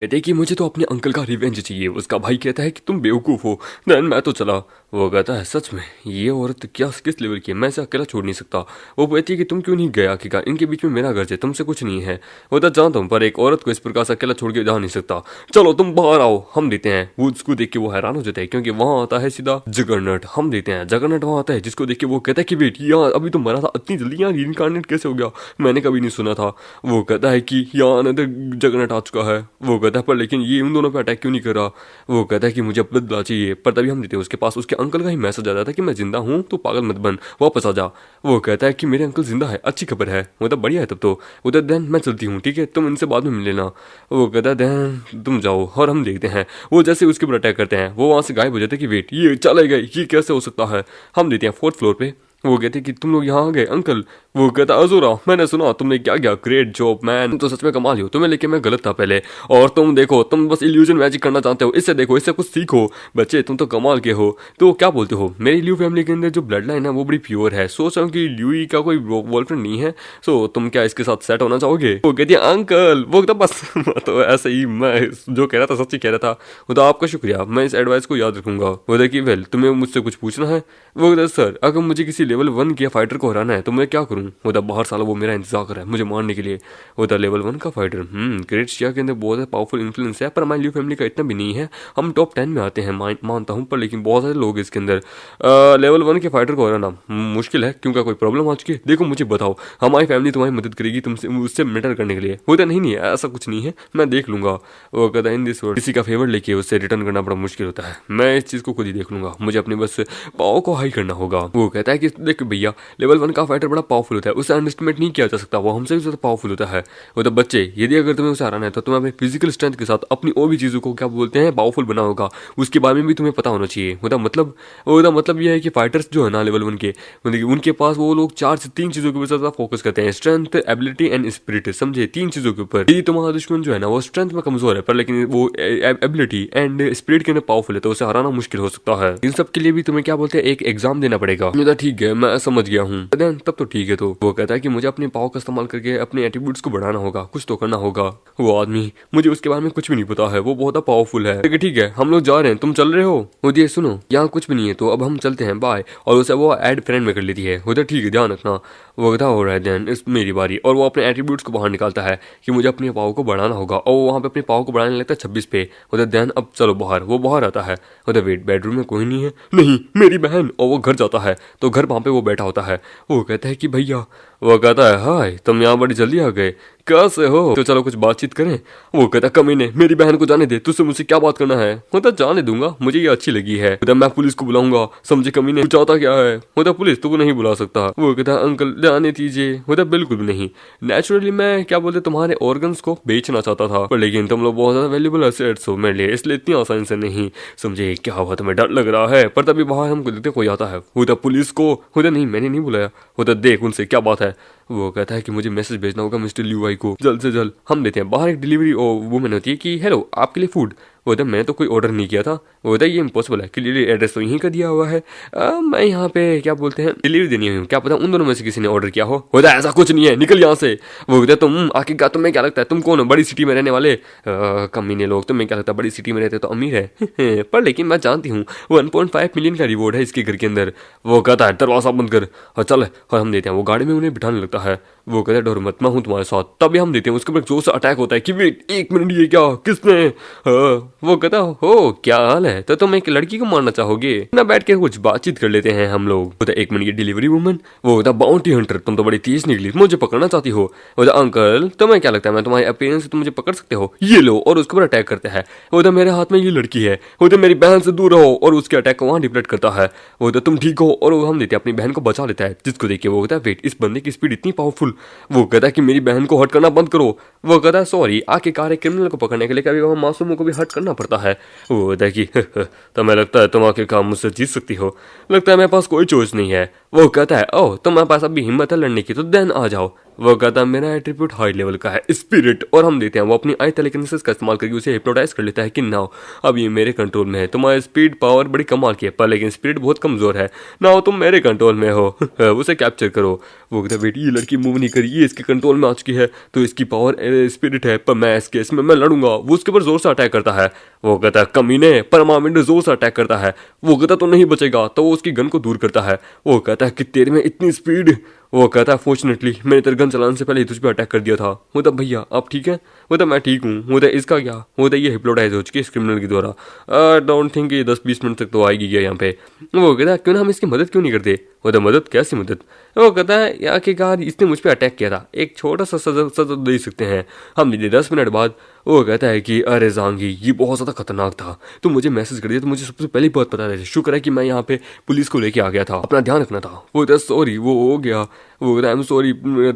कहते हैं कि मुझे तो अपने अंकल का रिवेंज चाहिए। उसका भाई कहता है कि तुम बेवकूफ़ हो। देन मैं तो चला। वो कहता है सच में ये औरत क्या किस लेवल की है, मैं इसे अकेला छोड़ नहीं सकता। वो कहती है कि तुम क्यों नहीं गया आखिरकार, इनके बीच में मेरा घर है, तुमसे कुछ नहीं है। वो तो जानता हूँ पर एक औरत को इस प्रकार से अकेला छोड़ के जा नहीं सकता। चलो तुम बाहर आओ, हम देते हैं। वो उसको देख के वो हैरान हो जाता है क्योंकि वहाँ आता है सीधा जगरनट। हम देते हैं जगरनट वहाँ आता है, जिसको देख के वो कहता है कि वेट यहाँ अभी तो मरा था, इतनी जल्दी यहाँ रीइंकार्नेट कैसे हो गया, मैंने कभी नहीं सुना था। वो कहता है कि यहाँ अनदर जगरनट आ चुका है। वो कहता है पर लेकिन ये उन दोनों पे अटैक क्यों नहीं कर रहा। वो कहता है कि मुझे बदला चाहिए। पर तभी हम देते हैं उसके पास उसके अंकल का ही मैसेज आ जाता है कि मैं जिंदा हूँ तो पागल मत बन, वापस आ जा। वो कहता है कि मेरे अंकल जिंदा है, अच्छी खबर है, मतलब बढ़िया है तब तो। उधर देन मैं चलती हूँ, ठीक है, तुम इनसे बाद में मिल लेना। वो कहता है देन तुम जाओ और हम देखते हैं। वो जैसे उसके ऊपर अटैक करते हैं वो वहाँ से गायब हो जाते हैं कि वेट ये चले गए, ये कैसे हो सकता है। हम देते हैं 4th फ्लोर पे। वो कहते कि तुम लोग यहाँ आ गए अंकल। वो कहता अजूरा मैंने सुना तुमने क्या किया, ग्रेट जॉब मैन, तुम तो सच में कमाल ही हो, तुम्हें लेके मैं गलत था पहले। और तुम देखो तुम बस इल्यूजन मैजिक करना चाहते हो, इससे देखो इससे कुछ सीखो बच्चे, तुम तो कमाल के हो। तो क्या बोलते हो, मेरी ल्यू फैमिली के अंदर जो ब्लड लाइन है वो बड़ी प्योर है। सोच रहा हूँ कि ल्यूई का कोई बॉयफ्रेंड नहीं है, सो तुम क्या इसके साथ सेट होना चाहोगे। वो कहती है अंकल वो तो बस तो ऐसे ही मैं जो कह रहा था सच्ची कह रहा था। वो तो आपका शुक्रिया, मैं इस एडवाइस को याद रखूंगा। वो देखिए वेल तुम्हें मुझसे कुछ पूछना है। वो कहता सर अगर मुझे किसी लेवल 1 के फाइटर को हराना है तो मैं क्या करूँ। वो तो बाहर साला वो मेरा इंतजार कर रहा है मुझे मारने के लिए। वो तो लेवल 1 का फाइटर, ग्रेट शिया के अंदर बहुत पावरफुल इन्फ्लुएंस है, पर हमारी ल्यू फैमिली का इतना भी नहीं है। हम टॉप 10 में आते हैं मानता हूँ, पर लेकिन बहुत सारे लोग इसके अंदर लेवल 1 के फाइटर को हराना मुश्किल है। क्योंकि कोई प्रॉब्लम आ चुकी है, देखो मुझे बताओ, हमारी फैमिली तुम्हारी मदद करेगी तुमसे उससे मैटर करने के लिए। होता नहीं ऐसा कुछ नहीं है, मैं देख लूंगा। वो कहता है इन दिस वर्ल्ड किसी का फेवर लेके उससे रिटर्न करना बड़ा मुश्किल होता है, मैं इस चीज को खुद ही देख लूंगा, मुझे अपने बस पावर को हाई करना होगा। वो कहता है कि देख भैया लेवल 1 का फाइटर बड़ा पावरफुल होता है, उसे अंडरस्टिमेट नहीं किया जा सकता, वो हमसे भी ज्यादा पावरफुल होता है। वो तो बच्चे यदि अगर तुम्हें उसे हराना है तो तुम्हें अपने फिजिकल स्ट्रेंथ के साथ अपनी और भी चीजों को क्या बोलते हैं पावरफुल बना होगा, उसके बारे में भी तुम्हें पता होना चाहिए। मतलब यह है कि फाइटर्स जो है ना लेवल 1 के, मतलब उनके पास वो लोग 4 से 3 चीजों के ऊपर ज्यादा फोकस करते हैं, स्ट्रेंथ एबिलिटी एंड स्पिरिट, समझे, 3 चीजों के ऊपर। यदि तुम्हारा दुश्मन जो है ना वो स्ट्रेंथ में कमजोर है पर लेकिन वो एबिलिटी एंड स्पिरिट के अंदर पावरफुल है तो उसे हराना मुश्किल हो सकता है। इन सब के लिए भी तुम्हें क्या बोलते हैं एक एग्जाम देना पड़ेगा। मुझे ठीक है मैं समझ गया हूँ, तब तो ठीक है। तो वो कहता है कि मुझे अपने पावर का इस्तेमाल करके अपने एट्रीब्यूट्स को बढ़ाना होगा, कुछ तो करना होगा। वो आदमी मुझे उसके बारे में कुछ भी नहीं पता है, वो बहुत पावरफुल है। ठीक है हम लोग जा रहे हैं, तुम चल रहे हो। उदय सुनो यहाँ कुछ भी नहीं है तो अब हम चलते हैं, बाय। और उसे वो ऐड फ्रेंड में कर लेती है। उधर ठीक है ध्यान रखना। वो कहता हो रहा है देन इस मेरी बारी, और वो अपने एट्रीब्यूट्स को बाहर निकालता है कि मुझे अपने पावर को बढ़ाना होगा, और वो वहाँ पे अपने पावर को बढ़ाने लगता है 26 पे। उधर देन अब चलो बाहर। वो बाहर आता है। उधर वेट बेडरूम में कोई नहीं है, नहीं मेरी बहन। और वो घर जाता है तो घर वहाँ पे वो बैठा होता है। वो कहता है कि भैया, वो कहता है हाय तुम यहाँ बड़ी जल्दी आ गए, कैसे हो, तो चलो कुछ बातचीत करें। वो कहता कमीने मेरी बहन को जाने दे, तुझसे मुझसे क्या बात करना है। मतलब जाने दूंगा, मुझे ये अच्छी लगी है। मतलब मैं पुलिस को बुलाऊंगा, समझे कमीने, तू चाहता क्या है। मतलब पुलिस तुमको नहीं बुला सकता। वो कहता अंकल जाने दीजिए। मतलब बिल्कुल भी नहीं, नेचुरली मैं क्या बोलते तुम्हारे ऑर्गन्स को बेचना चाहता था, पर लेकिन तुम लोग बहुत ज्यादा वैल्यूबल एसेट्स हो मेरे लिए, इसलिए इतनी आसानी से नहीं, समझे। क्या हुआ तुम्हें डर लग रहा है। पर तभी बाहर हमको देखते कोई आता है। वो पुलिस को, होता नहीं मैंने नहीं बुलाया। होता देख उनसे क्या बात है। वो कहता है कि मुझे मैसेज भेजना होगा मिस्टर ल्यूवाई को जल्द से जल्द। हम देते हैं बाहर एक डिलीवरी वूमेन होती है कि हेलो आपके लिए फूड। वो तो मैंने तो कोई ऑर्डर नहीं किया था। वो तो ये इम्पॉसिबल है, क्लियरली एड्रेस तो यहीं का दिया हुआ है। मैं यहाँ पे क्या बोलते हैं डिलीवरी देनी हुई, क्या पता उन दोनों में से किसी ने ऑर्डर किया हो। होता ऐसा कुछ नहीं है, निकल यहाँ से। वो कहते तुम आखिरकार तुम्हें क्या लगता है तुम कौन हो, बड़ी सिटी में रहने वाले कमीने लोग, तुम्हें क्या लगता है बड़ी सिटी में रहते तो अमीर है। पर लेकिन मैं जानती हूँ 1.5 मिलियन का रिवॉर्ड है इसके घर के अंदर। वो कहता है दरवाजा बंद कर और चल, और हम देते हैं वो गाड़ी में उन्हें बिठाने लगता है। वो कहता है डर मत मैं हूँ तुम्हारे साथ। तभी हम देते हैं उसके ऊपर जोर से अटैक होता है कि वेट एक मिनट ये क्या किसने। वो कहता हो क्या हाल है, तो तुम एक लड़की को मारना चाहोगे ना, बैठ के कुछ बातचीत कर लेते हैं हम लोग। होता एक मिनट ये डिलीवरी वुमन। वो होता बाउंटी हंटर, तुम तो बड़ी तेज निकली, मुझे पकड़ना चाहती हो। होता अंकल तुम्हें क्या लगता है मैं तुम्हारे अपीयरेंस से तुम मुझे पकड़ सकते हो, ये लो, और उसके ऊपर अटैक करते हैं। होता मेरे हाथ में ये लड़की है, होता मेरी बहन से दूर रहो, और उसके अटैक को वहां डिप्लेट करता है। होता तुम ठीक हो, और हम देते अपनी बहन को बचा लेता है, जिसको देखिए वो होता है वेट इस बंदे की स्पीड इतनी पावरफुल। वो कहता है कि मेरी बहन को हर्ट करना बंद करो। वो कहता है सॉरी, आखिरकार एक क्रिमिनल को पकड़ने के लिए कभी कभी मासूमों को भी हर्ट करना पड़ता है। वो होता है कि तुम्हें लगता है तुम आखिरकार मुझसे जीत सकती हो, लगता है मेरे पास कोई चॉइस नहीं है। वो कहता है ओह तुम्हारे पास अभी हिम्मत है लड़ने की, तो देन आ जाओ। वो कहता है मेरा एट्रीब्यूट हाई लेवल का है स्पिरिट, और हम देते हैं वो अपनी आई टेलीकिनेसिस का इस्तेमाल करके उसे हिप्नोटाइज कर लेता है कि नाउ अब ये मेरे कंट्रोल में है, तुम्हारी स्पीड पावर बड़ी कमाल की है पर लेकिन स्पिरिट बहुत कमजोर है, नाउ तुम मेरे कंट्रोल में हो। उसे कैप्चर करो। वो कहता है बेटी ये लड़की मूव नहीं करी, ये इसके कंट्रोल में आ चुकी है तो इसकी पावर स्पिरिट है, पर मैं इस केस में मैं लड़ूंगा। वो उसके ऊपर जोर से अटैक करता है। वो कहता है कमीने, परमानेंट जोर से अटैक करता है। वो कहता तो नहीं बचेगा, तो वो उसकी गन को दूर करता है। वो कहता है कि तेरे में इतनी स्पीड। वो कहता है फॉर्चुनेटली मैंने तेरे गन चलाने से पहले ही तुझ पे अटैक कर दिया था। वो तो भैया आप ठीक है? वो तो मैं ठीक हूँ। वो तो इसका क्या? वो तो ये हिप्नोटाइज हो चुकी है इस क्रिमिनल के द्वारा। डोंट थिंक ये 10-20 मिनट तक तो आएगी क्या यहाँ पे। वो कहता है क्यों ना हम इसकी मदद क्यों नहीं करते। वो तो मदद, कैसी मदद? वो कहता है आखिरकार इसने मुझ पर अटैक किया था, एक छोटा सा सजा दे सकते हैं हम। 10 मिनट बाद वो कहता है कि अरे जांगी ये बहुत ज़्यादा खतरनाक था, तुम मुझे मैसेज कर दिया तो मुझे सबसे पहले बहुत पता था, शुक्र है कि मैं यहाँ पे पुलिस को लेके आ गया था, अपना ध्यान रखना था। वो कहता सॉरी, वो हो गया। वो कहता आई एम सॉरी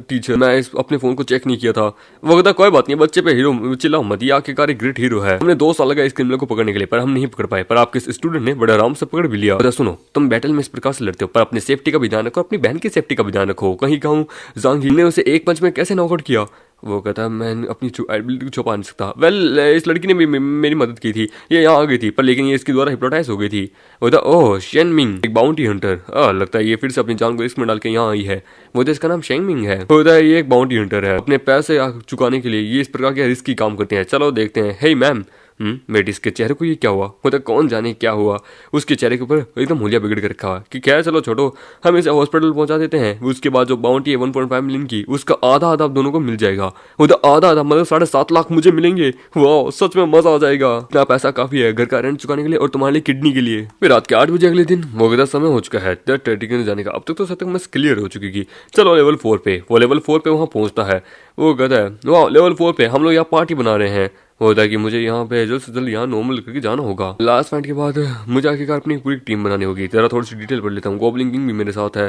टीचर, मैं अपने फ़ोन को चेक नहीं किया था। वो कहता कोई बात नहीं, बच्चे पे हीरो चिल्लाओ मत, ये आखिरकार एक ग्रेट हीरो है। हमने 2 साल लगा इस क्रिमिनल को पकड़ने के लिए पर हम नहीं पकड़ पाए, पर आपके स्टूडेंट ने बड़े आराम से पकड़ भी लिया। सुनो तुम बैटल में इस प्रकार से लड़ते हो पर अपनी सेफ्टी का भी ध्यान रखो, अपनी बहन की सेफ्टी का भी ध्यान रखो। कहीं कहूँ जांगी ने उसे एक पंच में कैसे नॉकआउट किया। वो कहता है मैं अपनी एबिलिटी को छुपा नहीं सकता। वेल इस लड़की ने भी मेरी मदद की थी, ये यहाँ आ गई थी पर लेकिन ये इसके द्वारा हिप्नोटाइज हो गई थी। वो था ओह शेनमिंग, एक बाउंटी हंटर। लगता है ये फिर से अपनी जान को रिस्क में डाल के यहाँ आई है। वो तो इसका नाम शेंगमिंग है। वो था ये एक बाउंटी हंटर है, अपने पैसे चुकाने के लिए ये इस प्रकार के रिस्की काम करते हैं। चलो देखते हैं। हे मैम। बेटी इसके चेहरे को ये क्या हुआ? वो तो कौन जाने क्या हुआ, उसके चेहरे के ऊपर एकदम हुलिया बिगड़ कर रखा है कि क्या है। चलो छोटो, हम इसे हॉस्पिटल पहुंचा देते हैं। उसके बाद जो बाउंटी है 1.5 मिलियन की, उसका आधा आधा आप दोनों को मिल जाएगा। वो तो आधा आधा मतलब 7.5 लाख मुझे मिलेंगे। वाह सच में मजा आ जाएगा, इतना पैसा काफी है घर का रेंट चुकाने के लिए और तुम्हारे लिए किडनी के लिए। फिर रात के 8 बजे अगले दिन वो कहता समय हो चुका है टेटिकन जाने का। अब तक तो सब तक मैं क्लियर हो चुकी थी। चलो लेवल 4 पे। वो लेवल 4 पे वहाँ पहुंचता है। वो कहता है वाह लेवल 4 पे हम लोग यहाँ पार्टी बना रहे हैं। होता है कि मुझे यहाँ पे जल्द से जल्द यहाँ नॉर्मल करके जाना होगा। लास्ट फाइट के बाद मुझे आखिरकार अपनी पूरी टीम बनानी होगी। तेरा थोड़ी सी डिटेल पढ़ लेता हूँ। गॉब्लिन किंग भी मेरे साथ है।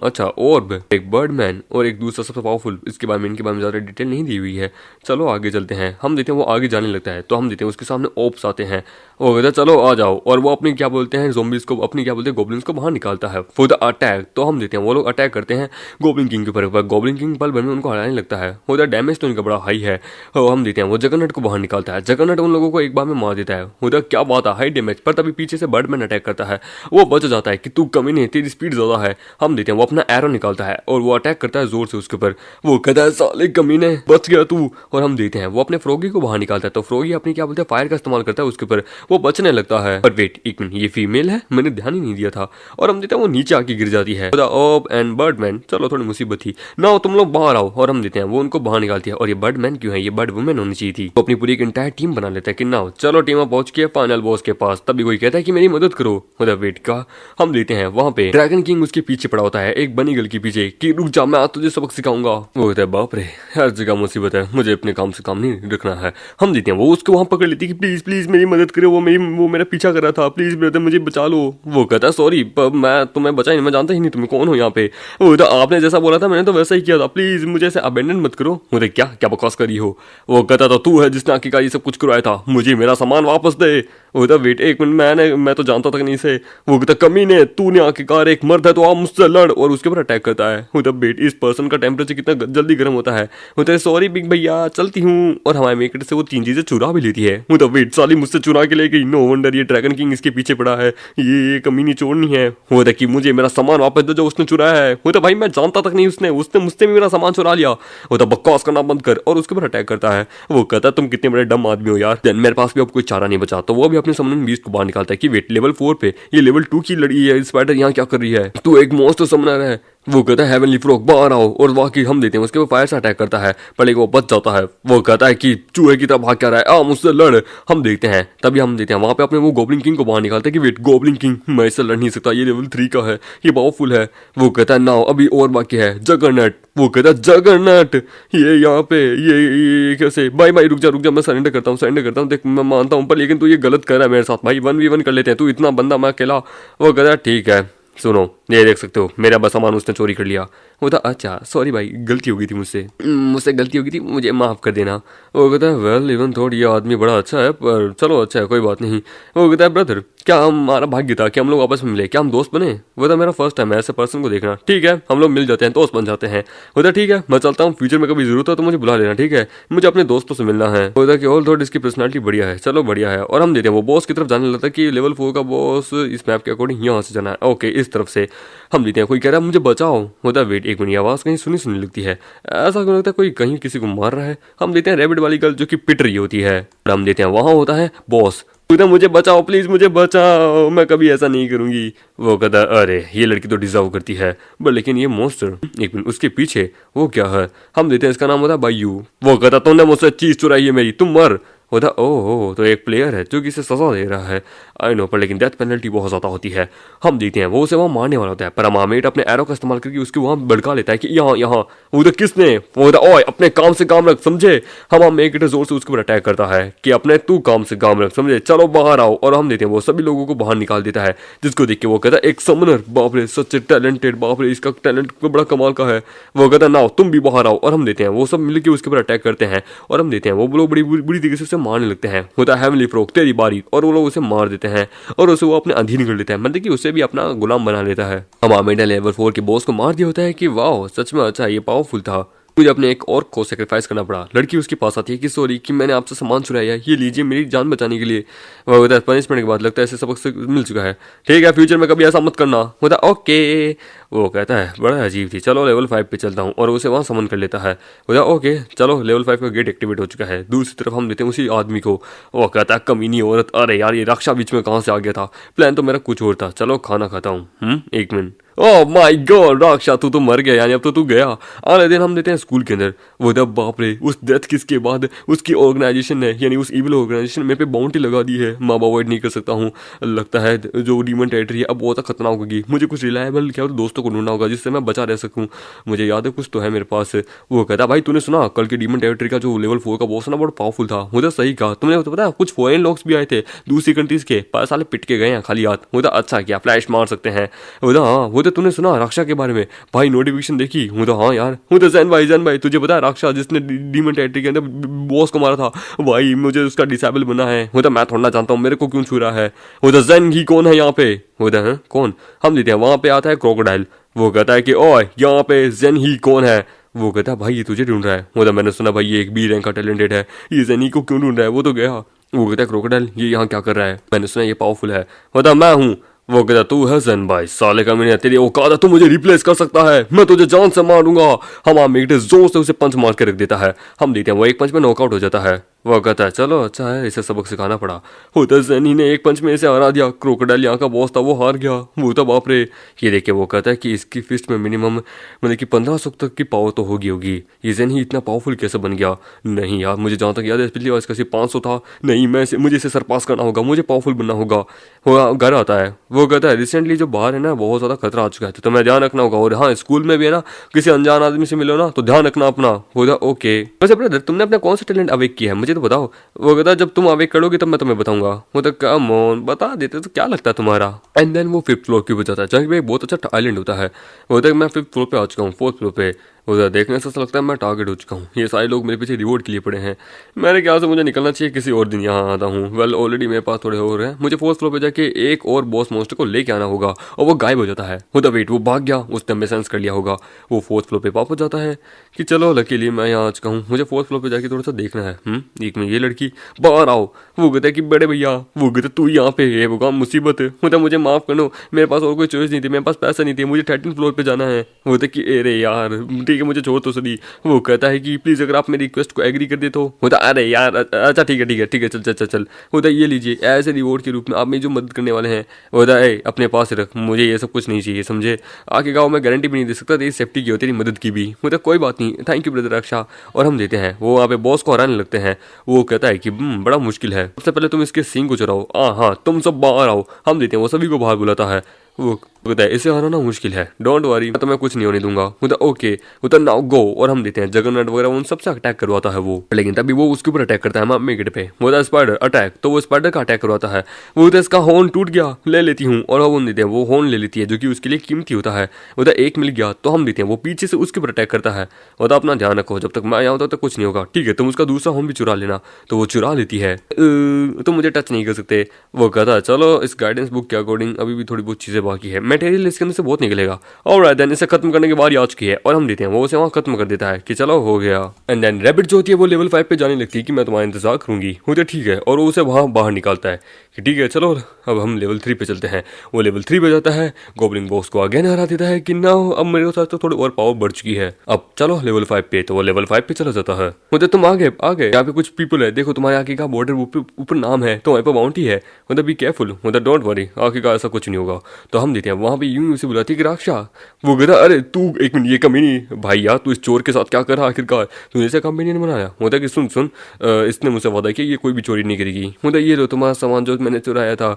अच्छा ऑर्ब, एक बर्डमैन और एक दूसरा सबसे पावरफुल। इसके बारे में इनके बारे में ज़्यादा डिटेल नहीं दी हुई है। चलो आगे चलते हैं। हम देते हैं वो आगे जाने लगता है तो हम देते हैं उसके सामने ओप्स आते हैं। वो कहता है चलो आ जाओ, और वो अपनी क्या बोलते हैं ज़ोंबीज को, अपनी क्या बोलते हैं गोब्लिन्स को बाहर निकालता है फॉर द अटैक। तो हम देते हैं वो लोग अटैक करते हैं गोब्लिन किंग के ऊपर। गोब्लिन किंग पल भर में उनको हराने लगता है। होता डैमेज तो इनका बड़ा हाई है। हम देते हैं वो जगन्नाथ को बाहर निकालता है। जगन्नाथ उन लोगों को एक बार में मार देता है। होता क्या बात है, हाई डैमेज। पर तभी पीछे से बर्डमैन अटैक करता है। वो बच जाता है कि तू कमी नहीं, तेरी स्पीड ज्यादा है। हम देते हैं वो अपना एरो निकालता है और वो अटैक करता है जोर से उसके ऊपर। वो कहता है साले कमीने बच गया तू। और हम देते हैं वो अपने फ्रोगी को बाहर निकालता है तो फ्रोगी अपनी क्या बोलते हैं फायर का इस्तेमाल करता है उसके ऊपर। वो बचने लगता है। पर वेट एक मिनट, ये फीमेल है, मैंने ध्यान ही नहीं दिया था। और हम देते हैं वो नीचे आके गिर जाती है। ओप एंड बर्डमैन, चलो थोड़ी मुसीबत थी ना, तुम लोग बाहर आओ। और हम देते हैं वो उनको बाहर निकालती है। और ये बर्डमैन क्यों है, ये बर्ड वुमेन होनी चाहिए थी। तो अपनी पूरी एक इंटायर टीम बना लेता है कि ना चलो टीम पहुंच के फाइनल बॉस के पास। तभी कोई कहता है कि मेरी मदद करो। मतलब वेट का हम देते हैं वहां पे ड्रैगन किंग उसके पीछे पड़ा होता है एक बनी गर्ल के पीछे कि रुक जा मैं आज तुझे सबक सिखाऊंगा। वो कहता है बाप रे हर जगह मुसीबत है, मुझे अपने काम से काम नहीं रखना है। हम देते हैं वो उसको वहां पकड़ लेती है कि प्लीज प्लीज मेरी मदद करो, वो मेरा पीछा कर रहा था, प्लीज ब्रदर मुझे बचा लो। वो कहता है सॉरी मैं तुम्हें बचा ही नहीं, मैं जानता ही नहीं तुम्हें कौन हो यहाँ पे। वो तो आपने जैसा बोला था मैंने तो वैसा ही किया था, प्लीज मुझे ऐसे अबेंडन मत करो। मुझे क्या क्या बकवास करी हो। वो कहता था तू है जिसने आखिरकार ये सब कुछ करवाया था, मुझे मेरा सामान वापस दे। वो कहता वेट एक मिनट, मैं तो जानता तक नहीं से। वो कहता कमीने तूने आखिरकार एक मर्द है तो आप मुझसे लड़, और उसके ऊपर अटैक करता है। वो कहता वेट इस पर्सन का टेम्परेचर कितना जल्दी गर्म होता है। वो कहता सॉरी बिग भैया चलती हूँ। और हमारे मेकट से वो 3 चीजें चुरा भी लेती है। वो कहता वेट साली मुझसे चुरा के ले गई, नो वंडर ये ड्रैगन किंग इसके पीछे पड़ा है, ये कमीनी चोरनी है। वो था कि मुझे मेरा सामान वापस दो जो उसने चुराया है। वो तो भाई मैं जानता तक नहीं, उसने मुझसे भी मेरा सामान चुरा लिया। वो तो बकवास करना बंद कर, और उसके ऊपर अटैक करता है। वो कहता तुम कितने बड़े डम आदमी हो यार। देन मेरे पास भी अब कोई चारा नहीं बचा, तो वो भी अपने समनिंग बीस्ट को बाहर निकालता है कि वेट लेवल 4 पे ये लेवल 2 की लड़ी है, स्पाइडर यहाँ क्या कर रही है, तू एक मॉन्स्टर समनर है। वो कहता है हेवनली फ्रॉग बाहर आओ, और वाकई हम देते हैं उसके ऊपर फायर से अटैक करता है पर लेकिन वो बच जाता है। वो कहता है कि चूहे की तरह भाग क्या रहा है, आ मुझसे लड़। हम देखते हैं तभी हम देते हैं वहां पे अपने वो गोब्लिन किंग को बाहर निकालते हैं कि वेट गोब्लिन किंग मैं इससे लड़ नहीं सकता, ये लेवल 3 का है, ये पावरफुल है। वो कहता है नाउ अभी और बाकी है जगरनट। वो कहता है जगरनट ये यहाँ पे ये कैसे, भाई भाई रुक जा मैं सरेंडर करता हूँ देख मैं मानता हूँ पर लेकिन तू ये गलत कर रहा है मेरे साथ भाई, 1v1 कर लेते हैं, तू इतना बंदा मैं अकेला। वो कहता है ठीक है सुनो ये देख सकते हो मेरा बस सामान उसने चोरी कर लिया। वो था अच्छा सॉरी भाई, गलती हो गई थी मुझसे गलती हो गई थी, मुझे माफ़ कर देना। वो कहता है वेल इवन थोड़ा ये आदमी बड़ा अच्छा है, पर चलो अच्छा है कोई बात नहीं। वो कहता है ब्रदर क्या हमारा भाग्य था कि हम लोग आपस में मिले, क्या हम दोस्त बने? वो था मेरा फर्स्ट टाइम है ऐसे पर्सन को देखना। ठीक है हम लोग मिल जाते हैं, दोस्त बन जाते हैं। वो था ठीक है मैं चलता हूँ, फ्यूचर में कभी जरूरत हो तो मुझे बुला लेना, ठीक है मुझे अपने दोस्तों से मिलना है। वो था कि ऑल थॉट इसकी पर्सनालिटी बढ़िया है, चलो बढ़िया है। और हम देते हैं वो बॉस की तरफ जाने लगता है कि लेवल 4 का बॉस इस मैप के अकॉर्डिंग यहाँ से जाना है, ओके इस तरफ से। हम देते हैं कोई कह रहा है मुझे बचाओ। होता है वेट एक मिनट, आवाज़ कहीं सुनी सुनी लगती है, ऐसा क्यों लगता है कोई कहीं किसी को मार रहा है। हम देते हैं रैबिट वाली गर्ल जो कि पिट रही होती है। और हम देते हैं वहाँ होता है बॉस। कहता मुझे बचाओ प्लीज मुझे बचाओ, मैं कभी ऐसा नहीं करूंगी। वो कहता अरे ये लड़की तो डिजर्व करती है, बट लेकिन ये मॉन्स्टर एक मिनट उसके पीछे वो क्या है। हम देते हैं इसका नाम होता है बायू। वो कहता तुमने मुझसे चीज चुराई है मेरी, तुम मर। होता ओह तो एक प्लेयर है जो कि इसे सजा दे रहा है, आई नो, पर लेकिन डेथ पेनल्टी बहुत ज़्यादा होती है। हम देखते हैं वो उसे वहाँ मारने वाला होता है, पर अमामेट अपने एरो का इस्तेमाल करके उसके वहाँ भड़का लेता है कि यहाँ यहाँ। वो तो किसने, वो तो ओए अपने काम से काम रख समझे। हम एक जोर से उसके ऊपर अटैक करता है कि अपने तू काम से काम रख समझे, चलो बाहर आओ। और हम देते हैं वो सभी लोगों को बाहर निकाल देता है, जिसको देख के वो कहता है एक समनर, बाप रे सच टैलेंटेड, बाप रे इसका टैलेंट तो बड़ा कमाल का है। वो कहता है ना तुम भी बाहर आओ। और हम देते हैं वो सब मिलकर उसके ऊपर अटैक करते हैं। और हम देते हैं वो लोग बड़ी बुरी तरीके से उसे मारने लगते हैं। होता है हेवनली फ्रॉग तेरी बारी, और वो लोग उसे मार देते हैं और उसे वो अपने अधीन कर लेता है, मतलब कि उसे भी अपना गुलाम बना लेता है। हम आमेडा लेवल 4 के बॉस को मार दिया होता है कि वाह सच में अच्छा ये पावरफुल था। मुझे अपने एक और को सेक्रीफाइस करना पड़ा। लड़की उसके पास आती है कि सॉरी कि मैंने आपसे सामान चुराया, ये लीजिए मेरी जान बचाने के लिए। वह होता है पनिशमेंट के बाद लगता है ऐसे सबक से मिल चुका है, ठीक है फ्यूचर में कभी ऐसा मत करना। होता है ओके। वो कहता है बड़ा अजीब थी, चलो लेवल 5 पे चलता हूँ, और उसे वहाँ समन कर लेता है। बोला ओके चलो लेवल 5 का गेट एक्टिवेट हो चुका है। दूसरी तरफ हम देते हैं उसी आदमी को। वो कहता है कमीनी औरत, अरे यार ये रक्षा बीच में कहाँ से आ गया था, प्लान तो मेरा कुछ और था, चलो खाना खाता हूँ। एक मिनट, ओह माय गॉड रक्षा तू तो मर गया, यानी अब तो तू गया। अगले दिन हम देते हैं स्कूल के अंदर। वो जब बाप रे उस डेथ किस के बाद उसकी ऑर्गेनाइजेशन ने, यानी उस इविल ऑर्गेनाइजेशन मेरे पे बाउंटी लगा दी है। मैं अब अवॉइड नहीं कर सकता हूँ। लगता है जो डीमन टेरिटरी है अब बहुत खतरनाक होगी। मुझे कुछ रिलायबल क्या दोस्तों को ढूंढना होगा जिससे मैं बचा रह सकूँ। मुझे याद है कुछ तो है मेरे पास। वो कहता भाई तूने सुना कल के डीमन टेरिटरी का जो लेवल 4 का बॉस ना बहुत पावरफुल था। मुझे सही कहा तुमने, तो पता कुछ फॉरेन लोग भी आए थे दूसरी कंट्रीज के, पर साले पिट के गए हैं खाली हाथ। मुझे अच्छा क्या फ्लैश मार सकते हैं। बोला हाँ वो तो तूने सुना रक्षा के बारे में भाई, नोटिफिकेशन देखी? हूँ तो हाँ यार। हूँ तो जैन भाई तुझे पता है रक्षा जिसने डीमन टेरिटरी के अंदर बॉस को मारा था भाई, मुझे उसका डिसेबल बना है। हूँ तो मैं थोड़ा ना जानता हूँ मेरे को क्यों छू रहा है। हूँ तो जैन ही कौन है यहाँ पे? होता है कौन? हम देते हैं वहां पे आता है क्रोकोडाइल। वो कहता है कि ओए यहाँ पे जेन ही कौन है? वो कहता है भाई ये तुझे ढूंढ रहा है। वो मैंने सुना भाई ये एक बी रैंक का टैलेंटेड है, ये जेन ही को क्यों ढूंढ रहा है? वो तो गया। वो कहता है क्रोकोडाइल ये यहाँ क्या कर रहा है? मैंने सुना ये पावरफुल है। होता मैं हूँ। वो कहता तू है जेन भाई, साले का मैंने तेरी औकात है तू मुझे रिप्लेस कर सकता है, मैं तुझे जान से मारूंगा। हम मेगटे जोर से उसे पंच मार के रख देता है। हम देते हैं वो एक पंच में नॉकआउट हो जाता है। वो कहता है चलो अच्छा है इसे सबक सिखाना पड़ा। होता जेनी ने एक पंच में इसे हरा दिया। क्रोकोडाइल यहाँ का बॉस था वो हार गया। वो तो बाप रे। ये देखे वो कहता है कि इसकी फिस्ट में मिनिमम मतलब कि 1500 तक की पावर तो होगी। ये जेन ही इतना पावरफुल कैसे बन गया? नहीं यार मुझे जहाँ तक याद है पिछली बार इसका सिर्फ 500 था। नहीं मुझे इसे सरपास करना होगा, मुझे पावरफुल बनना होगा। वो घर आता है। वो कहता है रिसेंटली जो बाहर है ना बहुत ज़्यादा खतरा आ चुका है, तो तुम्हें ध्यान रखना होगा। और हाँ स्कूल में भी है ना किसी अनजान आदमी से मिलो ना तो ध्यान रखना अपना। होगा ओके। वैसे ब्रदर तुमने अपना कौन सा टैलेंट अवेक किया है मुझे तो बताओ। वो कहता जब तुम अवेक करोगे तब मैं तुम्हें बताऊंगा। वो तो कम ऑन बता देते तो क्या लगता है तुम्हारा। एंड देन वो 5th फ्लोर की वजह जाता है जहाँ पे एक बहुत अच्छा आइलैंड होता है। वो तो मैं 5th फ्लोर पे आ चुका हूँ। 4th फ्लोर पे उधर देखने से ऐसा लगता है मैं टारगेट हो चुका हूँ। ये सारे लोग मेरे पीछे रिवॉर्ड के लिए पड़े हैं। मेरे ख्याल से मुझे निकलना चाहिए, किसी और दिन यहाँ आता हूँ। वेल ऑलरेडी मेरे पास थोड़े और हैं। मुझे 4th फ्लोर पे जाके एक और बॉस मॉन्स्टर को लेके आना होगा। और वो गायब हो जाता है। होता वेट वो भाग गया, उसने हमें सेंस कर लिया होगा। वो 4th फ्लोर पे वापस जाता है कि चलो लकीली मैं यहाँ आ चुका हूँ। मुझे 4th फ्लोर पे जाके थोड़ा सा देखना है। एक में ये लड़की बाहर आओ। वो कहता है कि बड़े भैया, वो कहते तू यहाँ पे है, वो काम मुसीबत है। होता मुझे माफ कर लो, मेरे पास और कोई चॉइस नहीं थी, मेरे पास पैसा नहीं थी, मुझे 13th फ्लोर पे जाना है। होता कि अरे यार ठीक है मुझे छोड़ तो सही। वो कहता है कि प्लीज अगर आप मेरी रिक्वेस्ट को एग्री कर दे तो। होता अरे यार अच्छा ठीक है चल चल चल चल। होता ये लीजिए ऐसे रिवॉर्ड के रूप में आप मेरी जो मदद करने वाले हैं। होता है अपने पास रख, मुझे ये सब कुछ नहीं चाहिए समझे। आके गाँव में गारंटी भी नहीं दे सकता तेरी सेफ्टी की हो, तेरी मदद की भी। होता कोई बात नहीं, थैंक यू ब्रदर रक्षा। और हम देते हैं वो वहाँ पे बॉस को हराने लगते हैं। वो कहता है कि बड़ा मुश्किल है, सबसे पहले तुम इसके सींग को चुराओ। हाँ तुम सब बाहर आओ। हम देते हैं वो सभी को बाहर बुलाता है। वो होता है इसे हराना मुश्किल है, डोंट वरी, मैं तुम्हें कुछ नहीं होने दूंगा। होता ओके, होता नाउ गो, और हम देते हैं जगन्नाथ वगैरह उन सबसे अटैक करवाता है वो, लेकिन तभी वो उसके ऊपर अटैक करता है मम्मी गेट पे। होता स्पाइडर अटैक, तो वो स्पाइडर का अटैक करवाता है। वो होता इसका हॉर्न टूट गया, ले लेती हूँ, और हम देते हैं वो हॉर्न ले लेती है जो कि उसके लिए कीमती होता है। होता एक मिल गया तो हम देते हैं वो पीछे से उसके ऊपर अटैक करता है। होता अपना ध्यान रखो, जब तक मैं यहाँ तब तक कुछ नहीं होगा, ठीक है, तुम उसका दूसरा हॉर्न भी चुरा लेना। तो वो चुरा लेती है, तुम मुझे टच नहीं कर सकते। वो कहता है चलो इस गाइडेंस बुक के अकॉर्डिंग अभी भी थोड़ी बहुत चीजें बाकी है, मटेरियल इसके अंदर से बहुत निकलेगा। ऑलराइट देन, इसे खत्म करने की बारी आ चुकी है, और हम देते हैं वो उसे वहाँ खत्म कर देता है कि चलो हो गया। एंड देन रैबिट जो होती है वो लेवल 5 पे जाने लगती है कि मैं तुम्हारा इंतजार करूंगी। होता ठीक है, और वो उसे वहाँ बाहर निकालता है कि ठीक है चलो अब हम लेवल 3 पे चलते हैं। वो लेवल 3 पे जाता है, गोब्लिन बॉस को अगेन हरा देता है कि ना अब मेरे साथ तो थोड़ी और पावर बढ़ चुकी है, अब चलो लेवल 5 पे। तो वो लेवल 5 पे चला जाता है। मुझे तुम आगे यहाँ पे कुछ पीपल है, देखो तुम्हारे आगे का बॉर्डर ऊपर नाम है, तो वहाँ पे बाउंटी है, मतलब बी केयरफुल, मतलब डोंट वरी, आगे का ऐसा कुछ नहीं होगा। तो हम देते हैं वहाँ पे यूं उसे बुलाती कि राक्षा। वो कहता अरे तू एक मिनट, ये कमीनी भाई यार, तू इस चोर के साथ क्या कर रहा आखिरकार, तूने इसे कंपेनियन बनाया। होता कि सुन सुन, इसने मुझसे वादा किया ये कोई भी चोरी नहीं करेगी। होता ये लो तुम्हारा सामान जो मैंने चुराया था।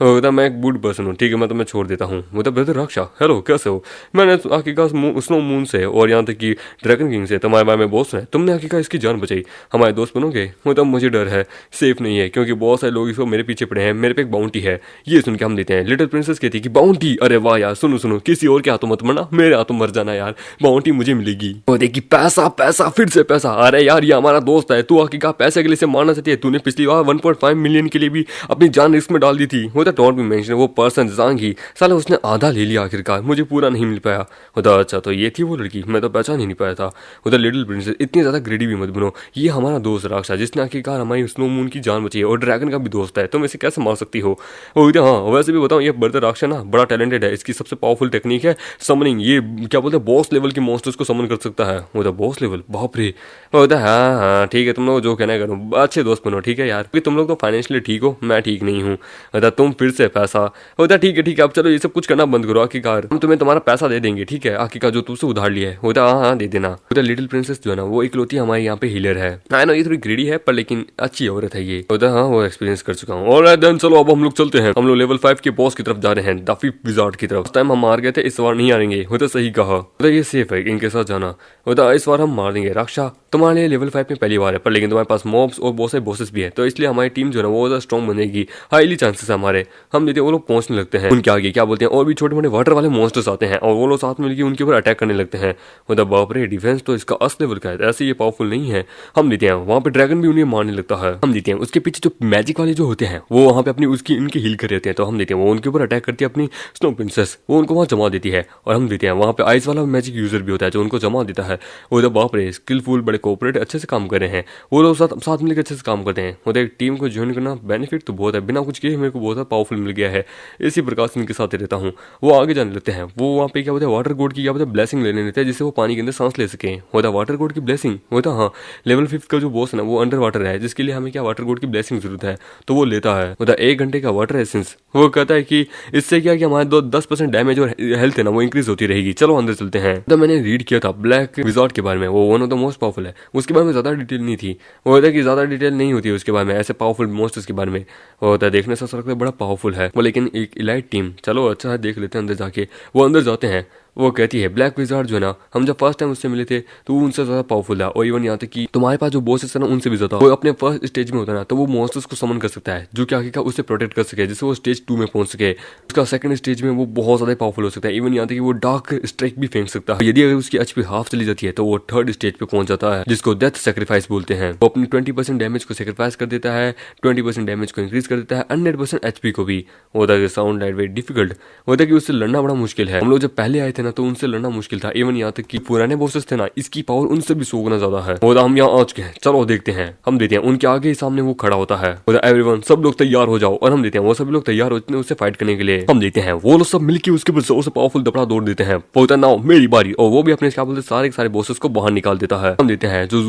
होता मैं एक गुड पर्सन हूँ, ठीक है, मैं तुम्हें छोड़ देता हूँ। होता ब्रदर राक्षा हेलो कैसे हो, मैंने आखिरकार स्नो मून से और यहाँ तक कि ड्रैगन किंग से तुम्हारे बारे में बॉस है, तुमने आखिरकार इसकी जान बचाई, हमारे दोस्त बनोगे। मतलब मुझे डर है, सेफ नहीं है, क्योंकि बहुत सारे लोग इसको मेरे पीछे पड़े हैं, मेरे पे एक बाउंटी है। ये सुन के हम देते हैं लिटिल प्रिंसेस कहती है कि बाउंटी, अरे वाह यार, सुनो सुनो, किसी और के हाथों मत मरना, मेरे हाथों मर जाना यार, बाउंटी मुझे मिलेगी। वो देखी पैसा पैसा फिर से पैसा, अरे यार ये हमारा दोस्त है, तू आखिरकार पैसे के लिए इसे मारना चाहती है, तूने पिछली बार 1.5 मिलियन के लिए भी अपनी जान रिस्क में डाल दी थी। होता डोंट बी मेंशन, वो पर्सन जांग ही साला उसने आधा ले लिया आखिरकार, मुझे पूरा नहीं मिल पाया। होता अच्छा तो ये थी वो लड़की, मैं तो पहचान ही नहीं पाया था। होता लिटिल प्रिंसेस इतनी ज्यादा ग्रेडी भी मत बनो, ये हमारा दोस्त राक्षा जिसने आखिरकार हमारी स्नो मून की जान बची है, और ड्रैगन का भी दोस्त है, तुम इसे कैसे मार सकती हो। हाँ वैसे भी बताओ, ये ब्रदर राक्षा ना बड़ा टैलेंटेड है, इसकी सबसे पावरफुल टेक्निक है समनिंग, ये क्या बोलते हैं बॉस लेवल के मॉन्स्टर्स को समन कर सकता है। वो तो बॉस लेवल, बाप रे। होता है हाँ हाँ ठीक है, तुम लोग जो कहना करो, अच्छे दोस्त बनो, ठीक है यार, क्योंकि तुम लोग तो फाइनेंशियली ठीक हो, मैं ठीक नहीं हूँ। होता तुम फिर से पैसा। होता ठीक है अब चलो ये सब कुछ करना बंद करो, आखिरकार हम तुम्हें तुम्हारा पैसा दे देंगे, ठीक है, आखिरकार जो तुमसे उधार लिया है। होता हाँ दे देना। होता लिटिल प्रिंसेस जो है ना वो इकलौती हमारे यहाँ पे हीलर है। आई नो ये थोड़ी ग्रीडी है पर लेकिन अच्छी औरत है ये। होता हाँ वो एक्सपीरियंस कर चुका हूँ। ऑलराइट देन चलो अब हम लोग चलते हैं, हम लोग लेवल 5 के बॉस की तरफ जा रहे हैं, डफी विजार्ड की तरफ। टाइम हम मार गए थे, इस बार नहीं आएंगे। होता सही कहा, होता ये सेफ है इनके साथ जाना। होता इस बार हम मार देंगे। रक्षा तुम्हारे लिए लेवल 5 में पहली बार है, पर लेकिन तुम्हारे पास मॉब्स और बहुत सारे बॉसेस भी है, तो इसलिए हमारी टीम जो है वो ज्यादा स्ट्रॉन्ग बनेगी, हाईली चांसेस है हमारे। हम देखते वो लोग पहुंचने लगते हैं, उनके आगे क्या बोलते हैं और भी छोटे मोटे वाटर वाले मॉन्स्टर्स आते हैं, और वो लोग साथ मिलकर उनके ऊपर अटैक करने लगते हैं। मतलब बाप रे, डिफेंस तो इसका अस लेवल का है, ऐसे ये पावरफुल नहीं है। हम देते हैं वहाँ पे ड्रैगन भी उन्हें मारने लगता है। हम देते हैं उसके पीछे जो मैजिक वाले जो होते हैं वो वहाँ पे अपनी उसकी इनकी हील कर रहते हैं, तो हम देते हैं वो उनके ऊपर अटैक करती है अपनी स्नो प्रिंसेस, वो उनको वहाँ जमा देती है। और हम देते हैं वहाँ पे आइस वाला मैजिक यूजर भी होता है जो उनको जमा देता है। वो बाप रे, स्किलफुल, बड़े कोऑपरेट, अच्छे से काम कर रहे हैं वो लोग, साथ मिलकर अच्छे से काम करते हैं। वो एक टीम को ज्वाइन करना बेनिफिट तो बहुत है, बिना कुछ किए मेरे को बहुत पावरफुल मिल गया है, इसी प्रकार से इनके साथ रहता हूँ। वो आगे जाने लगते हैं, वो वहाँ पे क्या बोलते हैं वाटर गॉड की क्या बोलते हैं ब्लेसिंग लेने लेते हैं, जिससे वो पानी के अंदर सांस ले सके। होता वाटर गॉड की ब्लेसिंग। होता हाँ लेवल 5 का जो बॉस है ना वो अंडर वाटर है, जिसके लिए हमें क्या वाटर गॉड की ब्लेसिंग जरूरत है, तो वो लेता है। होता 1 घंटे का वाटर एसेंस। वो कहता है कि इससे क्या कि हमारे 10% डैमेज और हेल्थ है ना वो इंक्रीज होती रहेगी। चलो अंदर चलते हैं। तो मैंने रीड किया था ब्लैक विजार्ड के बारे में, वो one of the most powerful है, उसके बारे में ज्यादा डिटेल नहीं थी। वो होता है कि ज्यादा डिटेल नहीं होती है उसके बारे में, ऐसे पावरफुल मॉन्स्टर्स के बारे में। वो होता है देखने से लगता है बड़ा पावरफुल है वो, लेकिन एक इलाइट टीम, चलो अच्छा है देख लेते हैं अंदर जाके। वो अंदर जाते हैं, वो कहती है ब्लैक विजार्ड जो है ना, हम जब फर्स्ट टाइम उससे मिले थे तो वो उनसे ज्यादा पावरफुल है, और इवन यहाँ तक कि तुम्हारे पास जो बॉसेस है ना उनसे भी ज्यादा। वो अपने फर्स्ट स्टेज में होता है ना तो वो मॉन्स्टर्स को समन कर सकता है, जो कि आखिरकार उससे प्रोटेक्ट कर सके, जिससे वो स्टेज 2 में पहुंच सके। उसका सेकंड स्टेज में वो बहुत ज्यादा पावरफुल हो सकता है, इवन यहाँ तक कि वो डार्क स्ट्राइक भी फेंक सकता है। यदि अगर उसकी एचपी हाफ चली जाती है तो वो थर्ड स्टेज पे पहुंच जाता है, जिसको डेथ सेक्रीफाइस बोलते हैं। वो अपनी 20% डैमेज को सेक्रीफाइस कर देता है, 20% डैमेज को इंक्रीज कर देता है, 100% एचपी को भी। होता है साउंड लाइट वेरी डिफिकल्ट, होता है कि उससे लड़ना बड़ा मुश्किल है। हम लोग जब पहले आए थे ना तो उनसे लड़ना मुश्किल था, इवन यहाँ तक कि पुराने बॉसेस थे ना इसकी पावर उनसे भी 100 गुना ज्यादा है। होता हम यहाँ आ चुके हैं, चलो देखते हैं। हम देते हैं उनके आगे सामने वो खड़ा होता है। होता एवरीवन सब लोग तैयार हो जाओ, और हम देते हैं वो सभी लोग तैयार होते हैं उससे फाइट करने के लिए। हम देते हैं वो लोग सब मिलकर उसके ऊपर जोर से पावरफुल दबड़ा दौड़ देते हैं। बोलता है नाउ मेरी बारी, और वो भी अपने क्या बोलते सारे सारे बॉसेस को बाहर निकाल देता है। हम देते हैं जो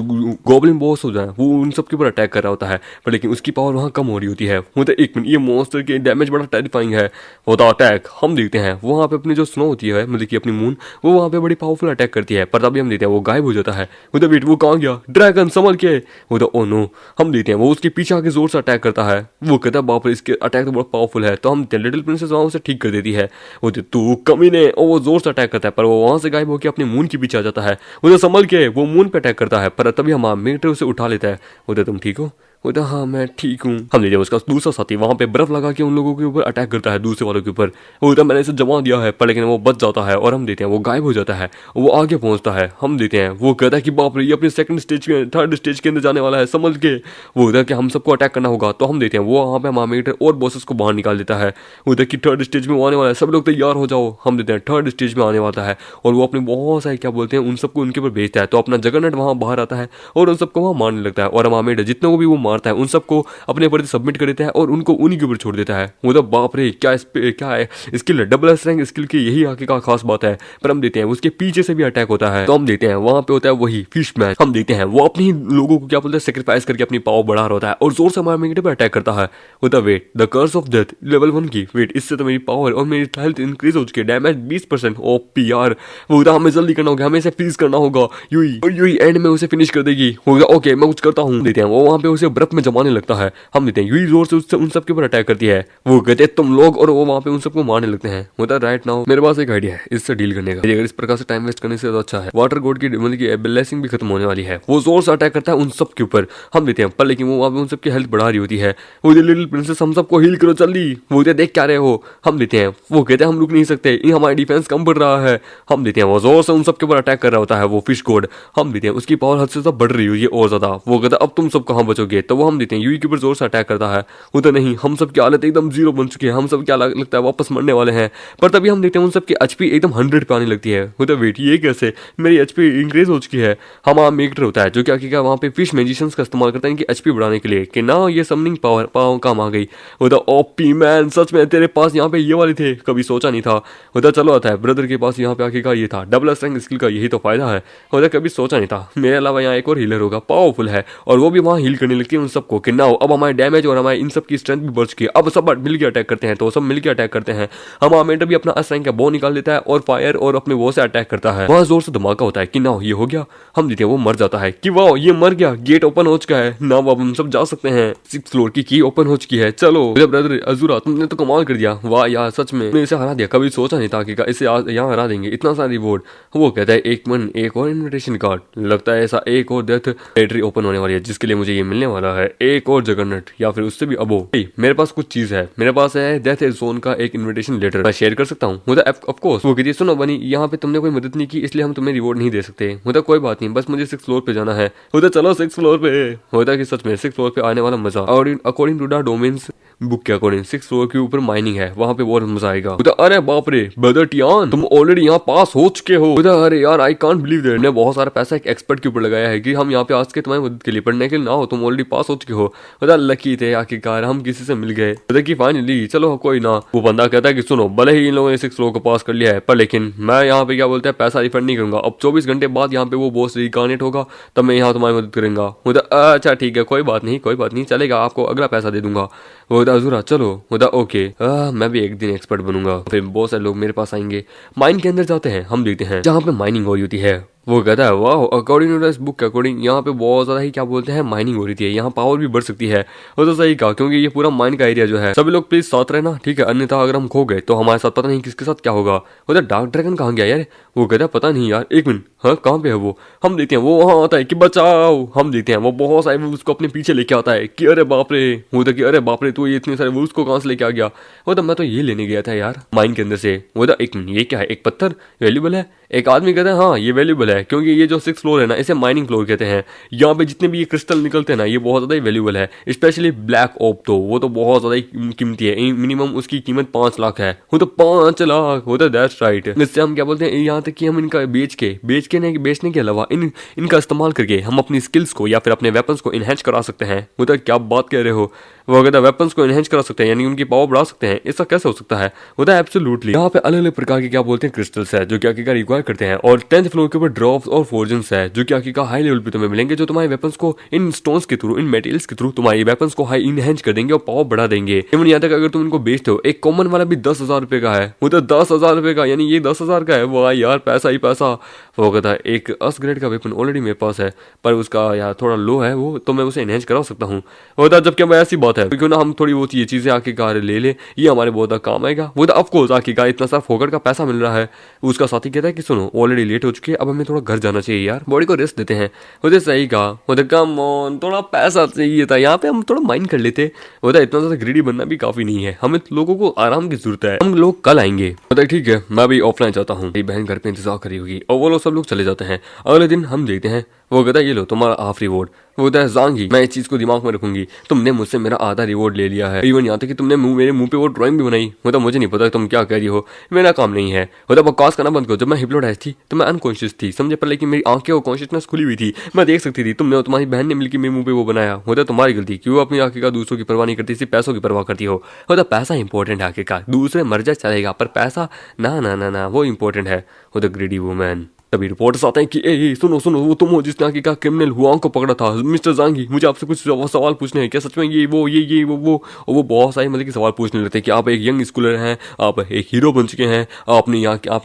गॉब्लिन बॉस हो जाए वो उन सबके ऊपर अटैक कर रहा होता है, पर लेकिन उसकी पावर वहाँ कम हो रही होती है। होता 1 मिनट, ये मॉन्स्टर के डैमेज बड़ा टेरिफाइंग है। होता अटैक, हम देखते हैं वहाँ पे अपनी जो स्नो होती है, मतलब कि अपनी मून, वो वहाँ पे बड़ी पावरफुल अटैक करती है। पर तभी हम देखते हैं वो गायब हो जाता है। उधर वेट, वो कहाँ गया? ड्रैगन संभल के। उधर ओ नो, हम देखते हैं वो उसके पीछे आके जोर से अटैक करता है। वो कहता है बाप रे, इसके अटैक तो बहुत पावरफुल है। तो हम लिटिल प्रिंसेस वहाँ उसे ठीक कर देती है। उधर तू कमीने, और वो जोर से अटैक करता है, पर वो वहाँ से गायब होकर अपनी मून के पीछे आ जाता है। उधर संभल के वो मून पे अटैक करता है, पर तभी हमारा मेटर उसे उठा लेता है। उधर तुम ठीक हो? उधर हाँ मैं ठीक हूँ। हम देखते हैं उसका दूसरा साथी वहाँ पे बर्फ लगा के उन लोगों के ऊपर अटैक करता है, दूसरे वालों के ऊपर। उधर मैंने इसे जमा दिया है, पर लेकिन वो बच जाता है और हम देखते हैं वो गायब हो जाता है। वो आगे पहुंचता है। हम देखते हैं वो कहता है कि बाप रे, ये अपने सेकंड स्टेज के थर्ड स्टेज के अंदर जाने वाला है, समझ के। वो उधर कि हम सबको अटैक करना होगा। तो हम देखते हैं वो वहाँ पे मामीटर और बॉसेस को बाहर निकाल देता है। उधर की थर्ड स्टेज में वो आने वाला है, सब लोग तैयार हो जाओ। हम देखते हैं थर्ड स्टेज में आने वाला है और वो अपने बहुत सारे क्या बोलते हैं उन सबको उनके ऊपर भेजता है। तो अपना जगरनट वहाँ बाहर आता है और उन सबको वहाँ मारने लगता है। और मामीटर जितने को भी वो मारता है उन सबको अपने प्रति सबमिट कर देता है और उनको उन्हीं के ऊपर छोड़ देता है। वो तो बाप रे, क्या है skill, double S rank skill की यही आगे का खास बात है। पर हम देखते हैं उसके पीछे से भी अटैक होता है। तो हम देखते हैं वहां पे होता है वही फिशमैन। हम देखते हैं वो अपनी लोगों को क्या बोलते हैं सेक्रीफाइस करके अपनी पावर बढ़ा रहा होता है और जोर से हमारे मेरे पे अटैक करता है। होता wait, the curse of death level 1 की। वेट, इससे तो मेरी पावर और मेरी हेल्थ इंक्रीज हो चुकी है, डैमेज 20%। ओपी यार, वो होता हमें जल्दी करना होगा, हमें इसे फ्रीज करना होगा। यूई एंड में उसे फिनिश कर देगी। होगा ओके, मैं कुछ करता हूँ। देते हैं वो वहां पे उसे बर्फ में जमाने लगता है। हम देते हैं यूई जोर से उससे उन सब के ऊपर अटैक करती है। वो कहते हैं तुम लोग, और वो वहां पे उन सबको मारने लगते हैं। होता है राइट नाउ मेरे पास एक आइडिया है इससे डील करने का। अगर इस प्रकार से टाइम वेस्ट करने से तो अच्छा है। वाटर गॉड की मतलब की ब्लेसिंग भी खत्म होने वाली है। वो जोर से अटैक करता है उन सब के ऊपर। हम देते हैं पर लेकिन वो वहां पे उन सबकी हेल्थ बढ़ा रही होती है। वो लिटिल प्रिंसेस, हम सबको हील करो जल्दी। वो देख क्या रहे हो? हम देते हैं वो कहते हैं हम रुक नहीं सकते, हमारी डिफेंस कम बढ़ रहा है। हम देते हैं वो जोर से उन सबके ऊपर अटैक कर रहा होता है वो फिश गॉड। हम देते हैं उसकी पावर हद से बढ़ रही हुई है और ज्यादा। वो कहता है अब तुम सब कहां बचोगे? तो वो हम देते हैं यूई के ऊपर जोर से अटैक करता है। वो तो नहीं, हम सब की हालत एकदम जीरो बन चुकी है, हम सब क्या लगता है वापस मरने वाले हैं। पर तभी हम देखते हैं उन सबकी एचपी एकदम 100 पे आने लगती है। वो तो वेट, ये कैसे? मेरी एचपी इंक्रीज हो चुकी है। हमारा मेकर होता है जो क्या वहाँ पे फिश मैजिशियंस का इस्तेमाल करता है इनकी एचपी बढ़ाने के लिए कि ना ये समनिंग पावर काम आ गई। वो तो ओपी मैन, सच में तेरे पास यहाँ पे ये वाले थे, कभी सोचा नहीं था। होता चलो आता है ब्रदर के पास यहाँ पे आके का ये था, डबल एस रैंक स्किल का यही तो फायदा है। होता कभी सोचा नहीं था मेरे अलावा यहाँ एक और हीलर होगा, पावरफुल है, और वो भी वहाँ हील करने लगती है उन सबको कि ना अब हमारे डैमेज और हमारे इन सब की स्ट्रेंथ भी बढ़ चुकी है। अब सब मिलकर अटैक करते हैं। तो सब मिलकर अटैक करते हैं। हमारा मेंटर भी अपना एस रैंक का बो निकाल देता है और फायर और अपने वो से अटैक करता है। वहाँ जोर से धमाका होता है कि ना ये हो गया। हम देखते हैं वो मर जाता है कि वाह ये मर गया, गेट ओपन हो चुका है ना, अब हम सब जा सकते हैं। 6th फ्लोर की ओपन हो चुकी है। चलो ब्रदर अजूरा, तुमने तो कमाल कर दिया, वाह यार सच में इसे हरा दिया, कभी सोचा नहीं था कि इसे यहाँ हरा देंगे, इतना सारा रिवॉर्ड। वो कहता है एक और इन्विटेशन कार्ड, लगता है ऐसा एक और डेथ टेरिटरी ओपन होने वाली है जिसके लिए मुझे ये मिलने वाला है, एक और जगरनट या फिर उससे भी अबो। मेरे पास कुछ चीज है, मेरे पास है डेथ जोन का एक इन्विटेशन लेटर, मैं शेयर कर सकता हूँ। Of course. वो कहती सुनो बनी, यहाँ पे तुमने कोई मदद नहीं की इसलिए हम तुम्हें रिवॉर्ड नहीं दे सकते। होता कोई बात नहीं, बस मुझे 6th फ्लोर पे जाना है। होता चलो 6th फ्लोर पे। होता कि सच में 6th फ्लोर पे आने वाला मजा, और according to the domains book के अकॉर्डिंग 6th फ्लोर के ऊपर माइनिंग है, वहाँ पे बहुत मजा आएगा। अरे बाप रे ब्रदर टियान, तुम ऑलरेडी यहाँ पास हो चुके हो। अरे यार आई कांट बिलीव दैट, मैंने बहुत सारा पैसा एक एक्सपर्ट के ऊपर लगाया है कि हम यहाँ पे आज के तुम्हारी मदद के लिए पढ़ने के लिए ना हो, तुम ऑलरेडी पास हो चुके हो। लकी थे आखिरकार हम किसी से मिल गए कि फाइनली चलो कोई ना। वो बंदा कहता है कि सुनो भले ही इन लोगों ने 6th फ्लोर को पास कर लिया है, पर लेकिन मैं यहाँ पे क्या बोलते हैं पैसा रिफंड नहीं करूंगा। अब 24 घंटे बाद यहाँ पे वो बॉस रिकानेट होगा तब मैं यहाँ तुम्हारी मदद करूंगा। अच्छा ठीक है, कोई बात नहीं चलेगा, आपको अगला पैसा दे दूंगा। वो अजूरा चलो। ओके मैं भी एक दिन एक्सपर्ट बनूंगा। फिर बहुत सारे लोग मेरे पास आएंगे। माइन के अंदर जाते हैं, हम देखते हैं जहाँ पे माइनिंग हो रही होती है। वो कहता है वाह अकॉर्डिंग टू दिस बुक के अकॉर्डिंग यहाँ पे बहुत ज्यादा ही क्या बोलते हैं माइनिंग हो रही थी, यहाँ पावर भी बढ़ सकती है। वो तो सही कहा, क्योंकि ये पूरा माइन का एरिया जो है। सभी लोग प्लीज साथ रहना, ठीक है, अन्यथा अगर हम खो गए तो हमारे साथ पता नहीं किसके साथ क्या होगा। वो डार्क ड्रैगन कहाँ गया यार? वो कहता है पता नहीं यार, एक मिनट, हाँ कहाँ पे है वो? हम देखते हैं वो वहाँ आता है कि बचाओ। हम देखते हैं वो बहुत सारे उसको अपने पीछे लेके आता है कि अरे बाप रे। वो कि अरे बाप रे तू ये इतने सारे वो उसको कहाँ से लेके आ गया? वो मैं तो ये लेने गया था यार माइन के अंदर से। वो एक मिनट, ये क्या है? एक पत्थर वैल्यूबल है? एक आदमी कहता है हाँ ये वैल्यूबल है, क्योंकि ये जो 6th फ्लोर है ना इसे माइनिंग फ्लोर कहते हैं। यहाँ पे जितने भी ये क्रिस्टल निकलते हैं ना ये बहुत ज्यादा ही वैल्यूबल है, स्पेशली ब्लैक ओप, तो वो तो बहुत ज्यादा ही कीमती है। मिनिमम उसकी कीमत 5 लाख है। वो तो 5 लाख होता है, दैट्स राइट। इससे हम क्या बोलते हैं यहाँ तक कि हम इनका बेचने के अलावा इनका इस्तेमाल करके हम अपनी स्किल्स को या फिर अपने वेपन्स को इनहेंस करा सकते हैं। वो तो क्या बात कह रहे हो? वो कहता है वेपन्स को एनहेंस करा सकते हैं, यानी उनकी पावर बढ़ा सकते हैं। ऐसा कैसे हो सकता है? होता है एब्सोल्युटली। यहाँ पे अलग अलग प्रकार के क्या बोलते हैं क्रिस्टल्स है जो कि आखिरकार रिक्वायर करते हैं, और 10th फ्लोर के ऊपर ड्रॉप्स और फोर्जन्स है जो कि आखिरकार हाई लेवल पे तुम्हें मिलेंगे, जो तुम्हारे वेपन्स को इन स्टोन्स के थ्रू, इन मेटेरियल्स के थ्रू तुम्हारी वेपन्स को हाई इनहेंस कर देंगे और पावर बढ़ा देंगे। इवन यहाँ तक अगर तुम इनको बेचते हो, एक कॉमन वाला भी 10,000 रुपए का है, वो तो 10,000 रुपए का, यानी ये 10,000 का है। वो यार पैसा ही पैसा। वो कहता है एक अस ग्रेड का वेपन ऑलरेडी मेरे पास है, पर उसका यार थोड़ा लो है वो, तो मैं उसे एनहेंस करा सकता हूँ। वो कहता है जब क्या ऐसी बात है, क्यों ना हम थोड़ी बहुत ये चीजें आखिरकार ले ले, ये हमारे बहुत काम आएगा। वो तो ऑफकोर्स आखिरकार इतना सारा फोकट का पैसा मिल रहा है। उसका साथी कहता है कि सुनो ऑलरेडी लेट हो चुके हैं, अब हमें थोड़ा घर जाना चाहिए यार, बॉडी को रेस्ट देते हैं। वो सही कहा, वो कम ऑन थोड़ा पैसा चाहिए था, यहाँ पे हम थोड़ा माइंड कर लेते। वो इतना ज्यादा ग्रीडी बनना भी काफी नहीं है, हमें लोगों को आराम की जरूरत है, हम लोग कल आएंगे। बताइए ठीक है, मैं भी ऑफलाइन जाता हूँ, मेरी बहन घर पे इंतजार करी होगी, और वो लोग सब लोग चले जाते हैं। अगले दिन हम देखते हैं, वो कहता है ये लो तुम्हारा हाफ रिवॉर्ड। वो कहता है ज़ांगी, मैं इस चीज को दिमाग में रखूंगी, तुमने मुझसे मेरा आधा रिवॉर्ड ले लिया है, इवन यहाँ तक कि तुमने मेरे मुंह पे वो ड्राइंग भी बनाई। मतलब मुझे नहीं पता तुम क्या कह रही हो, मेरा काम नहीं है। मतलब बकवास करना बंद करो। जब मैं हिप्नोटाइज थी तो मैं अनकॉन्शियस थी, समझे, पर लेकिन मेरी आंखें और कॉन्शियसनेस खुली हुई थी, मैं देख सकती थी। तुमने और तुम्हारी बहन ने मिलकर मेरे मुंह पे वो बनाया। होता तुम्हारी गलती, क्यों अपनी आखिरकार दूसरों की परवाह नहीं करती, सिर्फ पैसों की परवाह करती हो। होता पैसा इंपॉर्टेंट है आखिरकार, दूसरे मर जाए चलेगा, पर पैसा ना ना ना ना, वो इंपॉर्टेंट है। होता ग्रीडी वुमन। तभी रिपोर्टर्स आते हैं कि ए सुनो सुनो, वो तुम हो जिसने आखिरकार क्रिमिनल हुआंग को पकड़ा था। मिस्टर ज़ांगी, मुझे आपसे कुछ सवाल पूछने हैं, क्या सच में ये वो और वो बहुत सारे मतलब कि सवाल पूछने लगते हैं कि आप एक यंग स्कूलर हैं, आप एक हीरो बन चुके हैं, आपने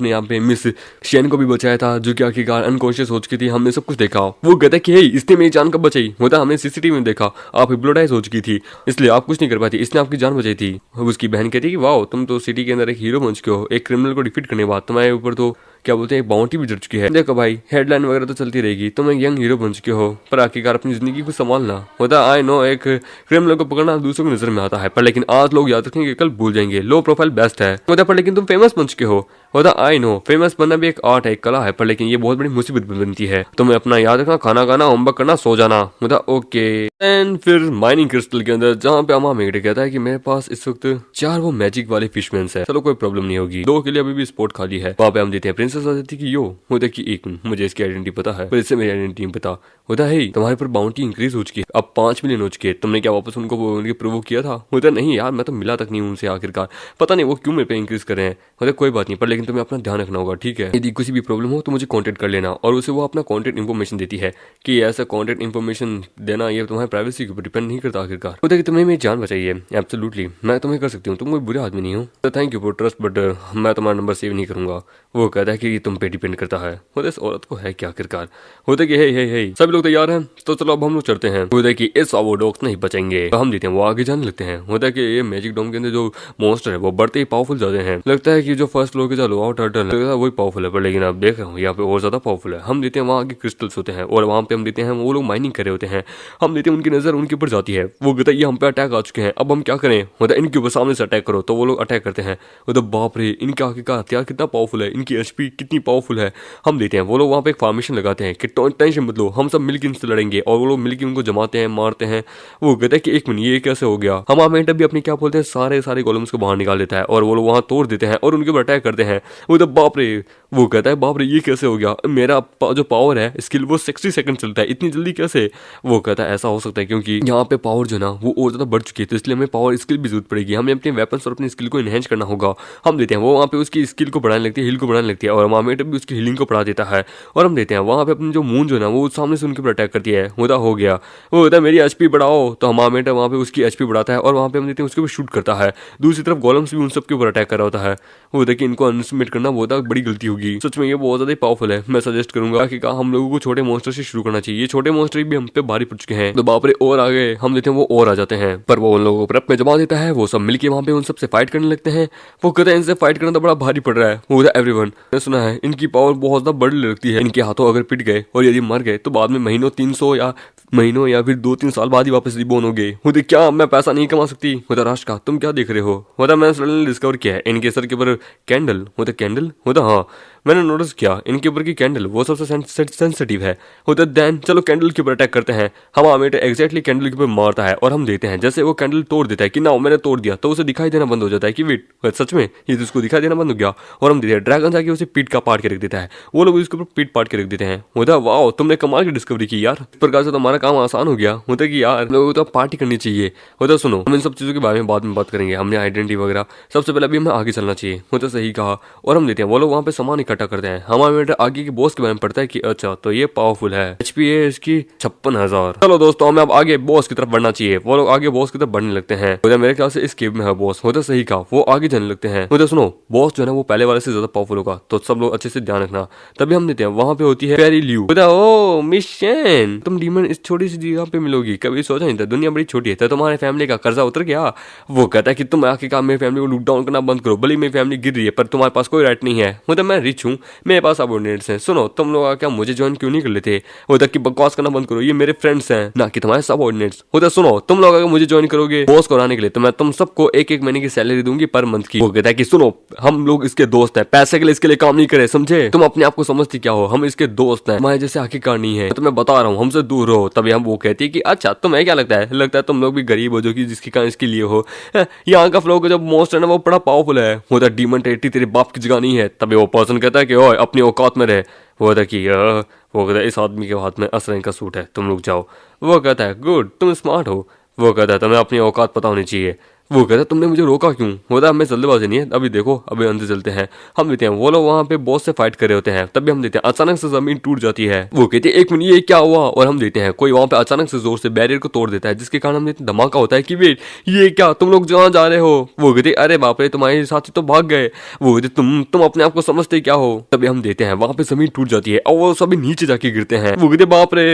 यहाँ पे मिस शेन को भी बचाया था जो कि आखिरकार अनकॉन्शियस हो चुकी थी, हमने सब कुछ देखा। वो कहता है कि हे इसने मेरी जान कब बचाई? होता हमने सीसीटीवी में देखा, आप हिप्नोटाइज हो चुकी थी, इसलिए आप कुछ नहीं कर पाती, इसने आपकी जान बचाई थी। उसकी बहन कहती है कि वाह, तुम तो सिटी के अंदर एक हीरो बन चुके हो, एक क्रिमिनल को डिफीट करने के बाद तुम्हारे ऊपर तो क्या बोलते हैं बाउंटी भी जड़ चुकी है। देखो भाई, हेडलाइन वगैरह तो चलती रहेगी, तुम एक यंग हीरो बन चुके हो, पर आखिरकार अपनी जिंदगी को संभालना। होता आई नो एक क्रिमिनल को पकड़ना दूसरों की नजर में आता है, पर लेकिन आज लोग याद रखेंगे, कल भूल जाएंगे। लो प्रोफाइल बेस्ट है होता, पर लेकिन तुम फेमस बन चुके हो। होता आई नो फेमस बनना भी एक आर्ट है, एक कला है, पर लेकिन ये बहुत बड़ी मुसीबत बनती है। तुम्हें अपना याद रखना, खाना खाना, होमवर्क करना, सो जाना। होता ओके। एंड फिर माइनिंग क्रिस्टल के अंदर जहाँ पे अमा मेगड़े कहता है कि मेरे पास इस वक्त 4 वो मैजिक वाले फिशमैन है, चलो कोई प्रॉब्लम नहीं होगी, 2 के लिए अभी भी स्पॉट खाली है। वहाँ पे हम देते हैं प्रिंसेस आ जाती कि यो होता कि एक मिनट, मुझे इसकी आइडेंटिटी पता है, पर इससे मेरी आइडेंटिटी नहीं पता। होता है तुम्हारे पर बाउंटी इंक्रीज हो चुकी है, अब 5 मिलियन हो चुके हैं, तुमने क्या वापस उनको प्रोवोक किया था? होता नहीं यार, मैं तो मिला तक नहीं उनसे, आखिरकार पता नहीं वो क्यों मेरे पे इंक्रीज कर रहे हैं। होता कोई बात नहीं, पर लेकिन तुम्हें अपना ध्यान रखना होगा, ठीक है? यदि कुछ भी प्रॉब्लम हो तो मुझे कॉन्टेक्ट कर लेना। और उसे वो अपना कॉन्टेक्ट इन्फॉर्मेशन देती है कि ऐसा कॉन्टेक्ट इन्फॉर्मेशन देना ये तुम्हारी प्राइवेसी के ऊपर डिपेंड नहीं करता। आखिरकार होता है कि तुमने मेरी जान बचाई है, एब्सोल्युटली मैं तुम्हें कर सकती हूँ, तुम कोई बुरे आदमी नहीं हो, तो thank you for trust, but मैं तुम्हारा नंबर सेव नहीं करूंगा। वो कहता है कि तुम पे डिपेंड करता है। होता इस औरत को है क्या आखिरकार। होता कि हे सभी लोग तैयार हैं, तो चलो अब हम लोग चलते हैं। होता है कि इस डॉग्स नहीं बचेंगे, तो हम देते हैं वो आगे जाने लगते हैं। होता है कि ये मैजिक डोम के अंदर जो मॉन्स्टर है वो बढ़ते ही पावरफुल जाते हैं। लगता है कि जो फर्स्ट फ्लोर के जो लोहा टर्टल है वही पावरफुल है, पर लेकिन आप देख रहे हो यहाँ पे और ज्यादा पावरफुल है। हम देते हैं वहाँ आगे क्रिस्टल्स होते हैं, और वहाँ पे हम देते हैं वो लोग माइनिंग कर रहे होते हैं, हम देते हैं उनकी नजर उनके ऊपर जाती है। वो कहता है ये हम पे अटैक आ चुके हैं, अब हम क्या करें? होता है इनके ऊपर सामने से अटैक करो, तो वो लोग अटैक करते हैं। तो बाप रे, इनके आगे का हथियार कितना पावरफुल है, इनकी एचपी कितनी पावरफुल है। हम देते हैं वो लोग वहाँ पे एक फॉर्मेशन लगाते हैं कि टेंशन मत लो, हम सब मिलकर इनसे लड़ेंगे, और वो लोग मिलकर उनको जमाते हैं, मारते हैं। वो कहते हैं कि एक मिनट, ये कैसे हो गया? हम आमेंट भी अपनी क्या बोलते हैं सारे गोलम्स को बाहर निकाल देता है, और वो लोग वहाँ तोड़ देते हैं और उनके ऊपर अटैक करते हैं। वो तो बाप रे, वो कहता है बाप रे ये कैसे हो गया? मेरा जो पावर है स्किल वो 60 सेकंड चलता है, इतनी जल्दी कैसे? वो कहता है ऐसा हो सकता है क्योंकि यहाँ पे पावर जो ना वो और ज्यादा बढ़ चुकी है, तो इसलिए हमें पावर स्किल भी जरूरत पड़ेगी, हमें अपने वेपन्स और अपनी स्किल को इनहेंस करना होगा। हम देते हैं वो वहाँ पे उसकी स्किल को बढ़ाने लगती है, हील को बढ़ाने लगती है, और मामेट भी उसकी हीलिंग को बढ़ा देता है। और हम देते हैं वहाँ पे अपनी जो मून जो ना वो सामने से उनके ऊपर अटैक करती है। होता हो गया, वो होता है मेरी एचपी बढ़ाओ, तो मामेट वहाँ पे उसकी एचपी बढ़ाता है, और वहाँ पे हम देते हैं उसके ऊपर शूट करता है। दूसरी तरफ गोलम्स भी उन सबके ऊपर अटैक कर रहा होता है। वो देखिए इनको अनस्टिमेट करना बहुत बड़ी गलती होगी, सच में ये बहुत ज्यादा पावरफुल है। मैं सजेस्ट करूंगा कि हम लोगों को छोटे मॉन्स्टर से शुरू करना चाहिए, ये छोटे मॉन्स्टर भी हम पे भारी पड़ चुके हैं। तो बाप रे और आगे हम देते हैं वो और आ जाते हैं, पर वो उन लोगों को प्रेप में जमा देता है। वो सब मिलके वहाँ पे उन सबसे फाइट करने लगते हैं। वो कहते हैं इनसे फाइट करना तो बड़ा भारी पड़ रहा है। वो एवरीवन मैंने सुना है इनकी पावर बहुत ज्यादा बढ़ने लगती है, इनके हाथों अगर पिट गए और यदि मर गए तो बाद में महीनों या फिर 2-3 साल बाद ही वापस रिबोर्न हो गए। होते क्या मैं पैसा नहीं कमा सकती? होता राष्ट्र का तुम क्या देख रहे हो? होता मैंने डिस्कवर किया है इनके सर के ऊपर कैंडल होता हाँ मैंने नोटिस किया इनके ऊपर की कैंडल वो सबसे सेंसिटिव है। उधर देन चलो कैंडल के ऊपर अटैक करते हैं। हम आमिर एग्जैक्टली कैंडल के ऊपर मारता है और हम देते हैं जैसे वो कैंडल तोड़ देता है कि ना मैंने तोड़ दिया, तो उसे दिखाई देना बंद हो जाता है कि वेट सच में ये तो उसको दिखाई देना बंद हो गया। और हम देते हैं ड्रैगन जाके उसे पीट का पाट के रख देता है, वो लोग उसके ऊपर पीट पाट के रख देते हैं। उधर वाओ तुमने कमाल की डिस्कवरी की यार, इस प्रकार से तो हमारा काम आसान हो गया। उधर कि यार लोगों को तो पार्टी करनी चाहिए। उधर सुनो हम इन सब चीज़ों के बारे में बाद में बात करेंगे, हमने आइडेंटिटी वगैरह, सबसे पहले अभी हमें आगे चलना चाहिए। वो तो सही कहा। और हम देते हैं वो लोग वहाँ पे सामान इकट्ठा करते हैं। हमारे आगे के बॉस के बारे में पड़ता है कि अच्छा तो ये पावरफुल है, HP है इसकी 56,000। चलो दोस्तों हमें अब आगे बॉस की तरफ बढ़ना चाहिए। वो लोग आगे बॉस की तरफ बढ़ने लगते हैं। उधर मेरे ख्याल से इस केव में है बॉस। वो तो सही कहा, वो आगे जाने लगते हैं। उधर सुनो बॉस जो है ना वो पहले वाले से ज्यादा पावरफुल होगा, तो सब लोग अच्छे से ध्यान रखना। तभी हम देते हैं वहाँ पे होती है फेरी ल्यू। ओ मिशन, तुम डीमन इस छोटी सी जगह पे मिलोगी, कभी सोचा नहीं था, दुनिया बड़ी छोटी है। तो तुम्हारे फैमिली का कर्जा उतर गया। वो कहता है कि तुम आखिरकार मेरी फैमिली को लूट डाउन करना बंद करो, भले मेरी फैमिली गिर रही है पर तुम्हारे पास कोई राइट नहीं है। मतलब मैं रिच हूँ, मेरे पास सबऑर्डिनेट्स हैं। सुनो तुम लोग क्या मुझे ज्वाइन क्यों नहीं कर लेते? वो तक कि बकवास करना बंद करो, ये मेरे फ्रेंड्स हैं ना कि तुम्हारे सबऑर्डिनेट्स। उधर सुनो तुम लोग अगर मुझे ज्वाइन करोगे बॉस को हराने के लिए, तो मैं तुम सबको एक एक महीने की सैलरी दूंगी पर मंथ की। वो कहता है कि सुनो हम लोग इसके दोस्त हैं, पैसे के लिए इसके लिए काम नहीं करे, समझे? तुम अपने आप को समझती क्या हो, हम इसके दोस्त हैं, हमारे जैसे आखिरकार नहीं है। तो मैं बता रहा हूँ हमसे दूर रहो। तभी हम वो कहती है कि अच्छा तुम्हें क्या लगता है तुम लोग भी गरीब हो जो कि जिसकी काम इसके लिए हो। यहाँ का फ्लो जब मोस्ट है ना वो बड़ा पावरफुल है। वो तो डीमन टेरिटरी तेरे बाप की जगह नहीं है। तभी वो पर्सन कहता है कि ओए अपनी औकात में रहे। वो कहता कि वो कहता है इस आदमी के हाथ में असरंग का सूट है, तुम लोग जाओ। वो कहता है गुड तुम स्मार्ट हो। वो कहता है तुम्हें अपनी औकात पता होनी चाहिए। वो कहता है तुमने मुझे रोका क्यों? होता है हमें जल्दबाजी नहीं है, अभी देखो अभी अंदर चलते हैं। हम देते हैं वो लोग वहाँ पे बॉस से फाइट कर रहे होते हैं। तभी हम देते हैं अचानक से जमीन टूट जाती है। वो कहते हैं एक मिनट ये क्या हुआ? और हम देते हैं कोई वहाँ पे अचानक से जोर से बैरियर को तोड़ देता है, जिसके कारण हम देते हैं धमाका होता है कि वेट ये क्या, तुम लोग जहाँ जा रहे हो? वो कहते अरे बाप रे तुम्हारे साथी तो भाग गए। वो कहते तुम अपने आप को समझते क्या हो? तभी हम देते हैं वहाँ पे जमीन टूट जाती है और वो सभी नीचे जाके गिरते हैं। वो कहते बाप रे।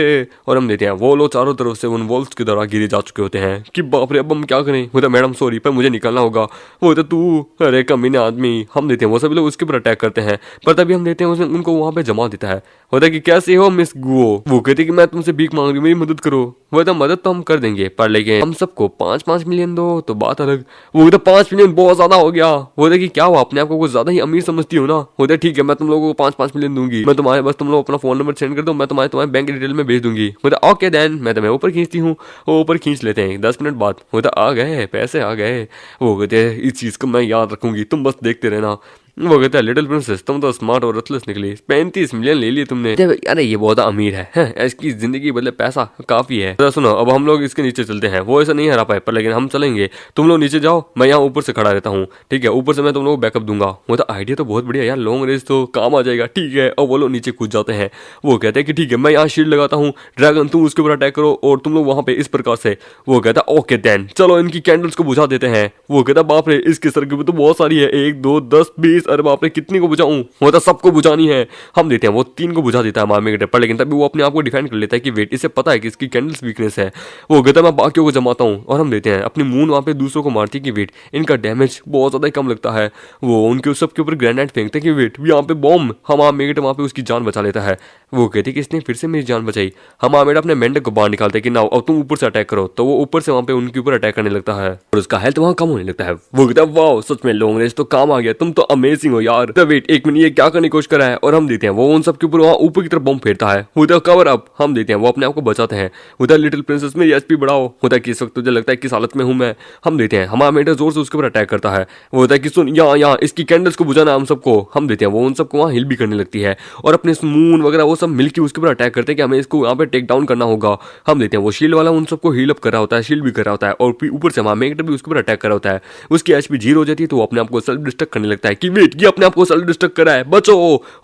और हम देते हैं वो लोग चारों तरफ से उन वॉल्स के द्वारा गिरे जा चुके होते हैं कि बाप रे अब हम क्या करें? बोलता मैडम सॉरी पर मुझे निकलना होगा। वो तो तू अरे कमीने आदमी। हम देते हैं वो सभी लोग उसके ऊपर अटैक करते हैं, पर तभी हम देते हैं उनको वहां पे जमा देता है। होता है कि कैसे हो मिस गुओ? वो कहती है कि मैं तुमसे भीख मांग रही हूँ, मेरी मदद करो। वो तो मदद तो हम कर देंगे पर लेकिन हम सबको 5-5 मिलियन दो तो बात अलग। वो तो 5 मिलियन बहुत ज्यादा हो गया। होता कि क्या हुआ, अपने आप को कुछ ज्यादा ही अमीर समझती हो ना? होता ठीक है मैं तुम लोगों को 5-5 मिलियन दूंगी, मैं तुम्हारे बस तुम लोग अपना फोन नंबर सेंड कर दो, मैं तुम्हारे बैंक डिटेल में भेज दूंगी। होता ओके देन मैं तुम्हें ऊपर खींचती हूँ। वो ऊपर खींच लेते हैं 10 मिनट बाद। होता आ गए पैसे आ गए। वो कहते हैं इस चीज को मैं याद रखूंगी, तुम बस देखते रहना। वो कहता है लिटिल प्रिंसेस तुम तो स्मार्ट और रथलेस निकली, 35 मिलियन ले लिए तुमने। अरे ये बहुत अमीर है, इसकी जिंदगी बदले पैसा काफी है। तो सुनो अब हम लोग इसके नीचे चलते हैं। वो ऐसा नहीं हरा पाए पर लेकिन हम चलेंगे, तुम लोग नीचे जाओ, मैं यहाँ ऊपर से खड़ा रहता हूँ, ठीक है? ऊपर से मैं तुम लोग बैकअप दूंगा। वो तो आइडिया तो बहुत बढ़िया यार, लॉन्ग रेंज तो काम आ जाएगा, ठीक है? और वो लोग नीचे कूद जाते हैं। वो कहते हैं कि ठीक है मैं यहाँ शील्ड लगाता हूँ, ड्रैगन तुम उसके ऊपर अटैक करो और तुम लोग वहाँ पे इस प्रकार से। वो कहता है ओके देन चलो इनकी कैंडल्स को बुझा देते हैं। वो कहता है बाप रे इसके सर के ऊपर तो बहुत सारी है, 1 2 10 20, अरे बाप रे कितनी बुझाऊं? वो तो सबको बुझानी है। हम देते हैं वो 3 को बुझा देता है मारने के पर लेकिन तभी वो अपने आप को डिफाइन कर लेता है कि वेट इसे पता है कि इसकी कैंडल्स वीकनेस है। वो कहता है मैं बाकियों को जमाता हूँ। और हम देते हैं अपनी मून वहाँ पे दूसरों को मारती है कि वेट इनका डैमेज बहुत ज्यादा कम लगता है। वो उनके सबके ऊपर ग्रेनेड फेंकते हैं कि वेट यहाँ पे बॉम्ब, हम आमेट वहाँ पे उसकी जान बचा लेता है। वो कहती है कि इसने फिर से मेरी जान बचाई। हम आमेट अपने मेंढक को बाहर निकालते हैं कि ना अब तुम ऊपर से अटैक करो, तो वो ऊपर से वहाँ पे उनके ऊपर अटैक करने लगता है और उसका हेल्थ वहाँ कम होने लगता है। वो कहता है वाओ सच में लॉन्ग रेंज तो काम आ गया, तुम तो अमेजिंग हो यार। वेट एक मिनट ये क्या करने की कोशिश कर रहा है? और हम देते हैं वो उन सब के ऊपर वहाँ ऊपर की तरफ बम फेरता है। उधर कवर अप हम देते हैं वो अपने आप को बचाते हैं। उधर लिटिल प्रिंसेस में एचपी बढ़ाओ। होता है कि इस वक्त तुझे लगता है किस हालत में हूँ मैं। हम देते हैं हमारा मेंटर जोर से उसके ऊपर अटैक करता है। वो होता है कि सुन यहाँ इसकी कैंडल्स को बुझाना हम सबको। हम देते हैं वो उन सबको वहाँ हिल भी करने लगती है और अपने मून वगैरह वो सब मिलकर उसके ऊपर अटैक करते हैं कि हमें इसको यहाँ पे टेक डाउन करना होगा। हम देते हैं वो शील्ड वाला उन सबको हील अप कर रहा होता है, शील्ड भी कर रहा होता है और ऊपर से हमारा मेंटर भी उसके ऊपर अटैक कर रहा होता है। उसकी एचपी 0 हो जाती है तो वो अपने आप को सेल्फ डिस्ट्रक्ट करने लगता है कि वेट ये अपने आप को सेल्फ डिस्ट्रक्ट करा है, बचो।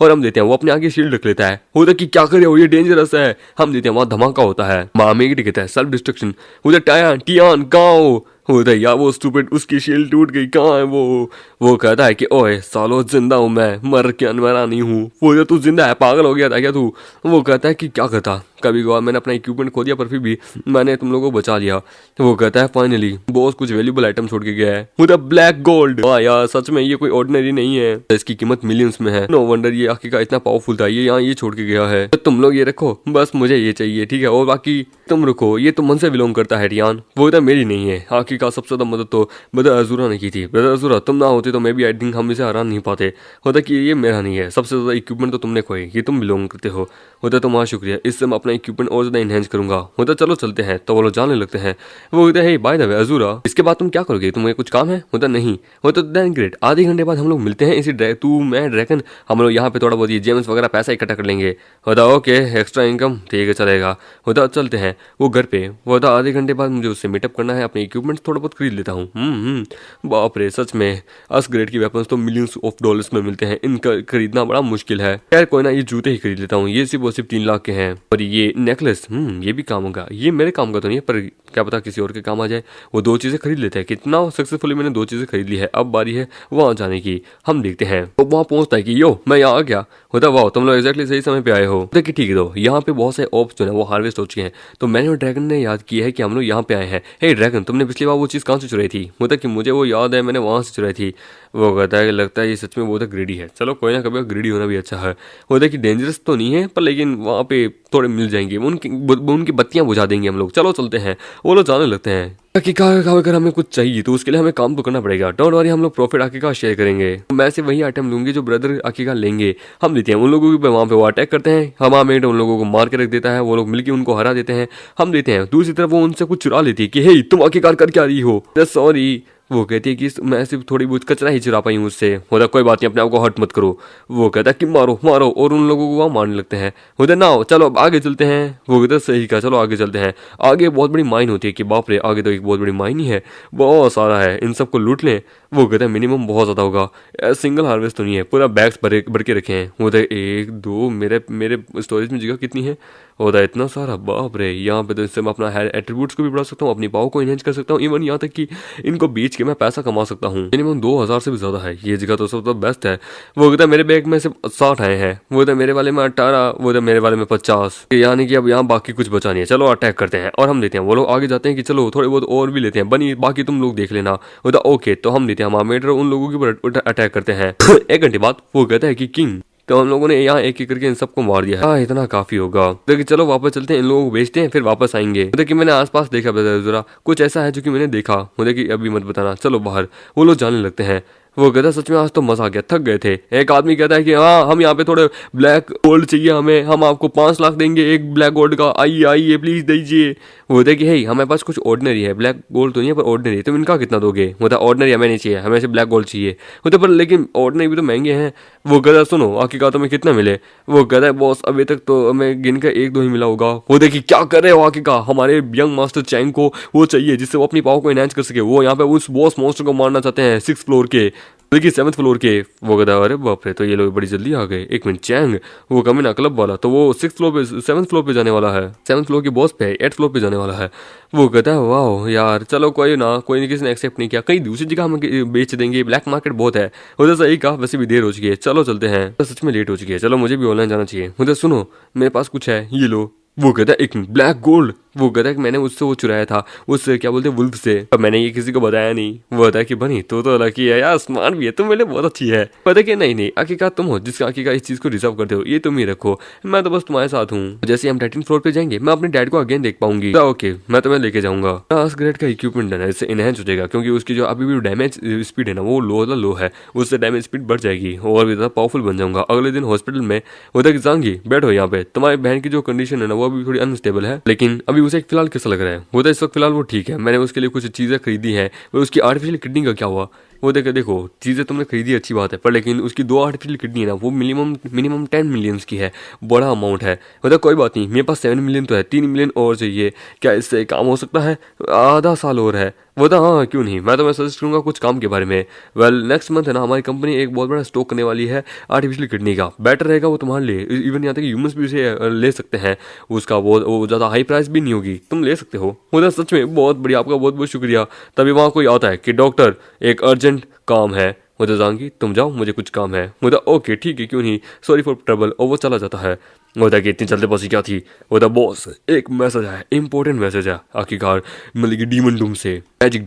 और हम देते हैं वो अपने आगे शील्ड रख लेता है। होता कि क्या करे हो ये डेंजरस है। हम देते हैं वहाँ धमाका होता है, मामेगी कहता है सेल्फ डिस्ट्रक्शन। उधर टियान गाओ होता है यार वो स्टूपिड उसकी शील्ड टूट गई, कहाँ है वो कहता है कि ओए सालो जिंदा हूँ मैं, मर के अनमरा नहीं हूँ। वो तू जिंदा है, पागल हो गया था क्या तू? वो कहता है कि क्या करता कभी कभार मैंने अपना इक्विपमेंट खो दिया पर फिर भी मैंने तुम लोगों को बचा लिया। वो कहता है फाइनली बॉस कुछ वैल्यूबल आइटम छोड़ के गया है, मुझे ब्लैक गोल्ड। हाँ यार सच में ये कोई ऑर्डिनरी नहीं है, इसकी कीमत मिलियंस में है। नो वंडर ये आखिरकार इतना पावरफुल था, ये यहाँ ये छोड़ के गया है। तो तुम लोग ये रखो, बस मुझे ये चाहिए, ठीक है, और बाकी तुम रुको, ये तो मन से बिलोंग करता है रियान, वो इतना मेरी नहीं है। आखिरकार सबसे ज्यादा मदद तो ब्रदर अजूरा ने की थी। ब्रदर अजूरा तुम ना होते तो मैं भी आई थिंक हम इसे हरा नहीं पाते। होता कि ये मेरा नहीं है, सबसे ज्यादा इक्विपमेंट तो तुमने खोए, ये तुम बिलोंग करते हो। होता तुम्हारा शुक्रिया, इससे मैं अपना इक्विपमेंट और ज्यादा इनहेंस करूंगा। होता चलो चलते हैं। तो वो लोग जाने लगते हैं। वो कहते हैं बाय द वे अजूरा इसके बाद तुम क्या करोगे, तुम्हें कुछ काम है? होता नहीं। होता देन ग्रेट, आधे घंटे बाद हम लोग मिलते हैं इसी तू मैं ड्रैगन, हम लोग यहाँ पे थोड़ा बहुत ये जेम्स वगैरह पैसा इकट्ठा कर लेंगे। होता ओके एक्स्ट्रा इनकम ठीक है चलेगा। होता चलते हैं वो घर पे। वो होता आधे घंटे बाद मुझे उससे मीटअप करना है, अपने इक्विपमेंट थोड़ा बहुत खरीद लेता हूँ। बाप रे सच में अस ग्रेड की वेपन्स तो मिलियंस ऑफ डॉलर्स में मिलते हैं, इनका खरीदना बड़ा मुश्किल है। यार कोई ना, ये जूते ही खरीद लेता हूँ, ये सिर्फ और सिर्फ 3 लाख के हैं। और ये नेकलेस ये भी काम होगा, ये मेरे काम का तो नहीं है पर क्या पता किसी और के काम आ जाए। वो 2 चीजें खरीद लेते हैं। कितना सक्सेसफुली मैंने 2 चीजें खरीद ली है, अब बारी है वहां जाने की। हम देखते हैं तो वहां पहुंचता है कि यो मैं यहाँ आ गया। होता वाह तुम लोग एक्जैक्टली सही समय पे आए हो। देखिए ठीक है, तो यहाँ पे बहुत से ओप्स जो है वो हार्वेस्ट हो चुके हैं। तो मैंने और ड्रैगन ने याद किया है कि हम लोग यहाँ पे आए हैं। हे ड्रैगन तुमने पिछली बार वो चीज़ कहाँ से चुराई थी? होता कि मुझे वो याद है, मैंने वहाँ से चुराई थी। वो कहता है कि लगता है ये सच में बहुत ग्रीडी है। चलो कोई ना, कभी ग्रीडी होना भी अच्छा है। होता है कि डेंजरस तो नहीं है पर लेकिन वहाँ पे थोड़े मिल जाएंगे, उनकी बत्तियां बुझा देंगे हम लोग। चलो चलते हैं। वो लोग जाने लगते हैं। अगर हमें कुछ चाहिए तो उसके लिए हमें काम तो करना पड़ेगा। डोंट वरी, हम लोग प्रॉफिट आखिरकार शेयर करेंगे। मैं से वही आइटम लूंगी जो ब्रदर आखिरकार लेंगे। हम लेते हैं उन लोगों की, वहाँ पे वो अटैक करते हैं। हमारा मेट उन लोगों को मार के रख देता है, वो लोग मिलकर उनको हरा देते हैं। हम लेते हैं। दूसरी तरफ वो उनसे कुछ चुरा लेती है कि हे तुम आखिरकार कर क्या रही हो? सॉरी, वो कहती है कि मैं सिर्फ थोड़ी बहुत कचरा ही चुरा पाई हूँ उससे। होता कोई बात नहीं, अपने आप को हर्ट मत करो। वो कहता है कि मारो मारो, और उन लोगों को वहाँ मारने लगते हैं। होता ना चलो अब आगे चलते हैं। वो कहता है सही कहा, चलो आगे चलते हैं। आगे बहुत बड़ी माइन होती है कि बाप रे, आगे तो एक बहुत बड़ी माइन ही है, बहुत सारा है, इन सबको लूट लें। वो कहता है मिनिमम बहुत ज़्यादा होगा, सिंगल हार्वेस्ट तो नहीं है, पूरा बैग्स भर के रखे हैं। होता है 1 2 मेरे स्टोरेज में जगह कितनी है? होता है इतना सारा, बाप रे। यहाँ पे तो इससे मैं अपना एट्रीब्यूट्स को भी बढ़ा सकता हूँ, अपनी पावर को इनहेंस कर सकता हूँ, इवन यहाँ तक कि इनको बेच के मैं पैसा कमा सकता हूँ। मिनिमम 2000 से भी ज्यादा है, ये जगह तो सबसे बेस्ट है। वो कहता है मेरे बैग में सिर्फ 60 आए हैं। वो कहता है मेरे वाले में 18, वो कहता है मेरे वाले में 50, यानी कि अब यहाँ बाकी कुछ बचा नहीं है। चलो अटैक करते हैं और हम लेते हैं। वो लोग आगे जाते हैं कि चलो थोड़े बहुत और भी लेते हैं, बनी बाकी तुम लोग देख लेना। वो कहता ओके, तो हम लेते हैं। हमारा मेटर उन लोगों के ऊपर अटैक करते हैं। 1 घंटे बाद वो कहता है कि किंग, तो हम लोगों ने यहाँ एक एक करके इन सबको मार दिया है। हाँ इतना काफी होगा, तो चलो वापस चलते हैं, इन लोगों को बेचते हैं फिर वापस आएंगे। मतलब कि मैंने आसपास देखा जरा कुछ ऐसा है जो कि मैंने देखा। मतलब कि अभी मत बताना, चलो बाहर। वो लोग जाने लगते हैं। वो कहता है सच में आज तो मजा आ गया, थक गए थे। एक आदमी कहता है कि हाँ हम यहाँ पे थोड़े ब्लैक गोल्ड चाहिए हमें, हम आपको 5 लाख देंगे एक ब्लैक गोल्ड का, आइए आइए प्लीज दीजिए। वो होता है कि हे हमारे पास कुछ ऑर्डिनरी है, ब्लैक गोल्ड तो नहीं है पर ऑर्डिनरी, तुम इनका कितना दोगे? होता है ऑर्डिनरी हमें नहीं चाहिए, हमें से ब्लैक गोल्ड चाहिए। होता पर लेकिन ऑर्डिनरी भी तो महंगे हैं। वो कहता सुनो आखिरकार तुम्हें कितना मिले? वो कहता है बॉस अभी तक तो हमें गिन कर 1 2 ही मिला होगा। वो देखिए क्या कर रहे हो, आखिरकार हमारे यंग मास्टर चैंग को वो चाहिए जिससे वो अपनी पावर को एनहांस कर सके। वो यहाँ पे उस बॉस मॉन्स्टर को मारना चाहते हैं 6th फ्लोर के, देखिए 7th फ्लोर के। वो कहता है अरे बाप रे, तो ये लोग बड़ी जल्दी आ गए। 1 मिनट, चैंग वो कमीना क्लब वाला तो वो 6th फ्लोर पे 7th फ्लोर पे जाने वाला है, 7th फ्लोर की बॉस पे 8th फ्लोर पे जाने वाला है। वो कहता है वाह यार चलो कोई ना, कोई नहीं, किसी ने एक्सेप्ट नहीं किया, कहीं दूसरी जगह हम बेच देंगे, ब्लैक मार्केट बहुत है। उधर सही कहा, वैसे भी देर हो चुकी है, चलो चलते हैं। तो सच में लेट हो चुकी है, चलो मुझे भी ऑनलाइन जाना चाहिए। उधर सुनो मेरे पास कुछ है, ये लो। वो कहता है 1 मिनट, ब्लैक गोल्ड। वो कहता है कि मैंने उससे वो चुराया था, उससे क्या बोलते हैं वुल्फ से, पर मैंने ये किसी को बताया नहीं। वो कहता है कि बनी तो लकी है यार, स्मार्ट भी है, तुम मेरे बहुत अच्छी है। पता है कि नहीं आखिरकार तुम हो जिसका आखिरकार इस चीज को रिजर्व करते हो, ये तुम ही रखो, मैं तो बस तुम्हारे साथ हूँ। जैसे हम 13th फ्लोर पे जाएंगे मैं अपने डैड को अगेन देख पाऊंगी। ओके मैं तुम्हें लेके जाऊंगा। ग्रेड का इक्विपमेंट है ना, इससे इनहेंस हो जाएगा क्योंकि उसकी जो अभी भी डैमेज स्पीड है ना वो लो है, उससे डैमेज स्पीड बढ़ जाएगी और भी ज्यादा पावरफुल बन जाऊंगा। अगले दिन हॉस्पिटल में उधर जाऊंगी, बैठो यहाँ पे, तुम्हारी बहन की जो कंडीशन है ना वो अभी थोड़ी अनस्टेबल है, लेकिन अभी उसे फिलहाल कैसा लग रहा है? वो तो इस वक्त फिलहाल वो ठीक है। मैंने उसके लिए कुछ चीजें खरीदी हैं। वो उसकी आर्टिफिशियल किडनी का क्या हुआ? वो देखो चीज़ें तुमने खरीदी अच्छी बात है, पर लेकिन उसकी 2 आर्टिफिशियल किडनी है ना वो मिनिमम 10 मिलियंस की है, बड़ा अमाउंट है। मतलब कोई बात नहीं, मेरे पास 7 मिलियन तो है, 3 मिलियन और चाहिए, क्या इससे काम हो सकता है? आधा साल और है। वो था हाँ क्यों नहीं, मैं सजेस्ट करूँगा कुछ काम के बारे में। वेल नेक्स्ट मंथ है ना हमारी कंपनी एक बहुत बड़ा स्टॉक करने वाली है आर्टिफिशियल किडनी का, बेटर रहेगा वो तुम्हारे लिए, इवन यहाँ तक ह्यूमंस भी उसे ले सकते हैं। उसका वो ज़्यादा हाई प्राइस भी नहीं होगी, तुम ले सकते हो। वो सच में बहुत बढ़िया, आपका बहुत बहुत शुक्रिया। तभी वहाँ कोई आता है कि डॉक्टर एक अर्जेंट काम है, मुझे जानगी तुम जाओ, मुझे कुछ काम है। मुझे ओके ठीक है क्यों नहीं, सॉरी फॉर ट्रबल, और वो चला जाता है। होता है कि इतनी जल्दीबाजी क्या थी। होता बॉस एक मैसेज है, इंपॉर्टेंट मैसेज है आखिरकार, मतलब कि डीमन डूम से, मैजिक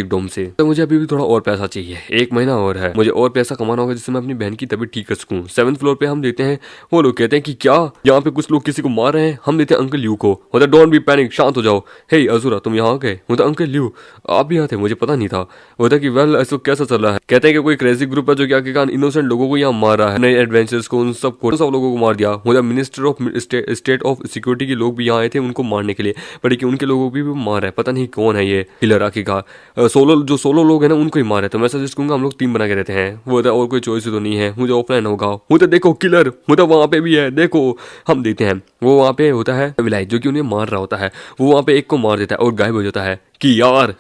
डोम से। तो मुझे अभी भी थोड़ा और पैसा चाहिए, 1 महीना और है, मुझे और पैसा कमाना होगा जिससे मैं अपनी बहन की तबीयत ठीक कर सकूं। 7th फ्लोर पे हम देते हैं, वो लोग कहते हैं कि क्या यहाँ पे कुछ लोग किसी को मार रहे हैं। हम देते हैं अंकल ल्यू को। होता डोंट बी पैनिक, शांत हो जाओ। हे अजूरा तुम यहाँ आ गए। होता अंकल ल्यू आप भी यहाँ थे, मुझे पता नहीं था। होता कि वेल ऐसा कैसा चल रहा है। कहते हैं कि कोई क्रेजी ग्रुप है जो कि आखिरकार इनोसेंट लोगों को यहाँ मार रहा है, नए एडवेंचर्स को, उन सब लोगों को मार दिया। होता minister of state of security के लोग भी यहाँ आए थे उनको मारने के लिए, बट कि उनके लोगों को भी मार है। पता नहीं कौन है ये किलर आखिरकार। सोलो लोग हैं ना उनको ही मार है। तो मैं सजेस्ट करूंगा हम लोग टीम बना के रहते हैं। वो और कोई चॉइस तो नहीं है, मुझे ऑफलाइन होगा। मुझे देखो किलर, मुझे वहां पे भी है, देखो हम देखते हैं। वो वहां पे होता है विलायत जो कि उन्हें मार रहा होता है, वो वहां पे एक को मार देता है और गायब हो जाता है कि यार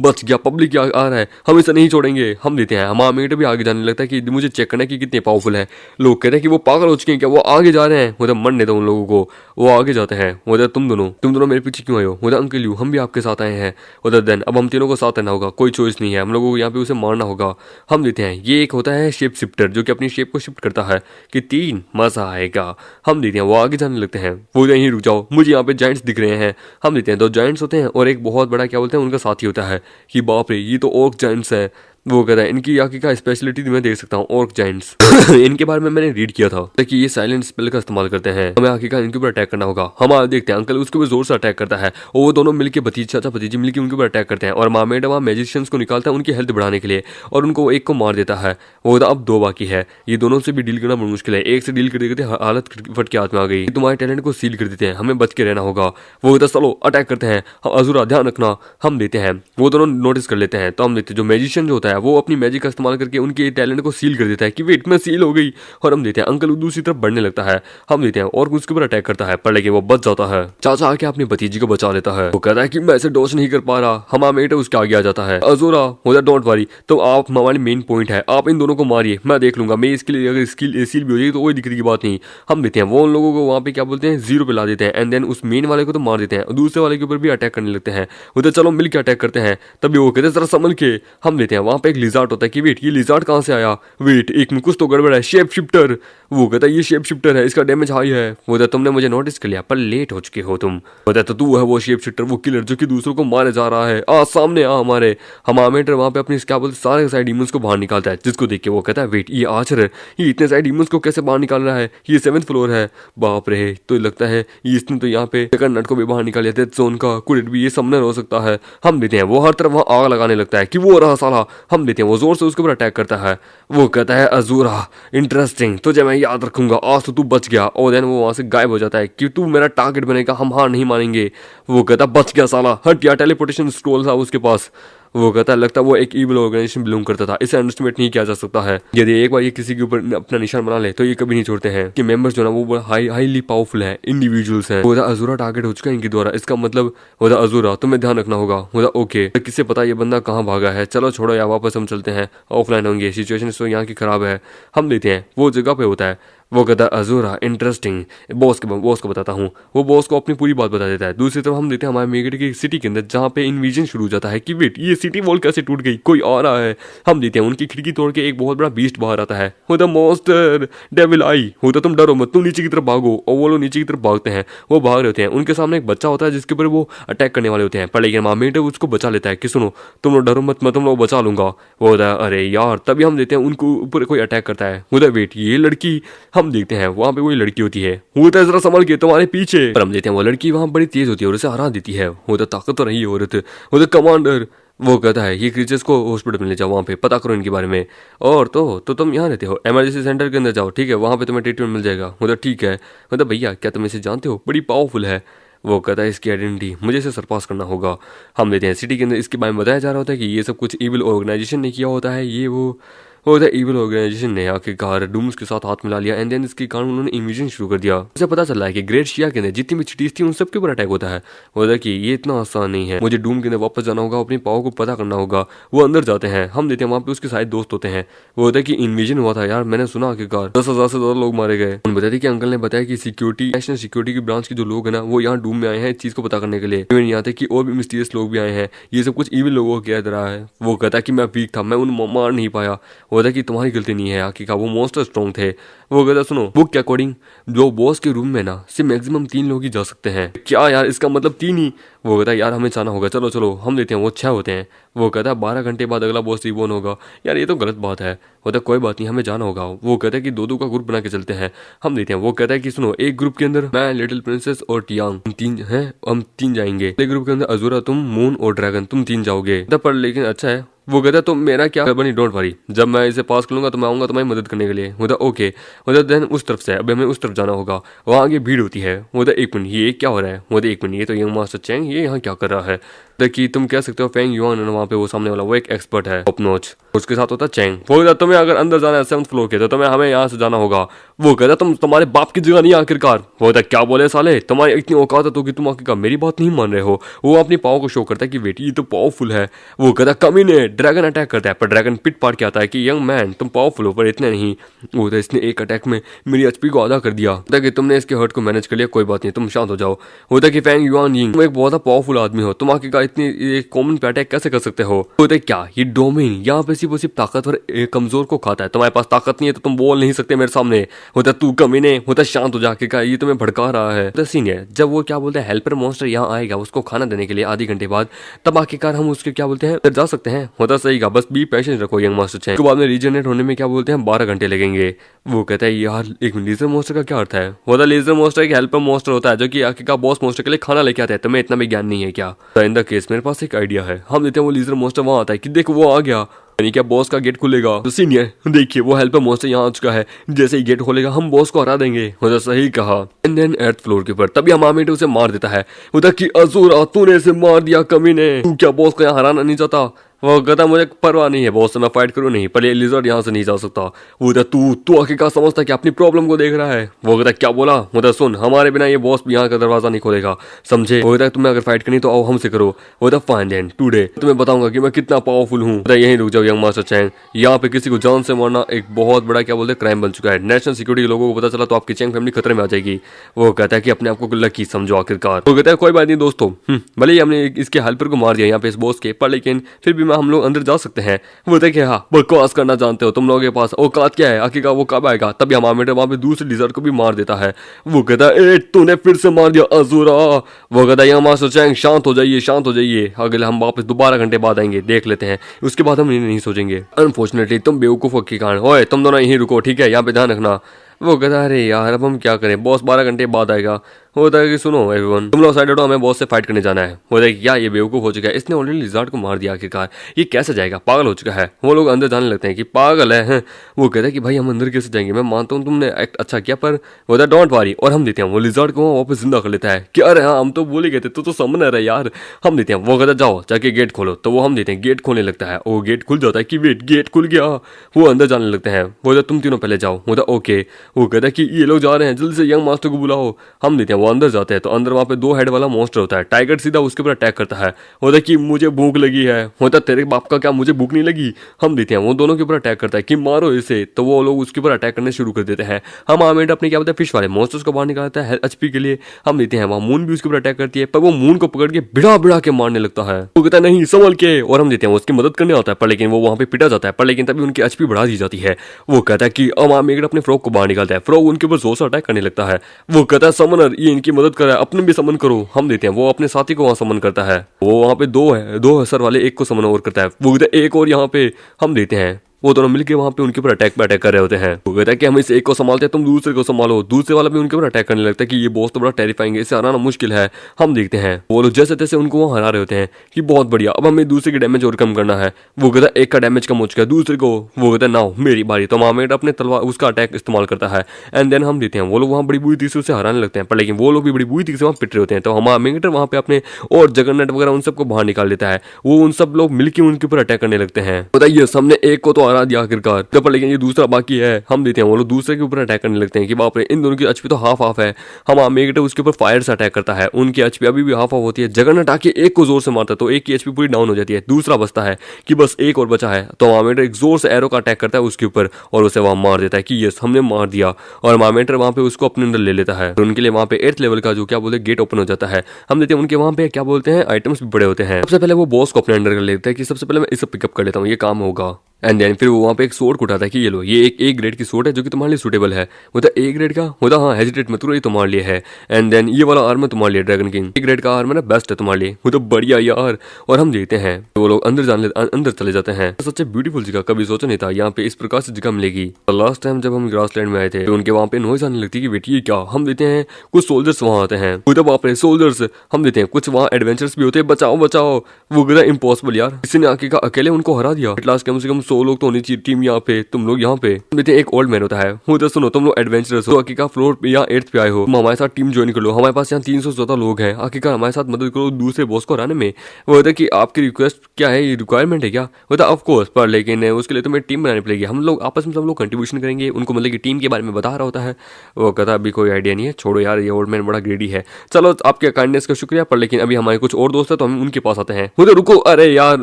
बच गया, पब्लिक आ रहा है, हम इसे नहीं छोड़ेंगे। हम देते हैं, हमारा मीटर भी आगे जाने लगता है कि मुझे चेक करना है कि कितने पावरफुल है। लोग कहते हैं कि वो पागल हो चुके हैं क्या, वो आगे जा रहे हैं। मतलब मरने दो उन लोगों को, वो आगे जाते हैं। उधर तुम दोनों मेरे पीछे क्यों आए हो। उधर अंकल यू हम भी आपके साथ आए हैं। उधर देन अब हम तीनों को साथ रहना होगा, कोई चॉइस नहीं है, हम लोगों को यहाँ पे उसे मारना होगा। हम देते हैं, ये एक होता है शेप शिफ्टर जो कि अपनी शेप को शिफ्ट करता है कि 3 मजा आएगा। हम देते हैं, वो आगे जाने लगते हैं। वो यहीं रुक जाओ, मुझे यहाँ पे जाइंट्स दिख रहे हैं। हम देते हैं 2 जाइंट्स होते हैं और एक बहुत बड़ा क्या बोलते हैं उनका साथी होता है कि बाप रे ये तो ऑर्क जाइंट्स है। वो कहता है इनकी आगे का स्पेशलिटी मैं देख सकता हूँ, ऑर्क जाइंट्स इनके बारे में मैंने रीड किया था कि ये साइलेंट स्पेल का इस्तेमाल करते हैं, हमें आखिरकार इनके ऊपर अटैक करना होगा। हम देखते हैं अंकल उसके ऊपर जोर से अटैक करता है और वो दोनों मिलकर भतीजी मिलकर उनके ऊपर अटैक करते हैं और मामेड वहाँ मैजिशियंस को निकालता है उनकी हेल्थ बढ़ाने के लिए और उनको एक को मार देता है। वो अब 2 बाकी है। ये दोनों से भी डील करना बहुत मुश्किल है, एक से डील करते करते हालत फट के हाथ में आ गई। तुम्हारे टैलेंट को सील कर देते हैं, हमें बच के रहना होगा। वो चलो अटैक करते हैं, अजूरा ध्यान रखना। हम देते हैं, वो दोनों नोटिस कर लेते हैं। तो हम देते हैं जो मैजिशियन जो होता है वो अपनी मैजिक का इस्तेमाल करके उनके टैलेंट को सील कर देता है कि वेट में सील हो गई। और हम देते हैं अंकल दूसरी तरफ बढ़ने लगता है। हम देते हैं और उसके ऊपर अटैक करता है, पर लेकिन वो बच जाता है। चाचा आके अपनी भतीजी को बचा लेता है। वो कहता है कि मैं इसे डॉच नहीं कर पा रहा, हमारा मेट उसके आगे आ जाता है। अजूरा हो डोंट वरी, तो आप हमारी मेन पॉइंट है, आप इन दोनों को मारिए, मैं देख लूंगा। मैं इसके लिए अगर स्किल सील भी हो जाएगी तो कोई दिक्कत की बात नहीं। हम देते हैं, वो उन लोगों को वहाँ पे क्या बोलते हैं 0 पे ला देते हैं एंड देन उस मेन वाले को तो मार देते हैं, दूसरे वाले के ऊपर भी अटैक करने लगते हैं। वो तो चलो मिलकर अटैक करते हैं। तभी वो कहते हैं जरा संभल के। हम देते हैं, वहाँ पे एक लिजार्ड होता है कि वेट ये लिजार्ड कहाँ से आया, वेट एक में कुछ तो गड़बड़ है, शेप शिफ्टर। वो कहता है ये शेप शिफ्टर है, इसका डैमेज हाई है। वो कहता तुमने मुझे नोटिस कर लिया पर लेट हो चुके हो तुम। कहता तो तू है वो शेप शिफ्टर, वो किलर जो कि दूसरों को मारे जा रहा है, आ सामने आ हमारे। हम आमेटर वहाँ पे अपनी क्या बोलते सारे सारे डीमंस को बाहर निकालता है, जिसको देख के वो कहता है वेट ये आर्चर है, ये इतने सारे डीमंस को कैसे बाहर निकाल रहा है, ये 7th फ्लोर है। बाप रे, तो लगता है इसने तो यहाँ पे नट को भी बाहर निकाल लिया, जोन का कुरेट भी, ये समनर हो सकता है। हम देते हैं, वो हर तरफ वहाँ आग लगाने लगता है कि वो रहा साला। हम देते हैं, वो जोर से उसके ऊपर अटैक करता है। वो कहता है अजूरा इंटरेस्टिंग, तुझे मैं याद रखूंगा, आज तो तू बच गया। और देन वो वहां से गायब हो जाता है कि तू मेरा टारगेट बनेगा, हम हार नहीं मानेंगे। वो कहता बच गया साला, हट गया। टेलीपोर्टेशन स्क्रॉल था उसके पास। वो कहता है लगता है वो एक ईविल ऑर्गेनाइजेशन बिलोंग करता था, इसे अंडरस्टिमेट नहीं किया जा सकता है। यदि एक बार ये किसी के ऊपर अपना निशान बना ले तो ये कभी नहीं छोड़ते हैं कि मेंबर्स जो ना वो हाईली पावरफुल है, इंडिविजुअल्स हैं। वो अजूरा टारगेट हो चुका है इनके द्वारा, इसका मतलब वो अजूरा तुम्हें ध्यान रखना होगा। वो ओके, किससे पता ये बंदा कहाँ भागा है, चलो छोड़ो यार वापस हम चलते हैं, ऑफलाइन होंगे, सिचुएशन तो यहाँ की खराब है। हम देते हैं, वो जगह पे होता है। वो कहता है अजूरा इंटरेस्टिंग, बॉस को बताता हूँ। वो बॉस को अपनी पूरी बात बता देता है। दूसरी तरफ हम देते हैं हमारे मेगेट की सिटी के अंदर जहाँ पे इन्विजन शुरू हो जाता है कि वेट ये सिटी वॉल कैसे टूट गई, कोई आ रहा है। हम देते हैं उनकी खिड़की तोड़ के एक बहुत बड़ा बीस्ट बाहर आता है। वो द मॉन्स्टर डेविल आई होता, तुम डरो मत, तुम नीचे की तरफ भागो। और वो लोग नीचे की तरफ भागते हैं, वो भाग रहे होते हैं। उनके सामने एक बच्चा होता है जिसके ऊपर वो अटैक करने वाले होते हैं, पर लेकिन मामेट उसको बचा लेता है कि सुनो तुम लोग डरो मत, मैं तुम लोग बचा लूंगा। वो होता है अरे यार, तभी हम देते हैं उनको ऊपर कोई अटैक करता है। होता है वेट ये लड़की, हम देखते हैं वहाँ वही लड़की होती है। होता है जरा संभल के तुम्हारे पीछे, पर हम देते हैं वो लड़की वहां बड़ी तेज होती है और उसे हरा देती है। होता ताकत तो रही है औरत। होता कमांडर, वो कहता है ये क्रीचर्स को हॉस्पिटल में ले जाओ, वहाँ पे पता करो इनके बारे में। और तो तुम यहाँ रहते हो, इमरजेंसी सेंटर के अंदर जाओ, ठीक है, वहाँ पे तुम्हें ट्रीटमेंट मिल जाएगा। मतलब ठीक है। मतलब भैया क्या तुम इसे जानते हो, बड़ी पावरफुल है। वो कहता है इसकी आइडेंटिटी मुझे इसे सरपास करना होगा। हम देते हैं सिटी के अंदर इसके बारे में बताया जा रहा होता है कि ये सब कुछ इविल ऑर्गेनाइजेशन ने किया होता है। ये वो होता है इविल ऑर्गेनाइजेशन ने आखिरकार डूम्स के साथ हाथ मिला लिया एंड देन इसके कारण उन्होंने इन्वेजन शुरू कर दिया। उसे पता चला है कि ग्रेट शिया के अंदर जितनी भी सिटीज थी उन सब के ऊपर अटैक होता है। होता है कि ये इतना आसान नहीं है, मुझे डूम के अंदर वापस जाना होगा, अपनी पावर को पता करना होगा। वो अंदर जाते हैं, हम देते हैं वहाँ पे उसके सारे दोस्त होते हैं। वो होता है कि इन्वेजन हुआ था यार, मैंने सुना आखिरकार 10,000 से ज्यादा लोग मारे गए। उन्होंने बताया कि अंकल ने बताया कि सिक्योरिटी नेशनल सिक्योरिटी की ब्रांच के जो लोग हैं ना वो यहाँ डूम में आए हैं इस चीज को पता करने के लिए। यहाँ थे कि और भी मिस्टीरियस लोग भी आए हैं, ये सब कुछ इविल लोगों को कह रहा है। वो कहता है कि मैं वीक था, मैं उन मार नहीं पाया। वो था कि तुम्हारी गलती नहीं है आखिर का, वो मॉन्स्टर स्ट्रॉन्ग थे। वो कहता सुनो बुक के अकॉर्डिंग जो बॉस के रूम में ना सिर्फ मैक्सिमम 3 लोग ही जा सकते हैं। क्या यार इसका मतलब 3 ही? वो कहता यार हमें जाना होगा, चलो चलो हम लेते हैं, वो 6 होते हैं। वो कहता है 12 घंटे बाद अगला बॉस रिबॉर्न होगा। यार ये तो गलत बात है। वो कहता कोई बात नहीं हमें जाना होगा। वो कहता है कि दो का ग्रुप बना के चलते हैं, हम देते हैं। वो कहता है कि सुनो एक ग्रुप के अंदर मैं, लिटिल प्रिंसेस और टियांग हम 3 हैं, हम 3 जाएंगे। एक ग्रुप के अंदर अजूरा, तुम, मून और ड्रैगन तुम 3 जाओगे। पर लेकिन अच्छा है। वो कहता तो मेरा क्या बनी, डोंट वरी, जब मैं इसे पास कर लूंगा तो मैं आऊंगा तुम्हारी मदद करने के लिए। वो ओके। वो देन उस तरफ से अब हमें उस तरफ जाना होगा, वहाँ आगे भीड़ होती है। वो एक मिनट ये क्या हो रहा है? वो एक मिनट ये तो यंग मास्टर चैंग ये यहाँ क्या कर रहा है? कि तुम कह सकते हो फेंग युआन वहाँ पे वो सामने वाला वो एक एक्सपर्ट है टॉप नॉच, उसके साथ होता है चैंग। वो कहता तुम्हें अगर अंदर जाना है 7th फ्लोर के तो तुम्हें हमें यहाँ से जाना होगा। वो कहता तुम्हारे बाप की जगह नहीं आखिरकार। वो कहता क्या बोले साले, तुम्हारी इतनी औकात है तो कि तुम आखिरकार मेरी बात नहीं मान रहे हो। वो अपनी पावर को शो करता है कि बेटी ये तो पावरफुल है। वो कहता कमीने, ड्रैगन अटैक करता है पर ड्रैगन पिट पाट के आता है कि यंग मैन तुम पावरफुल हो पर इतने नहीं। वो कहता इसने एक अटैक में मेरी एचपी को आधा कर दिया। कि तुमने इसके हर्ट को मैनेज कर लिया, कोई बात नहीं तुम शांत हो जाओ। होता कि फेंग युआन यिंग तुम एक बहुत पावरफुल आदमी हो, तुम आखिरकार इतनी कॉमन पे अटैक कैसे कर सकते हो? होता क्या ये डोमेन यहाँ पे सिर्फ ताकतवर कमजोर को खाता है, तुम्हारे पास ताकत नहीं है तो तुम बोल नहीं सकते मेरे सामने। होता तू कमीने, होता शांत हो जाके का ये तुम्हें भड़का रहा है। तो सीन है जब वो क्या बोलते हैं हेल्पर मॉन्स्टर यहाँ आएगा उसको खाना देने के लिए आधे घंटे बाद, तब आखिरकार हम उसके क्या बोलते हैं जा सकते हैं। होता सही का बस बी पेशेंस रखो यंग मास्टर चैंग। बाद में रीजनरेट होने में क्या बोलते हैं 12 घंटे लगेंगे। वो कहता है यार एक लेजर मॉन्स्टर का क्या अर्थ है? होता लेजर मॉन्स्टर एक हेल्पर मॉन्स्टर होता है जो कि आखिरकार बॉस मॉन्स्टर के लिए खाना लेके आता है। तुम्हें इतना भी ज्ञान नहीं है क्या? इन द केस मेरे पास एक आइडिया है, हम देते हैं वो लेजर मॉन्स्टर वहां आता है कि देखो वो आ गया, यानी क्या बॉस का गेट खुलेगा। तो सीनियर देखिए वो हेल्पर मॉन्स्टर यहाँ आ चुका है, जैसे ही गेट खोलेगा हम बॉस को हरा देंगे। मतलब सही कहा। एंड देन 8th फ्लोर के ऊपर तभी हमामेट उसे मार देता है। उधर की अजूरा तूने इसे मार दिया कमीने, तू क्या बॉस को यहाँ हराना नहीं चाहता? वो कहता मुझे परवाह नहीं है बॉस से, मैं फाइट करूँ नहीं, पर ये लिजर्ड यहाँ से नहीं जा सकता। वो कहता तू आखिरकार समझता कि अपनी प्रॉब्लम को देख रहा है? वो कहता क्या बोला? वो सुन हमारे बिना ये बॉस भी यहाँ का दरवाजा नहीं खोलेगा, समझे? वो कहता तुम्हें अगर फाइट करनी तो आओ हमसे करो। वो कहता फाइन देन टुडे तुम्हें बताऊंगा कि मैं कितना पावरफुल हूँ। यहीं रुक जाओ यंग मास्टर चैंग, यहाँ पे किसी को जान से मारना एक बहुत बड़ा क्या बोलते हैं क्राइम बन चुका है। नेशनल सिक्योरिटी के लोगों को पता चला तो आपकी चैंग फैमिली खतरे में आ जाएगी। वो कहता है कि अपने आप को लकी समझो आखिरकार। वो कहता है कोई बात नहीं दोस्तों, भले ही हमने इसके हेल्पर को मार दिया यहाँ पे इस बॉस के, पर लेकिन फिर भी हम लोग अंदर जा सकते हैं। वो देखिए हाँ बकवास करना जानते हो तुम लोगों के पास औकात क्या है? आखिरकार वो कब आएगा? तभी हमारे वहां पे दूसरे डिजर्ट को भी मार देता है। वो कहता है तूने फिर से मार दिया अजूरा। वो कहता है मास्टर चैंग शांत हो जाइए, शांत हो जाइए, अगले हम वापस 12 घंटे बाद आएंगे, देख लेते हैं, उसके बाद हम नहीं सोचेंगे। अनफॉर्चुनेटली तुम बेवकूफों के कारण, ओए तुम दोनों यहीं रुको ठीक है, यहाँ पे ध्यान रखना। वो कहता अरे यार अब हम क्या करें, बॉस 12 घंटे बाद आएगा। होता है कि सुनो एवरीवन तुम लोग साइड हटो, हमें बॉस से फाइट करने जाना है। होता है कि क्या ये बेवकूफ हो चुका है, इसने ऑलरेडी लिजार्ड को मार दिया, आखिरकार ये कैसे जाएगा, पागल हो चुका है। वो लोग अंदर जाने लगते हैं कि पागल है। वो कहता है कि भाई हम अंदर कैसे जाएंगे, मैं मानता हूँ तुमने एक्ट अच्छा किया पर होता है डोंट वरी, और हम देते हैं वो लिजार्ड को वापस जिंदा कर लेता है। क्या अरे हाँ हम तो भूल ही गए थे, तो समझ रहा यार, हम देते हैं। वो कहता जाओ जाके गेट खोलो, तो वो हम देते हैं गेट खोलने लगता है। वो गेट खुल जाता है कि वेट गेट खुल गया। वो अंदर जाने लगते हैं। वो तुम तीनों पहले जाओ। होता ओके। वो कहता है कि ये लोग जा रहे हैं, जल्दी से यंग मास्टर को बुलाओ। हम देते हैं वो अंदर जाते हैं तो अंदर वहाँ पे 2 हेड वाला मॉन्स्टर होता है। टाइगर सीधा उसके ऊपर अटैक करता है। होता कि मुझे भूख लगी है। होता तेरे बाप का क्या मुझे भूख नहीं लगी? हम देते हैं वो दोनों के ऊपर अटैक करता है कि मारो इसे, तो वो लोग उसके ऊपर अटैक करने शुरू कर देते हैं। हम आमेट अपने क्या बोलते हैं फिश वाले मॉन्स्टर्स को बाहर निकालता है एचपी के लिए। हम देते हैं वहाँ मून भी उसके ऊपर अटैक करती है, पर वो मून को पकड़ के बिड़ा बिड़ा के मारने लगता है। वो कहता है नहीं संभल के, और हम देते हैं उसकी मदद करने आता है, पर लेकिन वो वहाँ पे पिटा जाता है, पर लेकिन तभी उनकी एचपी बढ़ा दी जाती है। वो कहता है कि अब आमेट अपने फ्रॉग को बाहर निकालता है, फ्रॉग उनके ऊपर जोर से अटैक करने लगता है। वो कहता है समनर ये इनकी मदद कर रहा है, अपने भी समन करो। हम देते हैं वो अपने साथी को वहां समन करता है। वो वहां पे 2 असर वाले एक को समन और करता है। वो एक और यहाँ पे हम देते हैं वो दोनों मिलके वहां पे उनके ऊपर अटैक कर रहे होते हैं। वो कहता है कि हम इस एक को संभालते हैं, तुम दूसरे को संभालो। दूसरे वाला भी उनके ऊपर अटैक करने लगता है कि ये बॉस तो बड़ा टेरिफाइंग है, इसे हराना मुश्किल है। हम देखते हैं वो लोग जैसे तैसे उनको वहां हरा रहे होते हैं कि बहुत बढ़िया, अब हमें दूसरे के डैमेज और कम करना है। वो कहता है एक का डैमेज कम हो चुका है, दूसरे को वो कहता है नाउ मेरी बारी, तो मामेट अपने तलवार उसका अटैक इस्तेमाल करता है। एंड देन हम देते हैं वो लोग वहाँ बड़ी बुरी तरीके से उसे हराने लगते हैं, पर लेकिन वो लोग भी बड़ी बुरी तरीके से वहाँ पिट रहे होते हैं। तो हम मामेट वहाँ पे अपने और जगन्नाथ वगैरह उन सबको बाहर निकाल देता है। वो उन सब लोग मिलकर उनके ऊपर अटैक करने लगते हैं। बताइए हमने एक को तो हरा दिया आखिरकार, पर लेकिन ये दूसरा बाकी है। हम देते हैं वो लोग दूसरे के ऊपर अटैक करने लगते हैं कि बाप रे इन दोनों की एचपी तो हाफ हाफ है। हम आमेगेट उसके ऊपर फायर से अटैक करता है, उनकी एचपी अभी भी हाफ हाफ होती है। जगन्नाथ आके एक को जोर से मारता है तो एक की एचपी पूरी डाउन हो जाती है। दूसरा बचता है कि बस एक और बचा है, तो आमेटर एक जोर से एरो का अटैक करता है उसके ऊपर और उसे वहां मार देता है कि यस हमने मार दिया। और मामेटर वहां पे उसको अपने अंदर ले लेता है। तो उनके लिए वहां पे 8th लेवल का जो क्या बोलते गेट ओपन हो जाता है। हम देते हैं उनके वहां पे क्या बोलते हैं आइटम्स भी बड़े होते हैं। सबसे पहले वो बॉस को अपने अंडर कर लेते हैं कि सबसे पहले मैं इसे पिकअप कर लेता हूँ, ये काम होगा। एंड देन फिर वो वहाँ पे एक सोड उठाता है कि ये लो, ये एक ए ग्रेड की सोड है जो कि तुम्हारे लिए सूटेबल है। होता ए ग्रेड का होता, हाँ हेजिटेट मत करो, ये तुम्हारे लिए है। एंड देन ये वाला आर्मर तुम्हारे लिए, ड्रैगन किंग ए ग्रेड का आर्मर ना बेस्ट है तुम्हारे लिए। वो तो बढ़िया यार। और हम देखते हैं वो लोग अंदर चले जाते हैं। सच्चे ब्यूटीफुल जगह, कभी सोचा नहीं था यहाँ पे इस प्रकार से जगह मिलेगी। लास्ट टाइम जब हम ग्रासलैंड में आए थे तो उनके वहाँ पे नॉइज आने लगती कि बेटी ये क्या। हम देते हैं कुछ सोल्जर्स वहाँ आते हैं, वो बाप रे सोल्जर्स। हम देते हैं कुछ वहाँ एडवेंचर्स भी होते हैं, बचाओ बचाओ। वो गया इम्पॉसिबल यार, किसी ने आके का अकेले उनको हरा दिया। लास्ट कम से कम 100 लोग तो होनी चाहिए टीम यहाँ पे, तुम लोग यहाँ पे। देते एक ओल्ड मैन होता है, वो तो सुनो तुम लोग एडवेंचरस हो, आखिरकार फ्लोर पे या 8th पे आए हो, तुम हमारे साथ टीम ज्वाइन कर लो। हमारे पास यहाँ 300 से ज्यादा लोग हैं, आखिरकार हमारे साथ मदद करो दूसरे बॉस को हराने में। वो होता है कि आपकी रिक्वेस्ट क्या है, ये रिक्वायरमेंट है क्या। होता है ऑफ कोर्स, पर लेकिन उसके लिए तुम्हें टीम बनानी पड़ेगी। हम लोग आपस में सब लोग कंट्रीब्यूशन करेंगे। उनको मतलब कि टीम के बारे में बता रहा होता है। वो कहता अभी कोई आइडिया नहीं है, छोड़ो यार, ये ओल्ड मैन बड़ा ग्रेडी है। चलो आपके काइंडनेस का शुक्रिया, पर लेकिन अभी हमारे कुछ और दोस्त है तो हम उनके पास आते हैं। मुझे रुको, अरे यार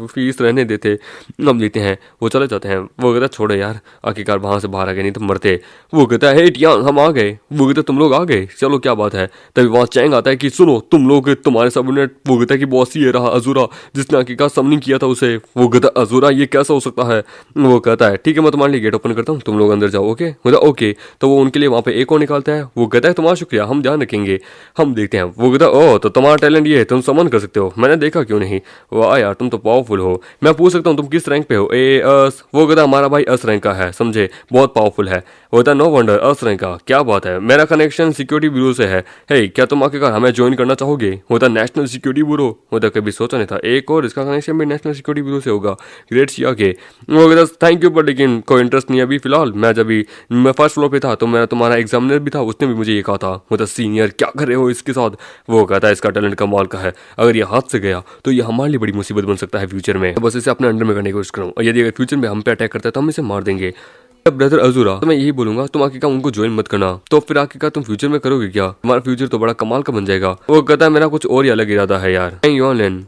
फीस रहने देते, हम देते हैं। वो चले जाते हैं। वो कहता छोड़ो यार, आखिरकार वहां से बाहर आ गए, नहीं तो मरते। वो कहता है यार हम आ गए। वो कहता तुम लोग आ गए, चलो क्या बात है। तभी वहां चैंग आता है कि सुनो तुम लोग, तुम्हारे सबनेट। वो कहता है कि बॉस ये रहा अजूरा, जिसने आखिरकार समनिंग किया था उसे। वो कहता अजूरा ये कैसा हो सकता है। वो कहता है ठीक है मैं तुम्हारे लिए गेट ओपन करता हूँ, तुम लोग अंदर जाओ। ओके बोला ओके। तो वो उनके लिए वहां पे एक और निकालता है। वो कहता है तुम्हारा शुक्रिया, हम ध्यान रखेंगे। हम देखते हैं। वो कहता है ओ तो तुम्हारा टैलेंट ये है, तुम समन कर सकते हो, मैंने देखा क्यों नहीं। वाह यार तुम तो पावरफुल हो। मैं पूछ सकता हूँ तुम किस रैंक पे हो। ए अस। वो कहता हमारा भाई अस रैंक का है, समझे, बहुत पावरफुल है। होता नो वंडर, अस रैंक का, क्या बात है। मेरा कनेक्शन सिक्योरिटी ब्यूरो से है। हे क्या तुम आखिरकार हमें ज्वाइन करना चाहोगे। होता नेशनल सिक्योरिटी ब्यूरो। होता कभी सोचा नहीं था एक और इसका कनेक्शन भी नेशनल सिक्योरिटी ब्यूरो से होगा। ग्रेट सिया के। वो कहता थैंक यू, पर लेकिन कोई इंटरेस्ट नहीं अभी फिलहाल। मैं जब भी मैं फर्स्ट फ्लोर पे था तो मैं तुम्हारा एग्जामिनर भी था, उसने भी मुझे ये कहा था। होता सीनियर क्या कर रहे हो इसके साथ। वो कहता है इसका टैलेंट कमाल का है, अगर ये हाथ से गया तो ये हमारे लिए बड़ी मुसीबत बन सकता है फ्यूचर में। बस इसे अपने अंडर में करने की कोशिश करूँ, और यदि अगर फ्यूचर में हम पे अटैक करता है तो हम इसे मार देंगे। ब्रदर अजूरा, तो मैं यही बोलूंगा तुम आखिरकार उनको ज्वाइन मत करना। तो फिर आखिरकार तुम फ्यूचर में करोगे क्या, तुम्हारा फ्यूचर तो बड़ा कमाल का बन जाएगा। वो कहता है मेरा कुछ और ही अलग इरादा है यार।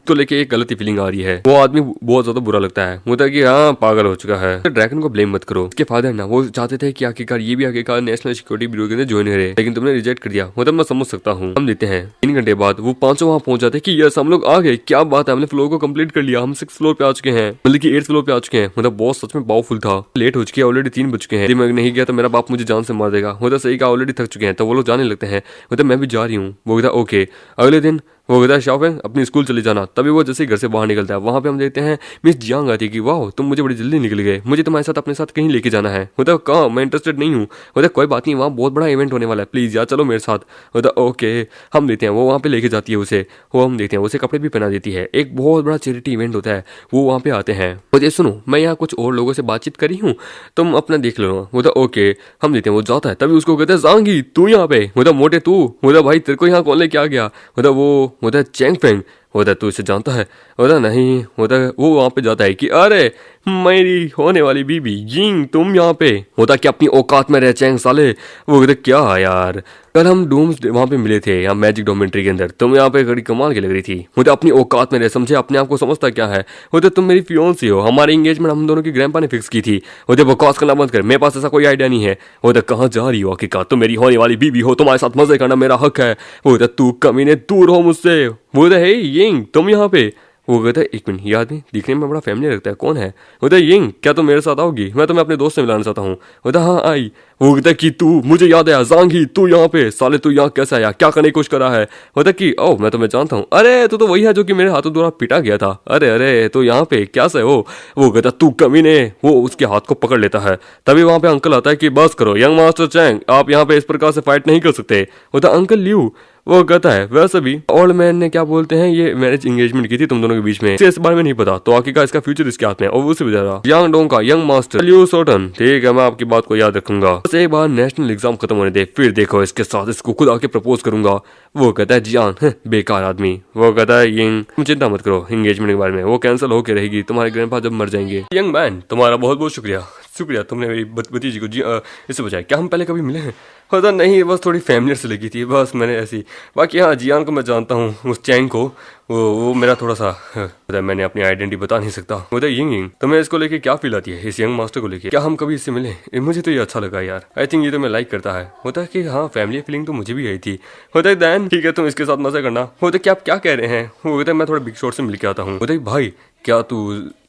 तो लेके एक गलती फीलिंग आ रही है। वो आदमी बहुत ज्यादा बुरा लगता है। वो कि हाँ पागल हो चुका है। ड्रैगन को ब्लेम मत करो, इसके फादर ना वो चाहते थे कि आखिरकार ये भी आखिरकार नेशनल सिक्योरिटी ब्यूरो के अंदर ज्वाइन करे, लेकिन तुमने रिजेक्ट कर दिया। मतलब मैं समझ सकता हूँ। हम देते हैं 3 घंटे बाद वो 5 वहाँ पहुंच जाते कि यस हम लोग आ गए, क्या बात है, हमने फ्लोर को कंप्लीट कर लिया। हम 6th फ्लोर पे आ चुके हैं, मतलब कि 8th फ्लोर पे आ चुके हैं। मतलब बहुत सच में पावरफुल था। लेट हो चुकी है, ऑलरेडी 3 बज चुके हैं। नहीं गया तो मेरा बाप मुझे जान से मार देगा। होता सही का ऑलरेडी थक चुके हैं, तो वो लोग जाने लगते हैं। मतलब मैं भी जा रही हूँ। वो कहता ओके। अगले दिन वो कहता है शाओफेंग अपनी स्कूल चले जाना। तभी वो जैसे ही घर से बाहर निकलता है, वहां पे हम देखते हैं मिस जियांग आती है कि वाह तुम मुझे बड़ी जल्दी निकल गए, मुझे तुम्हारे साथ अपने साथ कहीं लेके जाना है। होता कहाँ, मैं इंटरेस्टेड नहीं हूँ। होता कोई बात नहीं, वहाँ बहुत बड़ा इवेंट होने वाला है, प्लीज यार चलो मेरे साथ। होता ओके। हम देते हैं वो वहाँ पे लेके जाती है उसे। वो हम देखते हैं उसे कपड़े भी पहना देती है। एक बहुत बड़ा चैरिटी इवेंट होता है, वो वहाँ पे आते हैं। मुझे सुनो मैं यहाँ कुछ और लोगों से बातचीत करी हूँ, तुम अपना देख लो। होता ओके। हम देते हैं वो जाता है। तभी उसको कहते हैं जांगी तू यहाँ पे। होता मोटे तू। होता भाई तेरे को यहाँ कौन लेके आ गया। होता वो होता है चैंग फेंग। होता तू इसे जानता है। होता नहीं। होता वो वहां पे जाता है कि अरे मेरी होने वाली बीबी यिंग तुम यहाँ पे। होता कि अपनी औकात में रह चैंग साले। वो कहते क्या यार, कल हम डूम्स वहां पे मिले थे यहाँ मैजिक डोमेंट्री के अंदर, तुम यहाँ पे बड़ी कमाल की लग रही थी। होता अपनी औकात में रह, समझे, अपने आप को समझता क्या है। होता तुम मेरी फियोंसी हो, हमारी एंगेजमेंट हम दोनों की ग्रैंडपा ने फिक्स की थी। होते बकवास करना बंद कर, मेरे पास ऐसा कोई आइडिया नहीं है। होता कहाँ जा रही हो आखिरकार, तुम मेरी होने वाली बीबी हो, तुम्हारे साथ मजे करना मेरा हक है। होता तू कमीने दूर हो मुझसे। वो हे यिंग तुम यहाँ पे। वो कहता है 1 मिनट, ये आदमी दिखने में बड़ा फैमिली लगता है, कौन है। होता है यिंग क्या तुम मेरे साथ आओगी, मैं तुम्हें अपने दोस्त से मिलाना चाहता हूँ। होता हाँ आई। वो कहता है कि तू, मुझे याद आया जांगी तू यहाँ पे, साले तू यहाँ कैसे आया, क्या करने की कोशिश करा है। होता कि ओ मैं तुम्हें जानता हूँ, अरे तू तो वही है जो कि मेरे हाथों द्वारा पीटा गया था। अरे अरे तो यहाँ पे क्या से हो। वो कहता तू कमीने। वो उसके हाथ को पकड़ लेता है। तभी वहां पे अंकल आता है कि बस करो यंग मास्टर चैंग, आप यहाँ पे इस प्रकार से फाइट नहीं कर सकते। होता अंकल ल्यू। वो कहता है वैसे भी ओल्ड मैन ने क्या बोलते हैं ये मैरिज एंगेजमेंट की थी तुम दोनों के बीच में, इस बारे में नहीं पता, तो आखिरकार इसका फ्यूचर इसके हाथ में। और उसे बेचारा यांग डोंग का यंग मास्टर ल्यू सोटन। ठीक है मैं आपकी बात को याद रखूंगा, बस एक बार नेशनल एग्जाम खत्म होने दे, फिर देखो इसके साथ इसको खुद आके प्रपोज करूंगा। वो कहता है जियान बेकार आदमी। वो कहता है यंग तुम चिंता मत करो एंगेजमेंट के बारे में, वो कैंसिल होकर रहेगी तुम्हारे ग्रैंडपा जब मर जाएंगे। यंग मैन तुम्हारा बहुत बहुत शुक्रिया, शुक्रिया तुमने मेरी भतीजी को इससे बचाया। क्या हम पहले कभी मिले हैं। होता नहीं, बस थोड़ी फैमिलियर से लगी थी बस मैंने ऐसी। बाकी हाँ जियान को मैं जानता हूँ, उस चैंग को, वो मेरा थोड़ा सा मैंने अपनी आइडेंटिटी बता नहीं सकता। होता यिंग यिंग तुम्हें इसको लेके क्या फील आती है, इस यंग मास्टर को लेके, क्या हम कभी इससे मिले। मुझे तो ये अच्छा लगा यार, आई थिंक ये तो मैं लाइक करता है। होता है कि हाँ फैमिली फीलिंग तो मुझे भी आई थी। होता है दैन ठीक है तुम इसके साथ मजा करना। होता है क्या आप क्या कह रहे हैं। वो कहता है मैं थोड़ा बिग शॉट से मिल के आता हूँ। होता है भाई क्या तू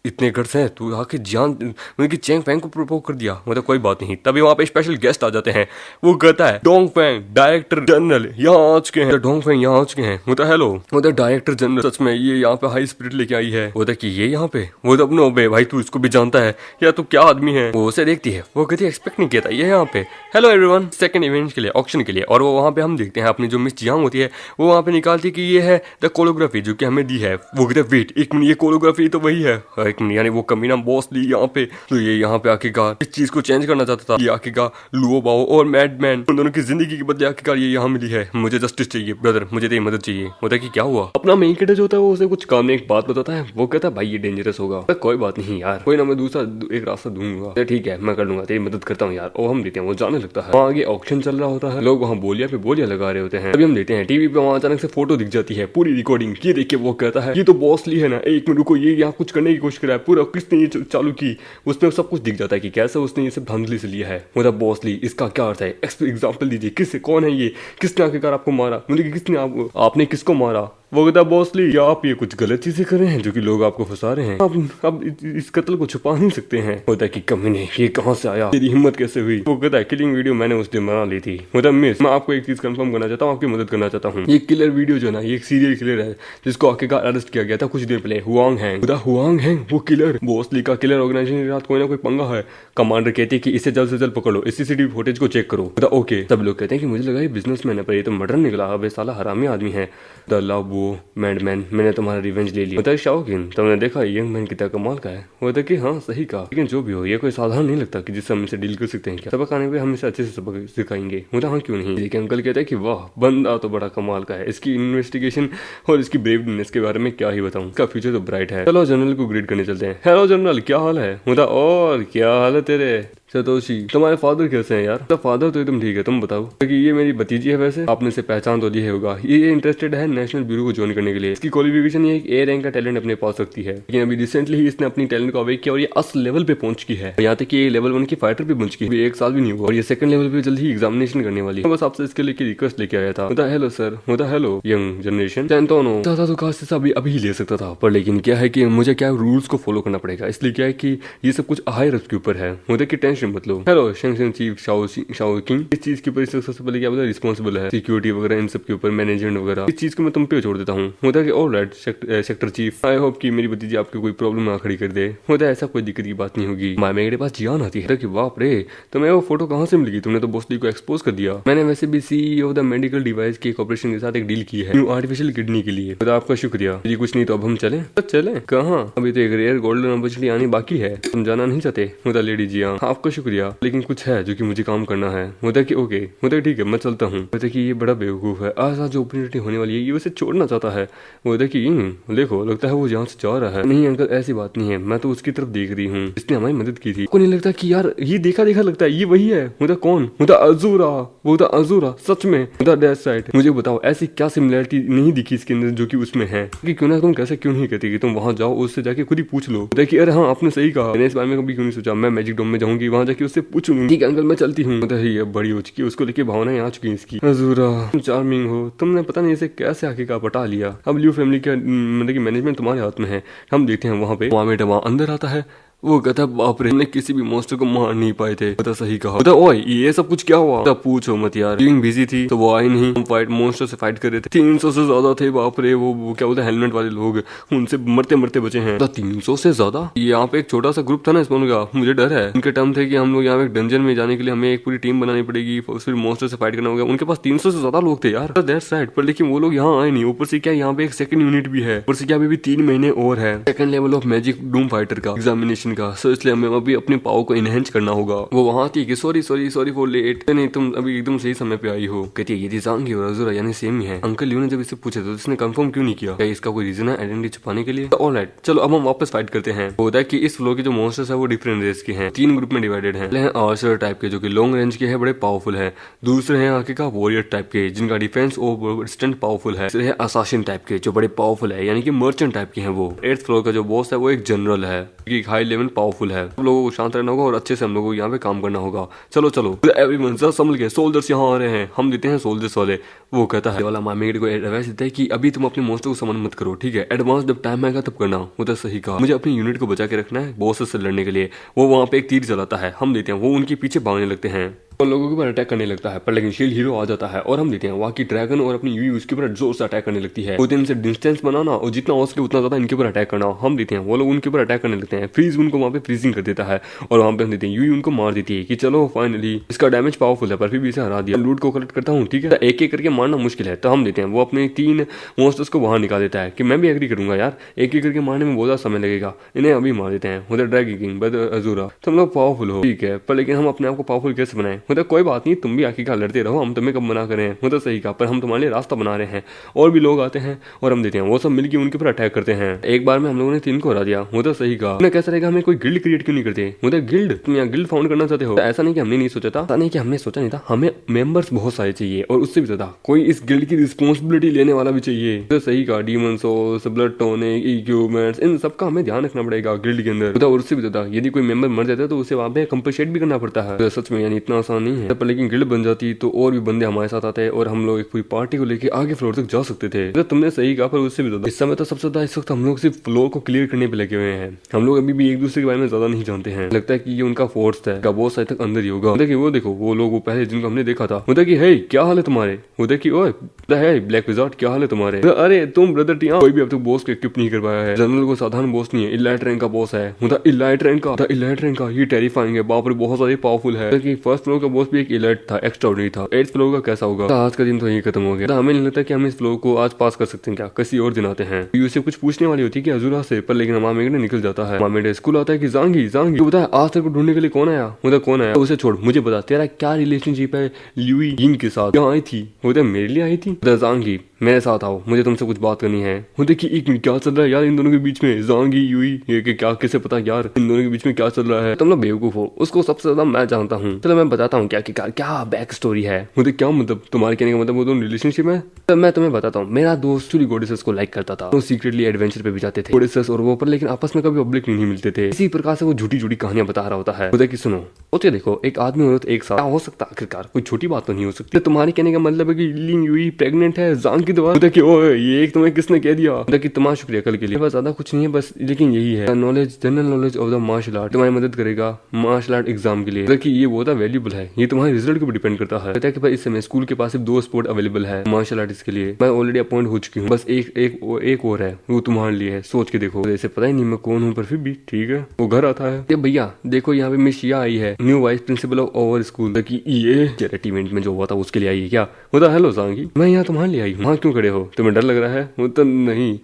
इतने गट्स हैं, तू आके जान मतलब कि चेंग फैंग को प्रपोज कर दिया। मतलब कोई बात नहीं। तभी वहाँ पे स्पेशल गेस्ट आ जाते हैं। वो कहता है डोंग फैंग डायरेक्टर जनरल यहाँ आ चुके हैं। डोंग फैंग यहाँ आ चुके हैं। मतलब हेलो, मतलब डायरेक्टर जनरल, सच में ये यहाँ पे हाई स्पिरिट लेके आई है। वो कि ये यहाँ पे, वो तो अपने बे भाई तू इसको भी जानता है या तू क्या आदमी है। वो उसे देखती है, वो कहती है एक्सपेक्ट नहीं किया था ये यहाँ पे। हेलो एवरीवन, सेकंड इवेंट के लिए, ऑक्शन के लिए। और वो वहाँ पे हम देखते हैं अपनी जो मिस जियांग होती है वो वहाँ पे निकालती है कि ये है द कोरियोग्राफी जो कि हमें दी है। वो कहते हैं वेट एक मिनट, ये कोरियोग्राफी तो वही है। एक मिनट, यानी वो कमीना बॉस ली यहाँ पे, तो ये यहाँ पे आखिरकार इस चीज को चेंज करना चाहता था। ये आखिरकार लुओ बाओ और मैडमैन उन दोनों की जिंदगी के बदले आखिरकार ये यहाँ मिली है। मुझे जस्टिस चाहिए ब्रदर, मुझे तेरी मदद चाहिए। होता है कि क्या हुआ, अपना मेन कैरेक्टर जो होता है वो उसे कुछ काम में एक बात बताता है। वो कहता है भाई ये डेंजरस होगा। कोई बात नहीं यार, कोई ना, मैं दूसरा एक रास्ता दूंगा। ठीक है मैं कर लूंगा, तेरी मदद करता हूँ यार। और हम देते हैं वो जाने लगता है। वहाँ आगे ऑक्शन चल रहा होता है, लोग वहाँ बोलिया पे बोलिया लगा रहे होते हैं। अभी हम देखते हैं टीवी पे वहाँ अचानक से फोटो दिख जाती है, पूरी रिकॉर्डिंग। ये देख के वो कहता है ये तो बॉस ली है ना, एक मिनट रुको, ये यहाँ कुछ करने की कोशिश कर रहा है। पूरा किसने ये चालू की, उसमें सब कुछ दिख जाता है कि कैसे उसने ये सब धांधली से लिया है। मतलब बॉस ली, इसका क्या अर्थ है, एग्जाम्पल दीजिए, किससे, कौन है ये, किसने आखिरकार आपको मारा, मतलब किसने आपने किसको मारा। वो कहता बॉस ली या आप ये कुछ गलत चीजें कर रहे हैं जो कि लोग आपको फंसा रहे हैं। अब इस कत्ल को छुपा नहीं सकते हैं। होता है कि कमीने ये कहाँ से आया, तेरी हिम्मत कैसे हुई। वो कहता है किलिंग वीडियो मैंने उस दिन बना ली थी। मतलब मिस, मैं आपको एक चीज कंफर्म करना चाहता हूँ, आपकी मदद करना चाहता हूँ। ये किलर वीडियो जो है ना, ये एक सीरियल किलर है जिसको आखिरकार अरेस्ट किया गया था कुछ देर पहले, हुआंग हैंग। हुआंग हैंग वो किलर, बॉस ली का किलर ऑर्गेनाइजेशन के साथ कोई ना कोई पंगा है। कमांडर कहती है कि इसे जल्द से जल्द पकड़ लो, इस सीसीटीवी फुटेज को चेक करो। ओके, सब लोग कहते हैं कि मुझे लगा ये बिजनेसमैन है पर ये तो मर्डर निकला। अब ये साला हरामी आदमी है। द लव वो मैडमैन, मैंने तुम्हारा रिवेंज ले लिया। होता है शाओकिन, तुमने देखा यंग मैन कितना कमाल का है। होता है कि हाँ सही कहा, लेकिन जो भी हो ये कोई साधारण नहीं लगता कि जिससे हम इसे डील कर सकते हैं। क्या सबक आने पे हम इसे अच्छे से सबक सिखाएंगे। होता हाँ क्यों नहीं। लेकिन अंकल कहते हैं कि वाह बंदा तो बड़ा कमाल का है, इसकी इन्वेस्टिगेशन और इसकी ब्रेवनेस के बारे में क्या ही बताऊं, इसका फ्यूचर तो ब्राइट है। चलो जनरल को ग्रीट करने चलते हैं। हेलो जनरल, क्या हाल है। होता और क्या हाल है तेरे। सतोशी, तुम्हारे फादर कैसे हैं यार। तो फादर तो एकदम ठीक है, तुम बताओ। क्योंकि ये मेरी भतीजी है, वैसे आपने से पहचान तो ली है होगा। ये इंटरेस्टेड है नेशनल ब्यूरो को ज्वाइन करने के लिए। इसकी क्वालिफिकेशन ये ए रैंक का टैलेंट अपने पास रखती है, लेकिन अभी रिसेंटली ही इसने अपनी टैलेंट को अवेक किया और ये अस लेवल पे पहुंच चुकी है। यहाँ तक कि ये लेवल 1 की फाइटर भी बन चुकी है, एक साल भी नहीं हुआ और ये सेकंड लेवल पे जल्द ही एग्जामिनेशन करने वाली है। बस आपसे इसके लिए रिक्वेस्ट लेके आया था। होता हेलो सर, होता हेलो यंग जनरेशन। चैंतोनो चाहता तो काश से अभी ले सकता था, पर लेकिन क्या है कि मुझे क्या रूल्स को फॉलो करना पड़ेगा, इसलिए क्या है कि ये सब कुछ हाई रिस्क के ऊपर है। होता कि टेंशन मत लो। हेलो चीफ शाओ किंग, इस चीज के ऊपर सबसे पहले क्या बोला रिस्पॉन्सिबल है, सिक्योरिटी वगैरह इन सब के ऊपर, मैनेजमेंट वगैरह, इस चीज को मैं तुम पे छोड़ देता हूँ। होता है कि alright sector chief, I hope कि मेरी भतीजी आपकी कोई प्रॉब्लम ना खड़ी कर दे। होता है ऐसा कोई दिक्कत की बात नहीं होगी। मेरे पास जियान आती है कि बाप रे तुम्हें वो फोटो कहाँ से मिल गई, तुमने तो बॉसली को एक्सपोज कर दिया। मैंने वैसे भी CEO of the medical device के कॉर्पोरेशन के साथ एक डील की है न्यू आर्टिफिशियल किडनी के लिए। तो आपका शुक्रिया जी। कुछ नहीं तो अब हम चले कहाँ, अभी तो एक रेयर गोल्डन अपॉर्चुनिटी आनी बाकी है, तुम जाना नहीं चाहते। होता लेडी जी हाँ आपका शुक्रिया, लेकिन कुछ है जो कि मुझे काम करना है। होता है कि ओके, होता है ठीक है मैं चलता हूँ। होता है कि ये बड़ा बेवकूफ है, आज जो अपॉर्चुनिटी होने वाली है ये उसे छोड़ना चाहता है। होता है कि देखो लगता है वो जहाँ से जा रहा है। नहीं अंकल ऐसी बात नहीं है, मैं तो उसकी तरफ देख रही हूँ, इसने हमारी मदद की थी। को नहीं लगता कि यार ये देखा देखा लगता है ये वही है। होता कौन, होता अजूरा, वो था अजूरा सच में। होता डेथ साइड, मुझे बताओ ऐसी क्या सिमिलरिटी नहीं दिखी इसके अंदर जो कि उसमें है। कि क्यों ना तुम कैसे क्यों नहीं कहती कि तुम वहाँ जाओ उससे जाके खुद ही पूछ लो। देखिए अरे हाँ आपने सही कहा, मैंने इस बारे में कभी क्यों नहीं सोचा। मैं मैजिक डोम में जाऊंगी, वहाँ जाके उससे पूछूंगी। ठीक है अंकल मैं चलती हूँ। बड़ी हो चुकी है, उसको लेके भावनाएं आ चुकी है इसकी। अजूरा चार्मिंग हो, तुमने पता नहीं इसे कैसे आके का पटा लिया। अब लियो फैमिली का मतलब कि मैनेजमेंट तुम्हारे हाथ में है। हम देखते हैं वहाँ पे वहाँ अंदर आता है। वो कहता बाप रे हमने किसी भी मॉन्स्टर को मार नहीं पाए थे। पता सही कहा। बता ओए ये सब कुछ क्या हुआ। पूछो मत यार, टीम बिजी थी तो वो आई नहीं। हम फाइट मॉन्स्टर से फाइट कर रहे थे, 300 से ज्यादा थे। बाप रे वो क्या बोलते हैं हेलमेट वाले लोग, उनसे मरते मरते बचे हैं। 300 से ज्यादा। यहाँ पे एक छोटा सा ग्रुप था ना स्पॉन का, मुझे डर है। उनके टर्म थे कि हम लोग यहाँ पे डंजन में जाने के लिए हमें एक पूरी टीम बनानी पड़ेगी, फिर मॉन्स्टर से फाइट करना होगा। उनके पास 300 से ज्यादा लोग थे यार दैट साइड पर, लेकिन वो लोग यहाँ आए नहीं। ऊपर से क्या यहाँ पे एक सेकंड यूनिट भी है, ऊपर से क्या अभी 3 महीने और है second level of magic Doom fighter का एग्जामिनेशन का। सो इसलिए हमें अभी अपनी पावर को इनहेंस करना होगा। वो वहाँ थी कि सॉरी फॉर लेट, नहीं तुम अभी एकदम सही समय पे आई हो। कहती है ये दिजांगी और अज़ुरा यानी सेम ही है। अंकल लियो ने जब इससे पूछा तो इसने कंफर्म क्यों नहीं किया, क्या इसका कोई रीजन है आइडेंटिटी छुपाने के लिए। ऑलराइट चलो अब हम वापस फाइट करते हैं। होता है कि इस फ्लोर के जो मॉन्स्टर्स है वो डिफरेंट रेस के हैं, 3 ग्रुप में डिवाइडेड है। आर्चर टाइप के जो कि लॉन्ग रेंज के हैं, बड़े पावरफुल है। दूसरे हैं आगे का वॉरियर टाइप के जिनका डिफेंस और स्टंट पावरफुल है। तीसरे है असासिन टाइप के जो बड़े पावरफुल है यानी कि मर्चेंट टाइप के हैं वो। 8th फ्लोर का जो बॉस है वो एक जनरल है। कि हाई लेवल पावरफुल है। सब लोगों को शांत रहना होगा और अच्छे से हम लोगों को यहाँ पे काम करना होगा। चलो चलो एवरीवन सर संभल के, सोल्जर्स यहाँ आ रहे हैं, हम देते हैं सोल्जर्स वाले। वो कहता है वाला मामेड को एडवाइस देता है कि अभी तुम अपने मॉन्स्टर को समन मत करो, ठीक है, एडवांस जब टाइम आएगा तब करना। वो तो सही कहा, मुझे अपनी यूनिट को बचा के रखना है बॉस से लड़ने के लिए। वो वहाँ पे एक तीर चलाता है, हम देते हैं, वो उनके पीछे भागने लगते हैं और लोगों के ऊपर अटैक करने लगता है, पर लेकिन शील्ड हीरो आ जाता है और हम देते हैं वहाँ की ड्रैगन और अपनी यूई उसके ऊपर जोर से अटैक करने लगती है। वो दिन से डिस्टेंस बनाना और जितना हो सके उतना ज्यादा इनके ऊपर अटैक करना। हम देते हैं वो लोग उनके ऊपर अटैक करने लगते हैं, फ्रीज उनको वहाँ पे फ्रीजिंग कर देता है और वहाँ पे हम देते हैं यूई उनको मार देती है कि चलो फाइनली इसका डैमेज पावरफुल है पर फिर भी इसे हरा दिया। लूट को कलेक्ट करता हूँ, ठीक है, एक एक करके मारना मुश्किल है, तो हम देते हैं वो अपने 3 मॉन्स्टर्स को वहाँ निकाल देता है कि मैं भी एग्री करूंगा यार, एक एक करके मारने में बहुत ज्यादा समय लगेगा, इन्हें अभी मार देते हैं। उधर ड्रैगन किंग बद अजूरा, तुम लोग पावरफुल हो, ठीक है, पर लेकिन हम अपने आप को पावरफुल कैसे बनाए? मतलब कोई बात नहीं, तुम भी आखिरकार लड़ते रहो, हम तुम्हें कब मना करें। मतलब सही कहा, पर हम तुम्हारे लिए रास्ता बना रहे हैं। और भी लोग आते हैं और हम देते हैं वो सब मिलकर उनके ऊपर अटैक करते हैं। एक बार में हम लोगों ने 3 को हरा दिया। मतलब सही कहा, मैं कैसा रहेगा, हमें कोई गिल्ड क्रिएट क्यों नहीं करते? मतलब गिल्ड, तुम यहाँ गिल्ड फाउंड करना चाहते हो? ऐसा नहीं कि हमने नहीं सोचा था, ऐसा नहीं कि हमने सोचा नहीं था, हमें मेंबर्स बहुत सारे चाहिए और उससे भी ज्यादा कोई इस गिल्ड की रिस्पॉन्सिबिलिटी लेने वाला भी चाहिए। तो सही कहा, demon souls, blood tonic, equipments, इन सबका हमें ध्यान रखना पड़ेगा गिल्ड के अंदर। और उससे भी ज्यादा यदि कोई मेंबर मर जाता है तो उसे वहाँ पे कंपनसेट भी करना पड़ता है। सच में यानी इतना आसान नहीं है, पर लेकिन गिल्ड बन जाती तो और भी बंदे हमारे साथ आते हैं और हम लोग एक पूरी पार्टी को लेके आगे फ्लोर तक जा सकते थे। तो तुमने सही कहा, पर उससे भी ज्यादा इस समय तो सबसे ज्यादा इस वक्त हम लोग सिर्फ फ्लोर को क्लियर करने पे लगे हुए हैं। हम लोग अभी भी एक दूसरे के बारे में ज्यादा नहीं जानते हैं। लगता है कि ये उनका फोर्स है, का बॉस शायद तक अंदर ही होगा। देखिए वो देखो, वो लोग वो पहले जिनको हमने देखा था। वो देखिए, हे क्या हाल है तुम्हारे? वो देखिए, ओए है ब्लैक विजार्ड, क्या हाल है तुम्हारे? अरे तुम ब्रदर टिया, कोई भी अब तक बॉस को इक्विप नहीं कर पाया है। जनरल को साधारण बॉस नहीं है, इलाइट रैंक का बॉस है। इलाइट रैंक का ये टेरिफाइंग है, बाप रे बहुत ज्यादा पावरफुल है। फर्स्ट फ्लोर का बॉस भी एक इलाइट था, एक्स्ट्राऑर्डिनरी था। 8th फ्लोर का कैसा होगा? आज का दिन तो यही खत्म हो गया। हमें नहीं लगता कि हम इस फ्लोर को आज पास कर सकते हैं, क्या किसी और दिन आते हैं। यूसे कुछ पूछने वाली होती है कि अजूरा से, पर लेकिन मामेड निकल जाता है। मामेड स्कूल आता है कि जांगी तो बता आज तेरे को ढूंढने के लिए कौन आया? मतलब कौन आया? उसे छोड़, मुझे बता तेरा क्या रिलेशनशिप है ल्यूई यिंग के साथ? यहाँ आई थी वो मेरे लिए आई थी। जांगी मेरे साथ आओ, मुझे तुमसे कुछ बात करनी है। वो देखिए एक मिनट, क्या चल रहा है यार इन दोनों के बीच में? जांगी यूई ये क्या, किसे पता यार इन दोनों के बीच में क्या चल रहा है? तुम लोग बेवकूफ हो, उसको सबसे ज्यादा मैं जानता हूँ। चलो मैं बताता हूँ क्या बैक स्टोरी है। मुझे क्या मतलब, तुम्हारे कहने का मतलब वो दोनों रिलेशनशिप है? तो मैं तुम्हें बताता हूँ। मेरा दोस्त चुरी गोडेसेस को लाइक करता था, वो सीक्रेटली एडवेंचर पे भी जाते थे गोडेसेस और वो, पर लेकिन आपस में कभी पब्लिक नहीं मिलते थे। इसी प्रकार से वो झूठी कहानियां बता रहा होता है। मुझे कि सुनो, ओके देखो, एक आदमी औरत एक साथ हो सकता, आखिरकार कोई छोटी बात तो नहीं हो सकती। तुम्हारे कहने का मतलब है कि लिंग यूई प्रेग्नेंट है जांग की दवा? ये एक तुम्हें किसने कह दिया? कि तुम्हारा शुक्रिया कल के लिए, बस ज्यादा कुछ नहीं है बस, लेकिन यही है knowledge, general knowledge of the martial art तुम्हारी मदद करेगा मार्शल आर्ट एग्जाम के लिए। कि ये बहुत वैल्यूबल है, ये तुम्हारे रिजल्ट के ऊपर डिपेंड करता है। कहता है कि भाई इस समय स्कूल के पास सिर्फ 2 स्पोर्ट अवेलेबल है मार्शल आर्टिस्ट के लिए। मैं ऑलरेडी अपॉइंट हो चुकी हूँ, बस एक और है, वो तुम्हारे लिए है। सोच के देखो, जैसे पता ही नहीं मैं कौन हूँ, पर फिर भी ठीक है। वो घर आता है, भैया देखो यहाँ पे मिस शिया आई है, new vice principle of over school. कि ये चैरिटी इवेंट में जो हुआ था उसके लिए आई है क्या? बोला हेलो जांगी, मैं यहाँ तुम्हारे लिए आई हूँ। वहाँ क्यों खड़े हो, तुम्हें डर लग रहा है? वो तो नहीं,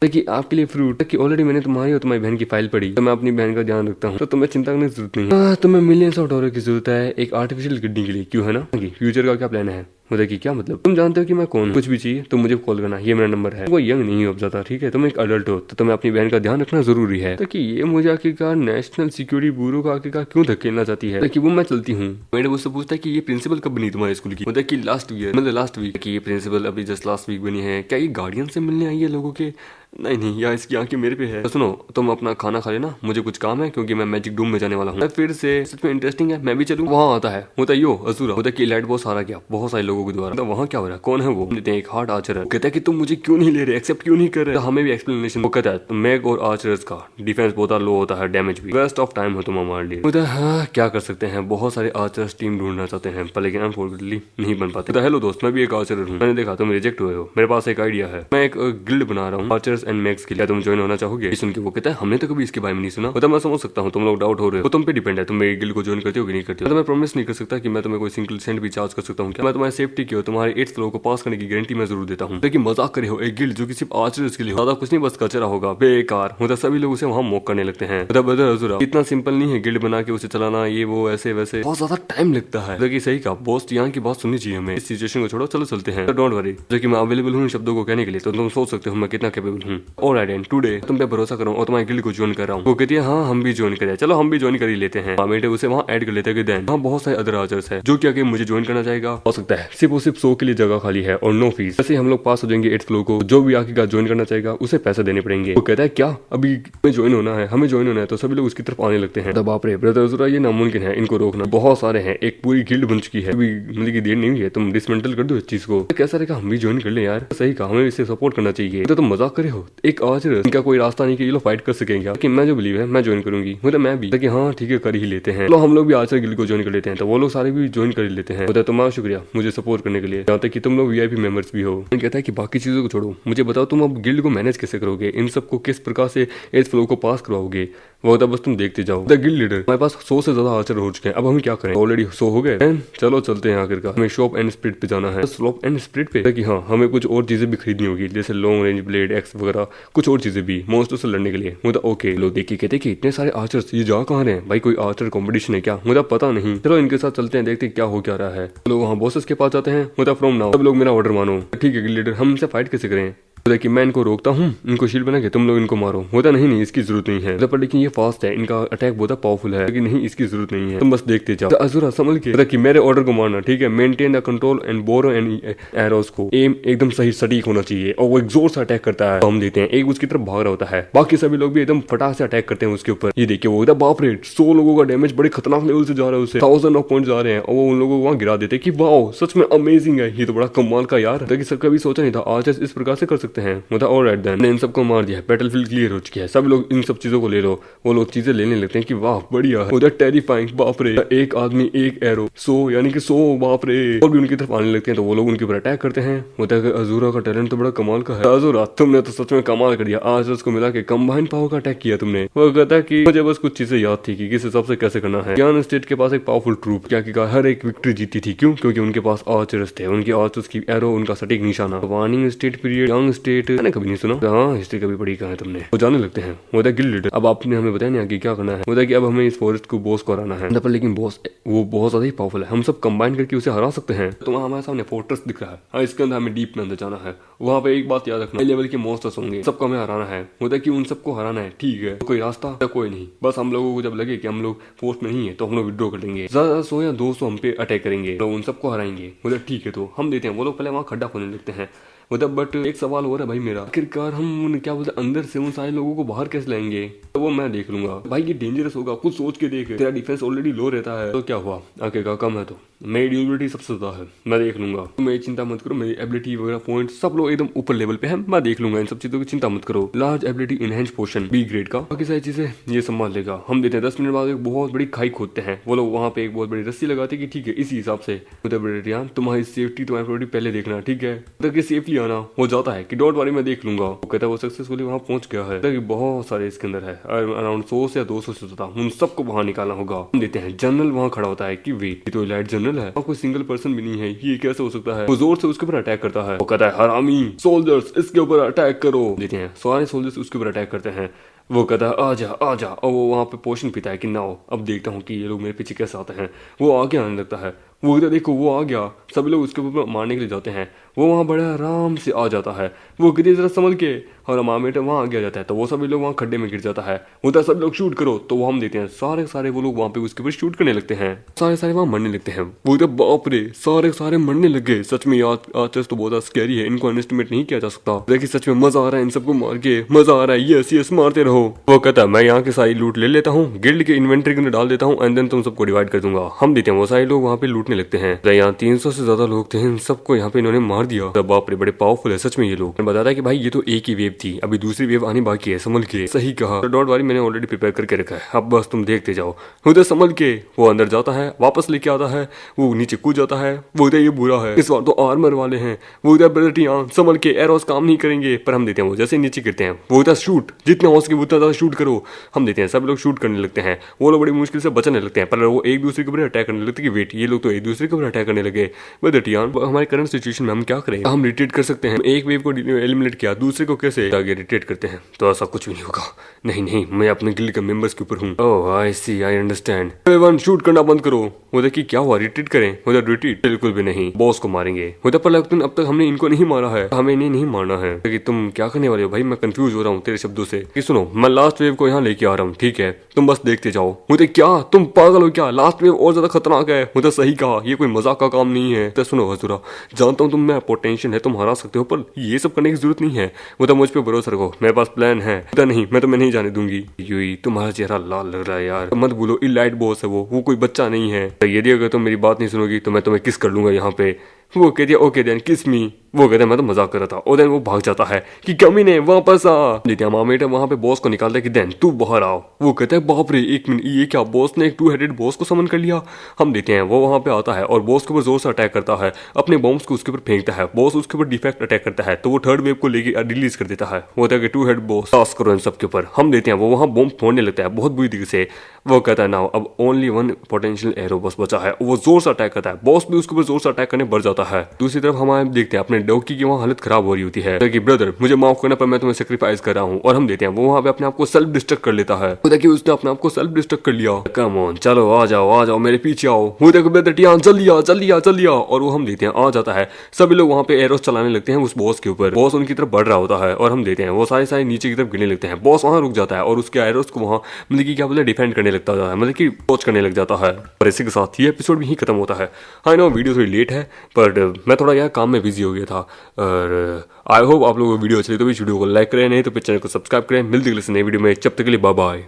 कि आपके लिए फ्रूट कि ऑलरेडी मैंने तुम्हारी और तुम्हारी बहन की फाइल पढ़ी, तो मैं अपनी बहन का ध्यान रखता हूँ, तो तुम्हें चिंता करने की जरूरत नहीं है। तुम्हें मिलियंस ऑफ डॉलर की जरूरत है एक आर्टिफिशियल किडनी के लिए, क्यों है ना? फ्यूचर का क्या प्लान है? मुझे कि क्या मतलब, तुम जानते हो कि मैं कौन हूँ? कुछ भी चाहिए तो मुझे कॉल करना, ये मेरा नंबर है। वो यंग नहीं हो जाता, ठीक है, तुम एक अडल्ट हो तो तुम्हें अपनी बहन का ध्यान रखना जरूरी है। तो कि ये मुझे आखिरकार नेशनल सिक्योरिटी ब्यूरो का आखिरकार क्यों धकेलना चाहती है? कि वो मैं चलती हूँ। मैंने मुझसे पूछता है कि ये प्रिंसिपल कब बनी तुम्हारे स्कूल की? मतलब कि लास्ट ईयर, मतलब लास्ट वीक की ये प्रिंसिपल अभी जस्ट लास्ट वीक बनी है। क्या ये गार्डियन से मिलने आई है लोगों के? नहीं यार, इसकी आंखें मेरे पे है। तो सुनो, तुम अपना खाना खा लेना, मुझे कुछ काम है क्योंकि मैं मैजिक डूम में जाने वाला हूँ। फिर से सच में इंटरेस्टिंग है, मैं भी चलूँ। वहाँ आता है, होता यो असूरा, होता कि लाइट बॉस हारा गया बहुत सारे लोगों के द्वारा। तो वहाँ क्या हो रहा है, कौन है वो? एक हार्ट आर्चर है। कहता है कि तुम मुझे क्यों नहीं ले रहे, एक्सेप्ट क्यों नहीं कर रहे? तो हमें भी एक्सप्लेनेशन। वो कहता है मैग और आर्चर्स का डिफेंस बहुत लो होता है, डैमेज भी, वेस्ट ऑफ टाइम हो तुम हमारे लिए। होता है हाँ, क्या कर सकते हैं, बहुत सारे आर्चर्स टीम ढूंढना चाहते हैं पर लेकिन अनफॉर्चुनेटली नहीं बन पाते। हेलो दोस्त, मैं भी एक आर्चर हूँ, मैंने देखा तुम रिजेक्ट हुए हो, मेरे पास एक आइडिया है, मैं एक गिल्ड बना रहा हूँ आर्चर्स एंड मैग्स के लिए, तुम ज्वाइन होना चाहोगे? सुन के वो कहता है हमने तो कभी इसके बारे में नहीं सुना। तो मैं समझ सकता हूँ तुम लोग डाउट हो रहे हो, तुम पे डिपेंड है तुम मेरी गिल्ड को ज्वाइन करते हो कि नहीं करते हो। तो मैं प्रॉमिस नहीं कर सकता कि मैं तुम्हें कोई सिंगल सेंट भी चार्ज कर सकता हूँ। मैं तुम्हारी सेफ्टी की और तुम्हारे 8th फ्लोर को पास करने की गारंटी मैं जरूर देता हूँ। लेकिन मजाक करे हो, एक गिल्ड जो कि सिर्फ आर्चर्स के लिए, ज्यादा कुछ नहीं, बस कचरा होगा, बेकार होता। सभी लोग उसे वहाँ मॉक करने लगते हैं। इतना सिंपल नहीं है गिल्ड बना के उसे चलाना, ये वो ऐसे वैसे बहुत ज्यादा टाइम लगता है। जो कि सही कहा बॉस, यहाँ की बात सुननी चाहिए हमें। इस सिचुएशन को छोड़ो, चलो चलते हैं। डोंट वरी, जो कि मैं अवेलेबल हूँ शब्दों को कहने के लिए, तो तुम सोच सकते हो मैं कितना कैपेबल हूँ। ऑलराइट एंड टुडे तुम पे भरोसा करूँ और तुम्हारे गिल्ड को ज्वाइन कर रहा हूँ। वो कहती है हाँ हम भी ज्वाइन करें, चलो हम भी ज्वाइन कर ही लेते हैं। मामेट उसे वहाँ ऐड कर लेते हैं। देन वहाँ बहुत सारे अदर आर्चर्स है जो कि आगे मुझे ज्वाइन करना चाहेगा। हो सकता है सिर्फ और सिर्फ 100 के लिए जगह खाली है और नो फीस। जैसे हम लोग पास हो जाएंगे 8th फ्लोर को, जो भी आगे ज्वाइन करना चाहेगा उसे पैसे देने पड़ेंगे। वो कहता है क्या अभी हमें ज्वाइन होना है, हमें ज्वाइन होना है, तो सभी लोग उसकी तरफ आने लगते हैं। बाप रे ब्रदर, ये नामुमकिन है इनको रोकना। बहुत सारे हैं, एक पूरी गिल्ड बन चुकी है, अभी मतलब की देर नहीं हुई है, तुम डिसमेंटल कर दो इस चीज को। कैसा रहेगा हम भी ज्वाइन कर ले यार, सही कहा, हमें इसे सपोर्ट करना चाहिए। तो तुम मजाक करे हो, एक आर्चर इनका कोई रास्ता नहीं कि ये लोग फाइट कर सकेंगे। कि मैं जो बिलीव है मैं ज्वाइन करूंगी, मतलब मैं भी कि हाँ ठीक है कर ही लेते हैं, तो हम लोग भी आर्चर गिल्ड को ज्वाइन कर लेते हैं। तो वो लोग सारे भी ज्वाइन कर लेते हैं। तो तुम्हारा शुक्रिया मुझे सपोर्ट करने के लिए, यहाँ तक कि तुम लोग वीआईपी मेंबर्स भी हो। कहता है कि बाकी चीजों को छोड़ो, मुझे बताओ तुम अब गिल्ड को मैनेज कैसे करोगे, इन सबको किस प्रकार से एज फ्लो को पास करवाओगे। वो होता बस तुम देखते जाओ। द गिल्ड लीडर, हमारे पास 100 से ज्यादा आर्चर हो चुके हैं, अब हम क्या करें, ऑलरेडी 100 हो गए। चलो चलते हैं आखिरकार, हमें शॉप एंड स्प्रिट पे जाना है। शॉप एंड स्प्रिट पे कि हाँ हमें कुछ और चीजें भी खरीदनी होगी, जैसे लॉन्ग रेंज ब्लेड, एक्स वगैरह, कुछ और चीजें भी मॉन्स्टर से लड़ने के लिए। मुझे ओके लोग देखिए कहते कि इतने सारे आर्चर्स, ये जा कहाँ रहे हैं भाई, कोई आर्चर कॉम्पिटिशन है क्या, मुझे पता नहीं। चलो इनके साथ चलते हैं, देखते क्या हो क्या रहा है। लोग वहाँ बॉसेस के पास जाते हैं। मुझे फ्रॉम नाउ सब लोग मेरा ऑर्डर मानो। ठीक है गिल्ड लीडर, हम इनसे फाइट कैसे करें। होता कि मैं इनको रोकता हूँ, इनको शील्ड बना के तुम लोग इनको मारो। होता नहीं इसकी जरूरत नहीं है, पर लेकिन ये फास्ट है, इनका अटैक बहुत पावरफुल है, लेकिन नहीं इसकी जरूरत नहीं है, तुम बस देखते जाओ। अज़ुरा संभल के कि मेरे ऑर्डर को मारना, ठीक है, maintain the control and bow and arrows को एम एकदम सही सटीक होना चाहिए। और वो एक जोर से अटैक करता है, तो हम देते हैं एक उसकी तरफ भाग रहा होता है, बाकी सभी लोग भी एकदम फटाक से अटैक करते हैं उसके ऊपर। ये देखिए वो होता बाप रे 100 लोगों का डैमेज बड़े खतरनाक लेवल से जा रहा है, उसे 1000 ऑफ पॉइंट जा रहे हैं और वो उन लोगों को वहाँ गिरा देते हैं कि वाओ सच में अमेजिंग है, ये तो बड़ा कमाल का यार, ताकि सब कभी सोचा नहीं था आज इस प्रकार से कर सकते हैं। मतलब और ने इन सबको मार दिया, बैटलफील्ड क्लियर हो चुकी है, सब लोग इन सब चीजों को ले लो। वो लोग चीजें लेने लगते हैं कि वाह बढ़िया है, उधर टेरिफाइंग बाप रे, एक आदमी एक एरो 100 यानी कि 100 बाप रे, और भी उनकी तरफ आने लगते हैं, तो वो लोग उनके ऊपर अटैक करते हैं। होता है कि अज़ुरा का टैलेंट तो बड़ा कमाल का है। अज़ुरा तुमने तो सच में कमाल कर दिया, आज उसको मिला के कंबाइन पावर का अटैक किया तुमने। वो कहता है कि मुझे बस कुछ चीजें याद थी कि किस हिसाब से कैसे करना है। ज्ञान स्टेट के पास एक पावरफुल ट्रूप क्या की हर एक विक्ट्री जीती थी, क्यों, क्योंकि उनके पास आर्चर्स थे, उनके आर्चर्स की एरो उनका सटीक निशाना। Warning state period, young state मैंने कभी नहीं सुना, हाँ हिस्ट्री कभी पढ़ी कहा है तुमने। वो जाने लगते हैं। वो गिल्ड लीडर, अब आपने हमें बताया नहीं आगे क्या करना है। होता है कि अब हमें इस फॉरेस्ट को बॉस को हराना है, पर लेकिन बॉस वो बहुत ज्यादा ही पावरफुल है, हम सब कंबाइन करके उसे हरा सकते हैं। तो वहाँ हमारे सामने फोर्ट्रेस दिख रहा है, हाँ इसके अंदर हमें डीप में अंदर जाना है। वहाँ पे एक बात याद रखना, लेवल के मॉन्स्टर्स होंगे, सबको हमें हराना है। होता है कि उन सबको हराना है, ठीक है, कोई रास्ता या कोई नहीं, बस हम लोगों को जब लगे कि हम लोग फोर्स में नहीं है तो हम लोग विड्रॉ कर देंगे, ज्यादा 100 या 200 हम पे अटैक करेंगे, तो उन सबको हराएंगे। मतलब ठीक है, तो हम देते हैं। वो लोग पहले वहाँ खड्डा खोलने लगते हैं। मतलब बट एक सवाल हो रहा है भाई मेरा, आखिरकार हम क्या बोलते हैं अंदर से उन सारे लोगों को बाहर कैसे लाएंगे, तो वो मैं देख लूंगा। भाई ये डेंजरस होगा, कुछ सोच के देख, तेरा डिफेंस ऑलरेडी लो रहता है, तो क्या हुआ आखिरकार कम है, तो मेरी ड्यूरेबिलिटी सबसे ज्यादा है, मैं देख लूंगा। मेरी चिंता मत करो, मेरी एबिलिटी वगैरह पॉइंट सब लोग एकदम ऊपर लेवल पे है, मैं देख लूंगा, इन सब चीजों की चिंता मत करो। Large ability enhance potion B grade का, बाकी सारी चीजें ये संभाल लेगा। हम देते हैं 10 मिनट बाद एक बहुत बड़ी खाई खोदते हैं। वो लोग वहाँ पे एक बहुत बड़ी रस्सी लगाते कि ठीक है इसी हिसाब से तुम्हारी सेफ्टी तुम्हारी प्रायोरिटी पहले देखना, ठीक है, ताकि सेफली आना हो जाता है कि डोंट वरी मैं देख लूंगा। वो कहता है वो सक्सेसफुली वहाँ पहुंच गया है, ताकि बहुत सारे इसके अंदर है, अराउंड 100 से 200 से ज्यादा, उन सबको बाहर निकालना होगा। हम देते हैं जनरल वहाँ खड़ा होता है कि वेट तो लाइट जनरल है और कोई सिंगल पर्सन भी नहीं है, ये कैसे हो सकता है। वो जोर से उसके ऊपर अटैक करता है। वो कहता है हरामी सोल्जर्स इसके ऊपर अटैक करो। देते हैं सारे सोल्जर्स उसके ऊपर अटैक करते हैं। वो कहता है आजा आजा, और वो वहाँ पे पोशन पीता है कि ना हो, अब देखता हूँ कि ये लोग मेरे पीछे कैसे आते हैं। वो आगे आने लगता है, वो इधर देखो वो आ गया, सभी लोग उसके ऊपर मारने के लिए जाते हैं। वो वहाँ बड़े आराम से आ जाता है, वो कितनी जरा संभल के, और मामेट वहाँ आ गया जाता है, तो वो सभी लोग वहाँ खड्डे में गिर जाता है। वो तो सब लोग शूट करो, तो वो हम देते हैं सारे सारे वो लोग वहाँ पे उसके ऊपर शूट करने लगते हैं, सारे सारे वहाँ मरने लगते हैं। वो तो बाप रे सारे सारे मरने लग गए। सच में आर्चर्स तो बहुत स्कैरी है, इनको अंडरएस्टिमेट नहीं किया जा सकता। देखिए सच में मजा आ रहा है इन सबको मार के, मजा आ रहा है, यस यस मारते रहो। वो कहता है मैं यहाँ के सारी लूट ले लेता हूँ, गिल्ड के इन्वेंटरी के अंदर डाल देता हूँ, एंड देन तुम सबको डिवाइड कर दूंगा। हम देते हैं, वो सारे लोग वहाँ पे लूटने लगते हैं। यहाँ 300 से ज्यादा लोग थे, इन सबको यहाँ पे इन्होंने मार दिया। बाप रे बड़े पावरफुल है सच में ये लोग। बताता है कि भाई ये तो एक ही वेव थी, अभी दूसरी वेव आनी बाकी है, संभल के। सही कहा, डोंट वरी मैंने ऑलरेडी प्रिपेयर करके रखा है, अब बस तुम देखते जाओ। उधर संभल के वो अंदर जाता है, वापस लेके आता है, वो नीचे कूद जाता है। वो उधर ये बुरा है, इस बार तो आर्मर वाले हैं। वो उधर ब्रदर संभल के, एरोस काम नहीं करेंगे, पर हम देते हैं वो जैसे नीचे गिरते हैं, वो उधर शूट जितना हो सके उतना ज्यादा शूट करो। हम देते हैं सब लोग शूट करने लगते हैं। वो लोग बड़ी मुश्किल से बचने लगते हैं, पर वो एक दूसरे के ऊपर अटैक करने लगते हैं कि वेट ये लोग तो एक दूसरे के ऊपर अटैक करने लगे। हमारे करंट सिचुएशन में हम क्या करें, हम रिट्रीट कर सकते हैं। एक वेव को एलिमिनेट किया, दूसरे को कैसे आगे रिट्रीट करते हैं, तो ऐसा कुछ भी नहीं होगा। नहीं नहीं मैं अपने गिल्ड के मेंबर्स के ऊपर हूँ। ओह आई सी आई अंडरस्टैंड। एवरीवन शूट करना बंद करो। बोलता कि क्या हुआ, रिट्रीट करें? बोलता रिट्रीट बिल्कुल भी नहीं, बॉस को मारेंगे। बोलता पर लेकिन अब तक हमने इनको नहीं मारा है, हमें इन्हें नहीं मारना है। कि तुम क्या करने वाले हो भाई, मैं कंफ्यूज हो रहा हूँ तेरे शब्दों से। कि सुनो, मैं लास्ट वेव को यहाँ लेके आ रहा हूँ, ठीक है, तुम बस देखते जाओ। बोलते क्या तुम पागल हो क्या, लास्ट वेव और ज्यादा खतरनाक है। बोलता सही कहा, ये कोई मजाक का काम नहीं है। तो सुनो हजूरा, जानता हूँ तुम में पोटेंशियल है, तुम हरा सकते हो, पर ये सब करने की जरूरत नहीं है। बोलता मुझ पर भरोसा रखो, मेरे पास प्लान है। बोलता नहीं, मैं तुम्हें नहीं जाने दूंगी। यूई तुम्हारा चेहरा लाल लग रहा है यार, मत भूलो इलाइट बॉस है वो कोई बच्चा नहीं है। यदि अगर तुम मेरी बात नहीं सुनोगी तो मैं तुम्हें किस कर लूंगा यहाँ पे। वो कहती है ओके देन किस मी। वो कहता है मैं तो मजाक कर रहा था। और देन वो भाग जाता है कि कमी ने वापस आ। नित्या मामेट वहां पे बॉस को निकालता है कि देन तू बाहर आओ। वो कहता है बाप रे एक मिनट, ये क्या, बॉस ने एक टू हेडेड बॉस को समन कर लिया। हम देते हैं वो वहां पे आता है और बॉस के ऊपर जोर से अटैक करता है, अपने बॉम्ब्स को उसके ऊपर फेंकता है। बॉस उसके ऊपर डिफेक्ट अटैक करता है तो वो थर्ड वेव को लेके रिलीज कर देता है। वो होता है कि टू हेड बॉस टास्क करो इन सबके ऊपर। हम देते हैं वो वहां बॉम्ब फोड़ने लगता है बहुत बुरी तरीके से। वो कहता है ना अब ओनली वन पोटेंशियल एरो बस बचा है। वो जोर से अटैक करता है, बॉस भी उसके ऊपर जोर से अटैक करने बढ़ जाता है। दूसरी तरफ हमारे देखते हैं अपने डोकी की वहाँ हालत खराब हो रही होती है कि ब्रदर मुझे माफ करना पर मैं तुम्हें सेक्रीफाइस कर रहा हूँ। और हम देते हैं वो वहाँ पे अपने आप को सेल्फ डिस्ट्रक्ट कर लेता है। कि उसने अपने आप को सेल्फ डिस्ट्रक्ट कर लिया। कम ऑन चलो आ जाओ मेरे पीछे आओ। वो देखो ब्रदर टियान जल्दी आ। और वो हम देते हैं आ जाता है। सभी लोग वहाँ पे एरोस चलाने लगते हैं उस बॉस के ऊपर। बॉस उनकी तरफ बढ़ रहा होता है और हम देते हैं वो सारे नीचे की तरफ गिरने लगते हैं। बॉस वहाँ रुक जाता है और उसके एरोस को वहाँ मतलब कि क्या बोलते हैं डिफेंड करने लगता है, मतलब कि वॉच करने लग जाता है। और इसी के साथ ये एपिसोड भी खत्म होता है। हाँ नो वीडियो थोड़ी लेट है पर मैं थोड़ा यार काम में बिजी हो गया था। और आई होप आप लोगों को वीडियो अच्छी लगी तो इस वीडियो को लाइक करें, नहीं तो चैनल को सब्सक्राइब करें। मिलते हैं नई वीडियो में, जब तक के लिए बाय बाय।